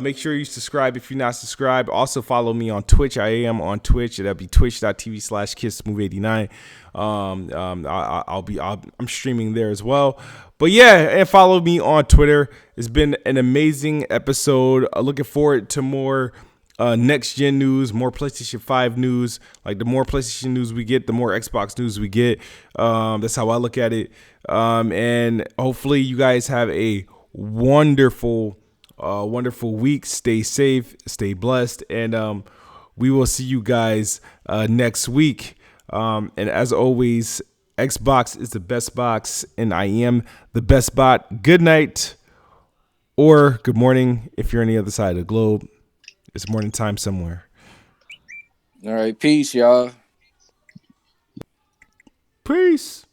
Make sure you subscribe if you're not subscribed. Also follow me on Twitch. I am on Twitch. That'll be twitch.tv/KissMove89. I'm streaming there as well. But yeah, and follow me on Twitter. It's been an amazing episode. Looking forward to more next gen news, more PlayStation 5 news. Like the more PlayStation news we get, the more Xbox news we get. That's how I look at it. And hopefully you guys have a wonderful week. Stay safe, stay blessed, and we will see you guys next week. And as always, Xbox is the best box, and I am the best bot. Good night or good morning if you're on the other side of the globe. It's morning time somewhere. all right, peace, y'all. Peace.